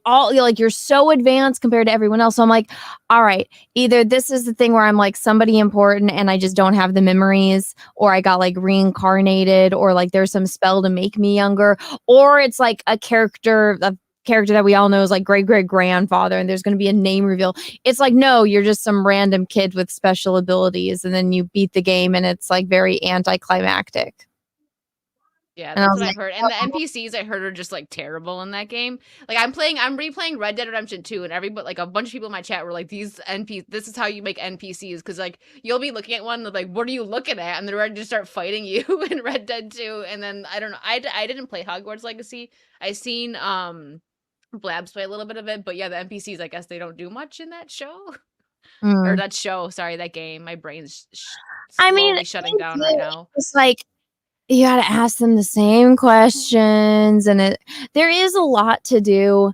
you're so advanced compared to everyone else. So I'm like, all right, either this is the thing where I'm like somebody important and I just don't have the memories, or I got like reincarnated, or like there's some spell to make me younger, or it's like a character that we all know is like great great grandfather and there's going to be a name reveal. It's like, no, you're just some random kid with special abilities, and then you beat the game and it's like very anticlimactic. Yeah, And I that's was what like, I've heard. And the NPCs I heard are just like terrible in that game. Like I'm replaying Red Dead Redemption 2, and everybody, like a bunch of people in my chat were like, this is how you make NPCs, because like you'll be looking at one and like, what are you looking at? And they're ready to start fighting you in Red Dead 2. And then I don't know. I didn't play Hogwarts Legacy. I seen Blabs play a little bit of it, but yeah, the NPCs, I guess they don't do much in that show. Or Mm. that show, sorry, that game. My brain's I mean, slowly shutting down right now. it's like you gotta ask them the same questions, and there is a lot to do.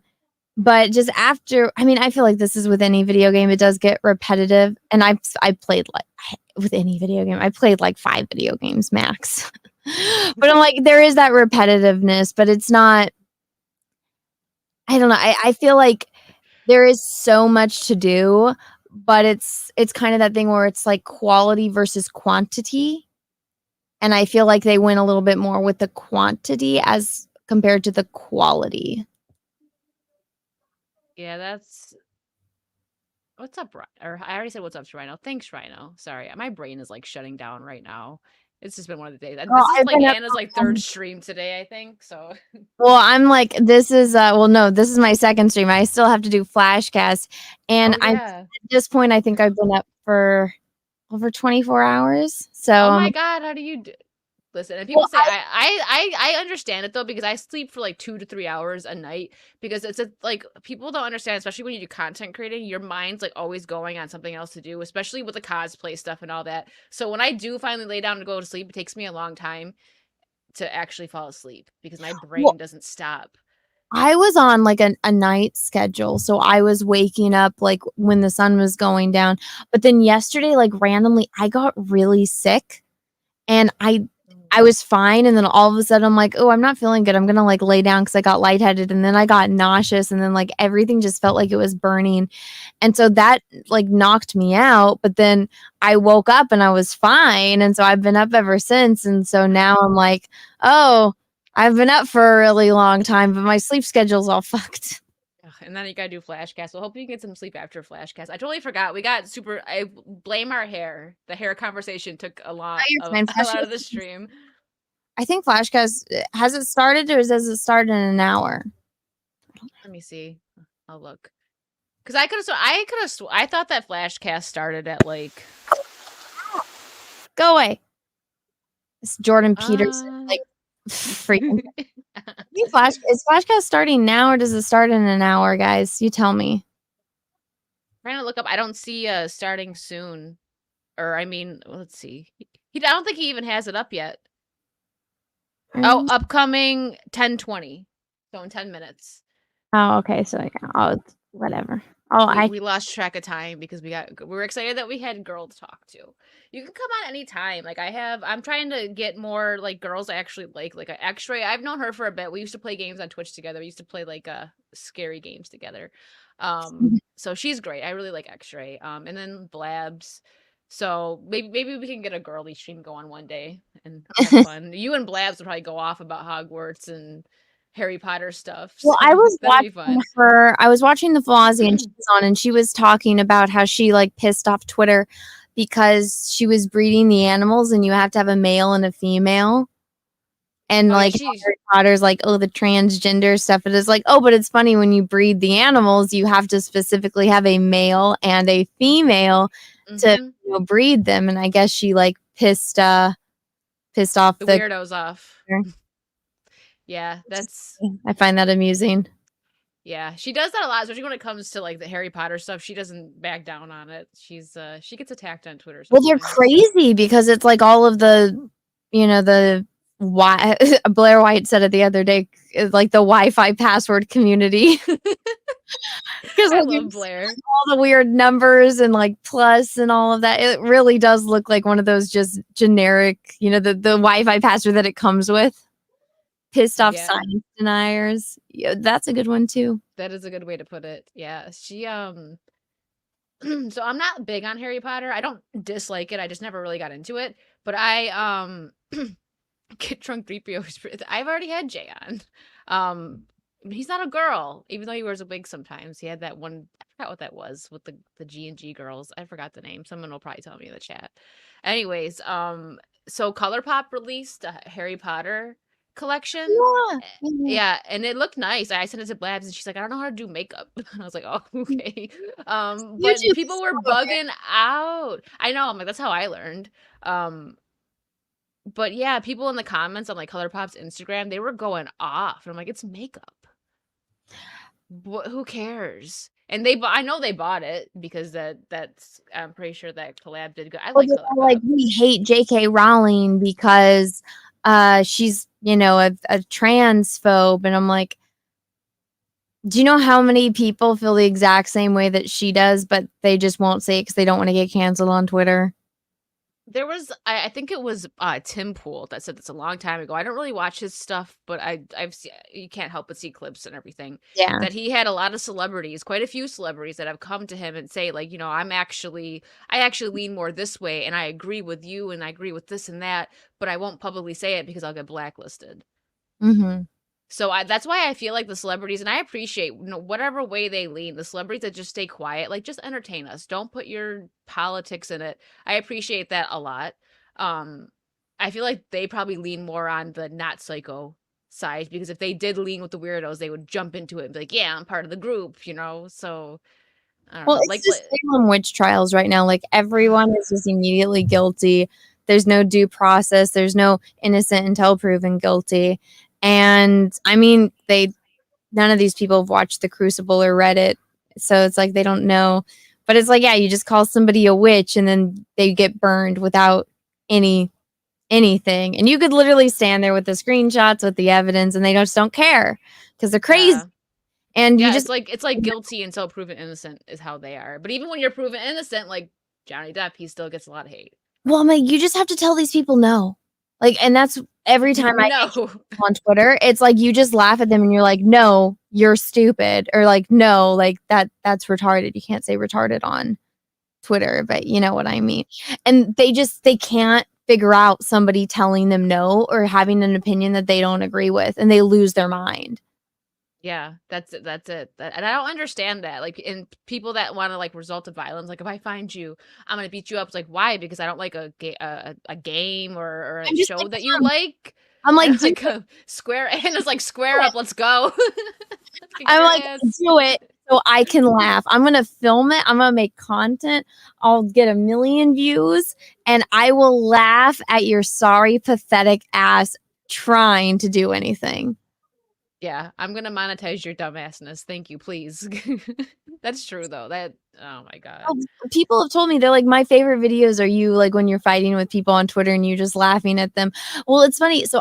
But just after, I mean, I feel like this is with any video game, it does get repetitive. And I played like with any video game, I played like 5 video games max. But I'm like, there is that repetitiveness, but it's not. I don't know. I feel like there is so much to do, but it's kind of that thing where it's like quality versus quantity. And I feel like they went a little bit more with the quantity as compared to the quality. Yeah, that's what's up, or I already said what's up, Rhino. Thanks, Rhino. Sorry, my brain is like shutting down right now. It's just been one of the days. Well, This is I've like been up Anna's like 3rd stream today, I think. So Well, I'm like, this is well, no, this is my 2nd stream. I still have to do Flashcast, and oh yeah. at this point, I think I've been up for over 24 hours. So, Oh my god, how do you do? Listen, and people say I understand it though, because I sleep for like 2 to 3 hours a night, because it's like people don't understand, especially when you do content creating, your mind's like always going on something else to do, especially with the cosplay stuff and all that. So when I do finally lay down to go to sleep, it takes me a long time to actually fall asleep because my brain doesn't stop. I was on like a night schedule, so I was waking up like when the sun was going down. But then yesterday, like randomly, I got really sick, and I was fine, and then all of a sudden I'm like, oh, I'm not feeling good. I'm gonna like lay down because I got lightheaded, and then I got nauseous, and then like everything just felt like it was burning. And so that like knocked me out. But then I woke up and I was fine. And so I've been up ever since. And so now I'm like, oh, I've been up for a really long time, but my sleep schedule's all fucked. And then you gotta do Flashcast. So hope you get some sleep after Flashcast. I totally forgot. We got super. I blame our hair. The hair conversation took a lot of the stream. I think Flashcast, has it started, or does it start in an hour? Let me see. I'll look. Because I thought that Flashcast started at like. Go away. It's Jordan Peterson, like freaking. Is Flashcast starting now, or does it start in an hour, guys? You tell me. Trying to look up. I don't see starting soon. Or I mean, let's see. I don't think he even has it up yet. Oh, upcoming 10:20. So in 10 minutes. Oh, okay. So yeah, whatever. We lost track of time because we were excited that we had girl to talk to. You can come on anytime. Like I'm trying to get more like girls I actually like X-Ray. I've known her for a bit. We used to play games on Twitch together. We used to play like scary games together. So she's great. I really like X-Ray. And then Blabs. So maybe we can get a girly stream going one day and have fun. You and Blabs will probably go off about Hogwarts and Harry Potter stuff. Well, so I was watching her. I was watching the Flozzie, and she was on, and she was talking about how she like pissed off Twitter because she was breeding the animals, and you have to have a male and a female. And like Harry Potter's like, oh, the transgender stuff. It is like, oh, but it's funny when you breed the animals, you have to specifically have a male and a female to breed them. And I guess she like pissed off the weirdos off. Yeah, I find that amusing. Yeah, she does that a lot, especially when it comes to like the Harry Potter stuff. She doesn't back down on it. She gets attacked on Twitter sometimes. Well, they're crazy because it's like all of the, the Blair White said it the other day, like the Wi-Fi password community. Because I love Blair. All the weird numbers and like plus and all of that. It really does look like one of those just generic, the Wi-Fi password that it comes with. Pissed off science deniers. Yeah, that's a good one too. That is a good way to put it. Yeah. She so I'm not big on Harry Potter. I don't dislike it. I just never really got into it. But I Get Drunk 3PO. I've already had Jay on. He's not a girl, even though he wears a wig sometimes. He had that one, I forgot what that was, with the G&G girls. I forgot the name. Someone will probably tell me in the chat. Anyways, so ColourPop released a Harry Potter collection. Yeah, and it looked nice. I sent it to Blabs, and she's like, I don't know how to do makeup. I was like, oh, okay. But people were bugging out. I know. I'm like, that's how I learned. But yeah, people in the comments on like ColourPop's Instagram, they were going off. And I'm like, it's makeup. who cares? And I know they bought it because that's I'm pretty sure that collab did good. I Well, like they're like, collab. we hate J.K. Rowling because she's, you know, a transphobe. And I'm like, do you know how many people feel the exact same way that she does, but they just won't say it because they don't want to get canceled on Twitter? There was I think it was Tim Pool that said this a long time ago. I don't really watch his stuff, but I've seen, you can't help but see clips and everything. Yeah. That he had a lot of celebrities, quite a few celebrities that have come to him and say like, you know, I actually lean more this way and I agree with you and I agree with this and that, but I won't publicly say it because I'll get blacklisted. Mm-hmm. So that's why I feel like the celebrities, and I appreciate, you know, whatever way they lean, the celebrities that just stay quiet, like just entertain us. Don't put your politics in it. I appreciate that a lot. Um, I feel like they probably lean more on the not psycho side because if they did lean with the weirdos, they would jump into it and be like, "Yeah, I'm part of the group," you know. So I don't Well, know, it's just Salem witch trials right now. Like everyone is just immediately guilty. There's no due process. There's no innocent until proven guilty. And I mean, none of these people have watched The Crucible or read it, so it's like they don't know. But it's like, yeah, you just call somebody a witch and then they get burned without anything. And you could literally stand there with the screenshots with the evidence, and they just don't care because they're crazy. yeah. And you Yeah, just it's like guilty until proven innocent is how they are. But even when you're proven innocent, like Johnny Depp, he still gets a lot of hate. well, I'm like, you just have to tell these people no. Like, and that's every time I get No. on Twitter, it's like you just laugh at them and you're like, no, you're stupid. Or like, no, like that's retarded. You can't say retarded on Twitter, but you know what I mean. And they can't figure out somebody telling them no or having an opinion that they don't agree with, and they lose their mind. Yeah, that's it. And I don't understand that. Like, in people that want to like resort to violence, like if I find you, I'm gonna beat you up. It's like why? Because I don't like a game or a I'm just show like, that you like. I'm like, And do like square and it's like square up. Let's go. Let's kick I'm your like, ass. do it so I can laugh. I'm gonna film it. I'm gonna make content. I'll get 1 million views, and I will laugh at your sorry, pathetic ass trying to do anything. Yeah, I'm gonna monetize your dumbassness. Thank you, please. That's true though. Oh my god. Oh, people have told me they're like, my favorite videos are you like when you're fighting with people on Twitter and you just laughing at them. Well, it's funny. So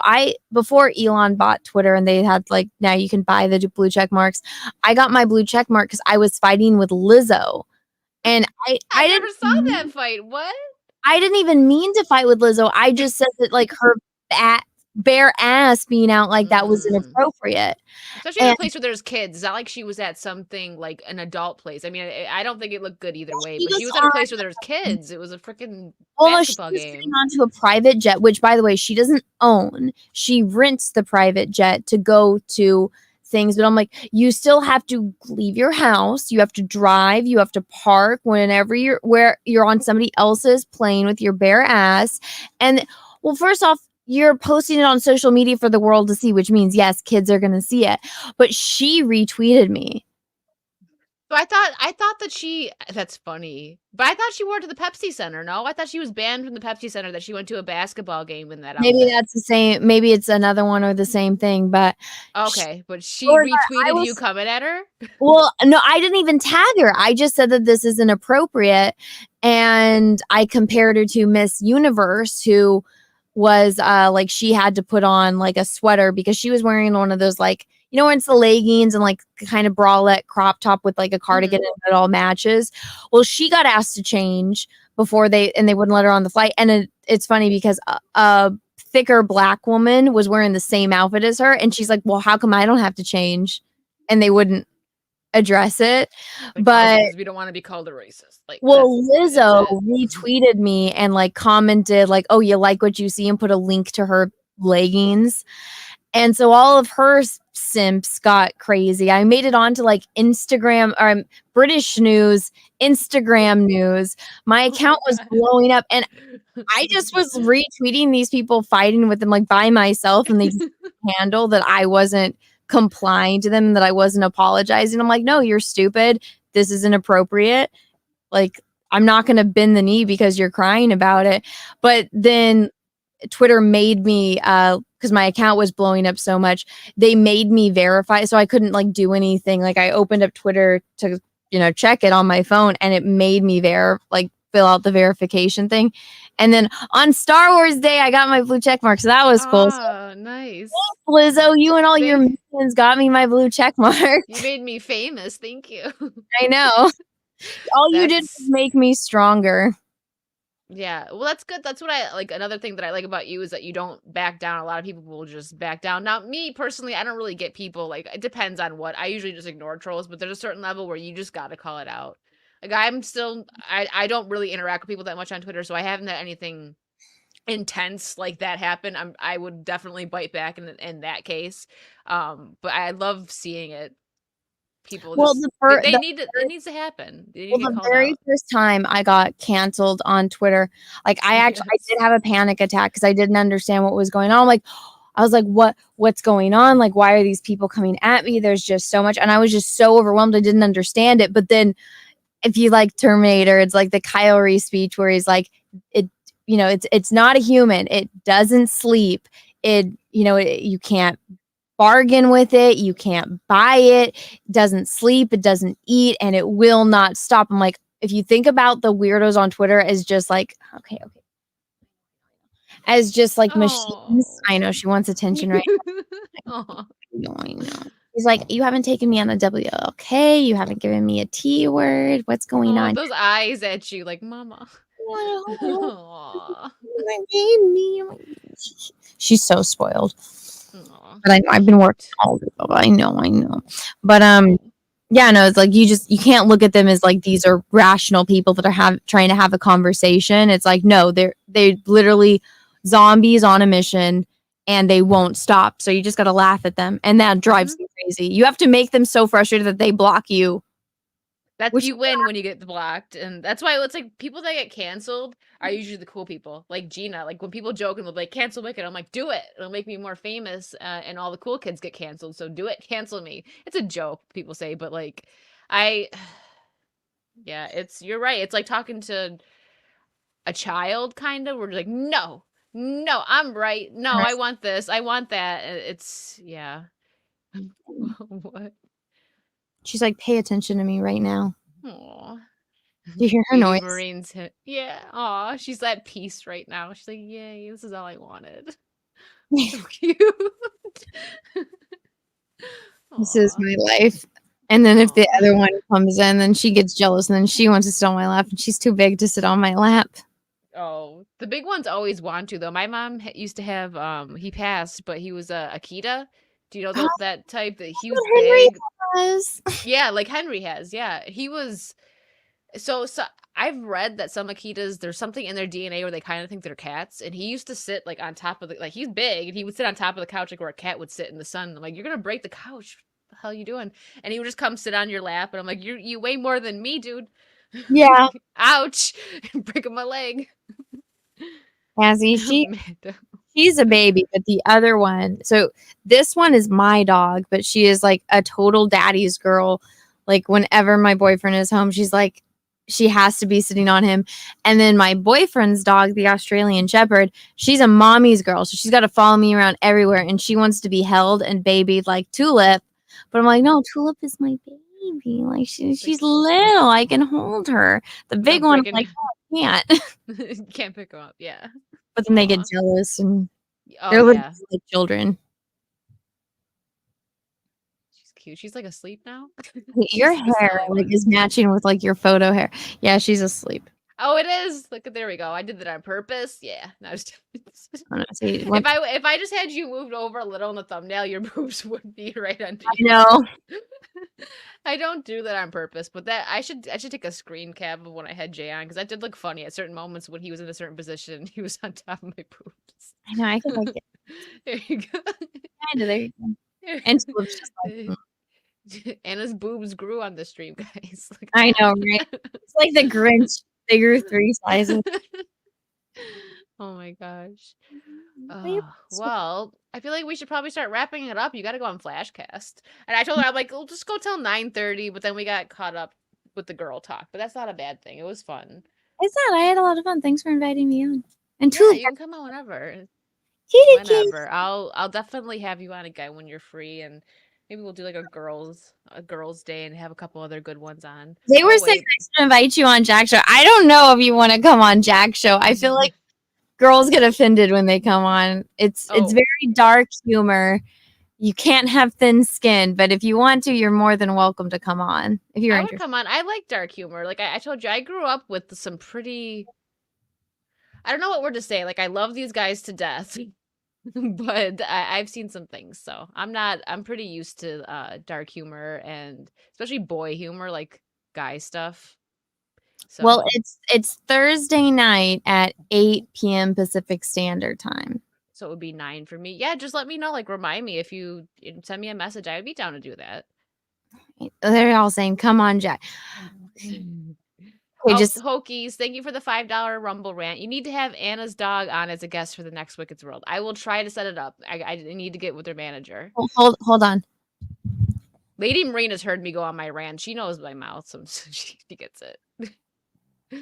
before Elon bought Twitter and they had like, now you can buy the blue check marks. I got my blue check mark because I was fighting with Lizzo. And I never saw that fight. What? I didn't even mean to fight with Lizzo. I just said that like her bare ass being out like that was inappropriate. Especially in a place where there's kids. It's not like she was at something like an adult place. I mean, I don't think it looked good either way, but she was at a place where there's kids. It was a freaking basketball she was game. getting onto a private jet, which by the way, she doesn't own. She rents the private jet to go to things, but I'm like, you still have to leave your house, you have to drive, you have to park whenever you're on somebody else's plane with your bare ass. And well, first off, you're posting it on social media for the world to see, which means yes, kids are going to see it. But she retweeted me. So I thought that that's funny. But I thought she wore it to the Pepsi Center. No, I thought she was banned from the Pepsi Center, that she went to a basketball game in that outfit. Maybe that's the same. Maybe it's another one or the same thing, but okay. But she retweeted you coming at her? Well, no, I didn't even tag her. I just said that this is inappropriate. And I compared her to Miss Universe, who was like, she had to put on like a sweater because she was wearing one of those, like, you know, when it's the leggings and like kind of bralette crop top with like a cardigan and it all matches. Well, she got asked to change before they wouldn't let her on the flight. And it's funny because a thicker black woman was wearing the same outfit as her. And she's like, well, how come I don't have to change? And they wouldn't address it. But we don't want to be called a racist. Like, well, Lizzo retweeted me and like commented like, oh, you like what you see, and put a link to her leggings. And so all of her simps got crazy. I made it onto like Instagram or British news, Instagram news. My account was blowing up, and I just was retweeting these people fighting with them like by myself, and they just handle that I wasn't complying to them, that I wasn't apologizing. I'm like, no, you're stupid. This is inappropriate. Like, I'm not going to bend the knee because you're crying about it. But then Twitter made me because my account was blowing up so much, they made me verify, so I couldn't like do anything. Like I opened up Twitter to check it on my phone, and it made me fill out the verification thing. And then on Star Wars Day, I got my blue check mark, so that was cool. Oh, nice. Lizzo, you and all your minions got me my blue check mark. You made me famous. Thank you. I know. All you did was make me stronger. Yeah, well, that's good. That's what I like. Another thing that I like about you is that you don't back down. A lot of people will just back down. Now, me personally, I don't really get people like, it depends on what. I usually just ignore trolls, but there's a certain level where you just got to call it out. Like I don't really interact with people that much on Twitter, so I haven't had anything intense like that happen. I would definitely bite back in that case. But I love seeing it. People just, it needs to happen. The very first time I got canceled on Twitter, like I did have a panic attack because I didn't understand what was going on. I was like, what's going on? Like, why are these people coming at me? There's just so much. And I was just so overwhelmed. I didn't understand it. But then if you like Terminator, it's like the Kyle Reese speech where he's like, it's not a human. It doesn't sleep. You can't bargain with it, you can't buy it, it doesn't sleep, it doesn't eat, and it will not stop. I'm like, if you think about the weirdos on Twitter as just like, okay, as just like machines. I know she wants attention right now. I know. He's like, you haven't taken me on a WLK, you haven't given me a T word, what's going on? Those eyes at you like, mama. She's so spoiled. But I've been working all day. I know. But yeah, no, it's like you can't look at them as like these are rational people that are trying to have a conversation. It's like, no, they're literally zombies on a mission and they won't stop. So you just gotta laugh at them. And that drives you crazy. You have to make them so frustrated that they block you. That's you win when you get blocked, and that's why it's like people that get canceled are usually the cool people, like Gina. Like when people joke and they'll be like, "Cancel Wicked," I'm like, "Do it! It'll make me more famous." And all the cool kids get canceled, so do it. Cancel me. It's a joke, people say, but like, yeah, you're right. It's like talking to a child, kind of. We're like, no, I'm right. No, I want this. I want that. Yeah. What? She's like, pay attention to me right now. Aww. You hear her noise? Marines hit. Yeah. Aw, she's at peace right now. She's like, yay, this is all I wanted. So cute. This is my life. And then if the other one comes in, then she gets jealous and then she wants to sit on my lap and she's too big to sit on my lap. Oh, the big ones always want to, though. My mom used to have, he passed, but he was a Akita. Do you know that type? That he was big. Yeah, like Henry has. Yeah, he was. So I've read that some Akitas, there's something in their DNA where they kind of think they're cats, and he used to sit like on top of like he's big, and he would sit on top of the couch like where a cat would sit in the sun. I'm like, you're gonna break the couch. What the hell are you doing? And he would just come sit on your lap, and I'm like, you weigh more than me, dude. Yeah. Ouch! Breaking my leg. Cassie, she's a baby, but the other one, so this one is my dog, but she is like a total daddy's girl. Like whenever my boyfriend is home, she's like, she has to be sitting on him. And then my boyfriend's dog, the Australian Shepherd, she's a mommy's girl. So she's got to follow me around everywhere. And she wants to be held and babied like Tulip. But I'm like, no, Tulip is my baby. Like she's little. I can hold her. The big one, like, oh, I can't. Can't pick her up. Yeah. But then they get jealous and they're like children. Cute. She's like asleep now. Your hair like is matching with like your photo hair. Yeah, she's asleep. Oh, it is. Look, there we go. I did that on purpose. Yeah. No, if I just had you moved over a little in the thumbnail, your boobs would be right under. I know. I don't do that on purpose, but that I should take a screen cap of when I had Jay on because that did look funny at certain moments when he was in a certain position. He was on top of my boobs. I know. I can like it. There you go. Kind of. There you go. And just like. Anna's boobs grew on the stream, guys. Like, I know, right? It's like the Grinch. They grew 3 sizes. Oh my gosh. Well, I feel like we should probably start wrapping it up. You got to go on Flashcast. And I told her, I'm like, we'll just go till 9:30. But then we got caught up with the girl talk. But that's not a bad thing. It was fun. It's not. I had a lot of fun. Thanks for inviting me on. And Yeah, two you can come on whenever. kitty kitty. Whenever. I'll definitely have you on again when you're free, and maybe we'll do like a girls' day and have a couple other good ones on. They were Oh saying wait. I should invite you on Jack's show. I don't know if you want to come on Jack's show. I feel like girls get offended when they come on. It's Oh, very dark humor. You can't have thin skin, but if you want to, you're more than welcome to come on if you're I would interested. come on. I like dark humor. Like I told you, I grew up with some pretty. I don't know what word to say. Like I love these guys to death, but I've seen some things, so I'm pretty used to dark humor and especially boy humor, like guy stuff. Well, So it's Thursday night at 8 p.m. Pacific Standard Time. so it would be 9 for me. Yeah, just let me know. Like remind me if you send me a message. I would be down to do that. They're all saying, "Come on, Jack." Okay, Oh, just Hokies, thank you for the $5 Rumble rant. You need to have Anna's dog on as a guest for the next Wicked's World. I will try to set it up. I need to get with their manager. hold on. Lady Marina's heard me go on my rant. She knows my mouth, so she gets it. Why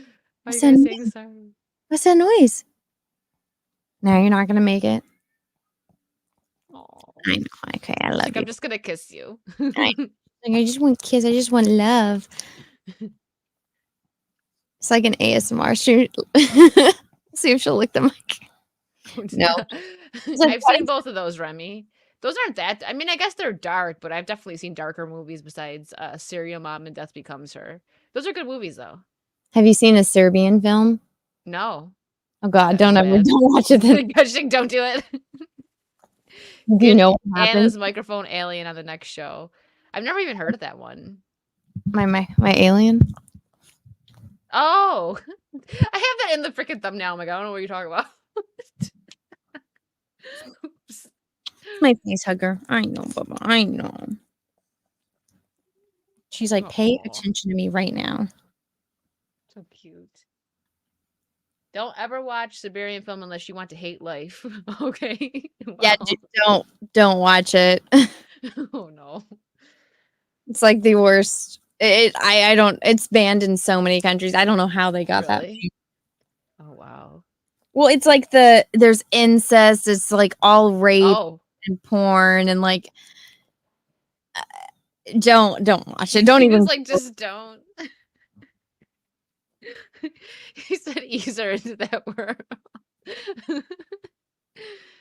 are you guys saying sorry? What's that noise? No, you're not gonna make it. Oh, I know. Okay, I love like you. I'm just gonna kiss you. I just want kiss. I just want love. It's like an ASMR shoot. See if she'll lick the mic. No. I've seen both of those, Remy. Those aren't that. I mean, I guess they're dark, but I've definitely seen darker movies besides Serial Mom and Death Becomes Her. Those are good movies, though. Have you seen a Serbian film? No. Oh God, That's bad. don't watch it. Then. Don't do it. Do you know what Anna's happens? microphone alien on the next show. I've never even heard of that one. My alien. Oh, I have that in the freaking thumbnail. I'm like, I don't know what you're talking about. My face hugger. I know, Bubba. I know. She's like, pay attention to me right now. So cute. Don't ever watch Siberian film unless you want to hate life. Okay. Well. Yeah, don't watch it. Oh no. It's like the worst. I don't. It's banned in so many countries. I don't know how they got that. Oh wow. Well, it's like there's incest. It's like all rape and porn and like. Don't watch it. Don't even. Like just don't. He said easer into that word.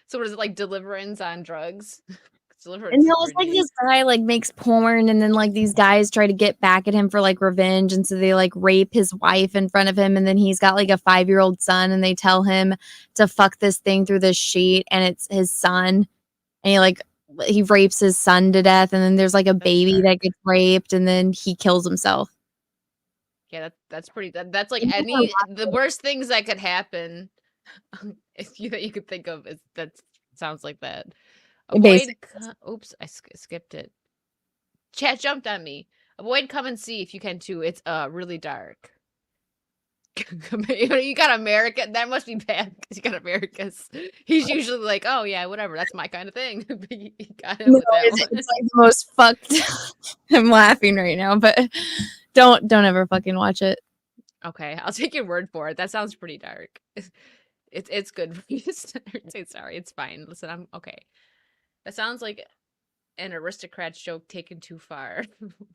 So what is it like deliverance on drugs? And it's like this guy like makes porn and then like these guys try to get back at him for like revenge, and so they like rape his wife in front of him, and then he's got like a 5-year-old son and they tell him to fuck this thing through this sheet and it's his son, and he rapes his son to death, and then there's like a baby that gets raped and then he kills himself. Yeah, that's pretty. That's like the worst things that could happen. That you could think of is that sounds like that. Avoid. Oops, I skipped it. Chat jumped on me. Avoid come and see if you can too. It's really dark. You got America. That must be bad because you got Americas. He's usually like, oh yeah, whatever. That's my kind of thing. You got him with that one. It's like the most fucked. I'm laughing right now, but don't ever fucking watch it. Okay, I'll take your word for it. That sounds pretty dark. It's good for you to say sorry. It's fine. Listen, I'm okay. That sounds like an aristocrat's joke taken too far.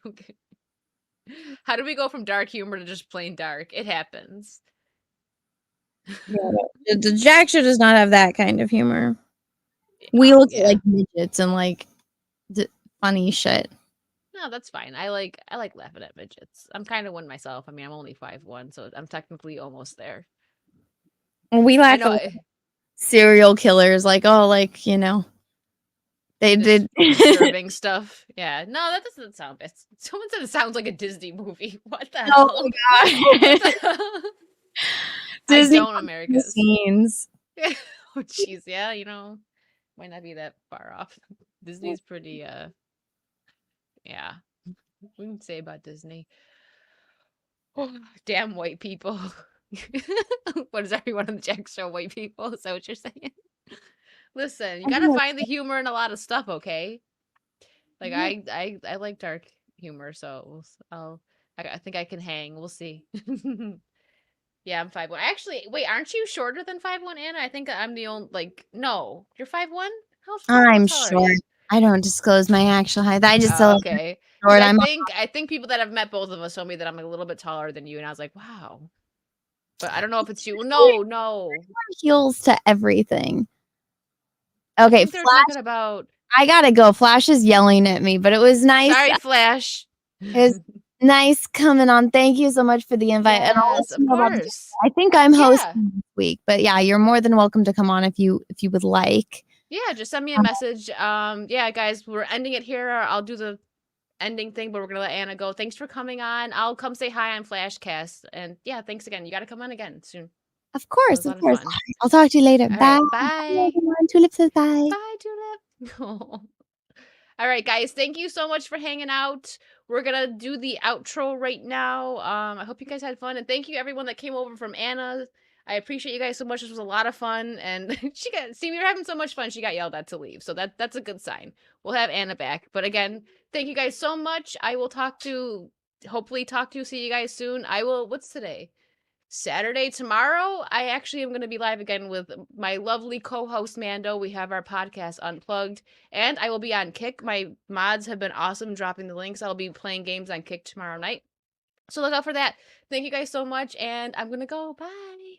Okay. How do we go from dark humor to just plain dark? It happens. Yeah, the Jack show does not have that kind of humor. We look at like midgets and like funny shit. No, that's fine. I like laughing at midgets. I'm kind of one myself. I mean, I'm only 5'1", so I'm technically almost there. And we laugh at serial killers, like, oh, like, you know, they did disturbing stuff. Yeah, no, that doesn't sound bad. Someone said it sounds like a Disney movie. What the hell? Oh my god. Disney I don't America's scenes. Oh jeez, yeah, you know, might not be that far off. Disney's pretty yeah. We can say about Disney. Oh, damn white people. What is everyone on the Jack show? White people? Is that what you're saying? Listen, you gotta find the humor in a lot of stuff, okay? Like I like dark humor, so I think I can hang. We'll see. Yeah, I'm 5'1". Actually, wait, aren't you shorter than 5'1", Anna? I think I'm the only no, you're 5'1"? How I'm tall are short. you? I don't disclose my actual height. I just tell Oh, them okay. I'm Because short. I think people that have met both of us told me that I'm like a little bit taller than you, and I was like, wow. But I don't know if it's you. No. Heels to everything. I Okay, think they're talking Flash. about. I gotta go. Flash is yelling at me, but it was nice. Sorry, Flash. It was nice coming on. Thank you so much for the invite. And I'll let Yes, you of know about course. I think I'm Yeah. hosting this week, but yeah, you're more than welcome to come on if you would like. Yeah, just send me a message. Yeah, guys, we're ending it here. I'll do the ending thing, but we're gonna let Anna go. Thanks for coming on. I'll come say hi on Flashcast. And yeah, thanks again. You gotta come on again soon. Of It was course, a of lot of course. fun. I'll talk to you later. All Bye. right, Bye, bye. everyone. Tulip says bye. Bye, Tulip. All right, guys, thank you so much for hanging out. We're gonna do the outro right now. I hope you guys had fun, and thank you everyone that came over from Anna. I appreciate you guys so much. This was a lot of fun, and we were having so much fun. She got yelled at to leave, so that's a good sign. We'll have Anna back. But again, thank you guys so much. I will hopefully see you guys soon. What's today? Saturday tomorrow, I actually am going to be live again with my lovely co-host Mando. We have our podcast Unplugged, and I will be on Kick. My mods have been awesome dropping the links. I'll be playing games on Kick tomorrow night. So look out for that. Thank you guys so much, and I'm going to go. Bye.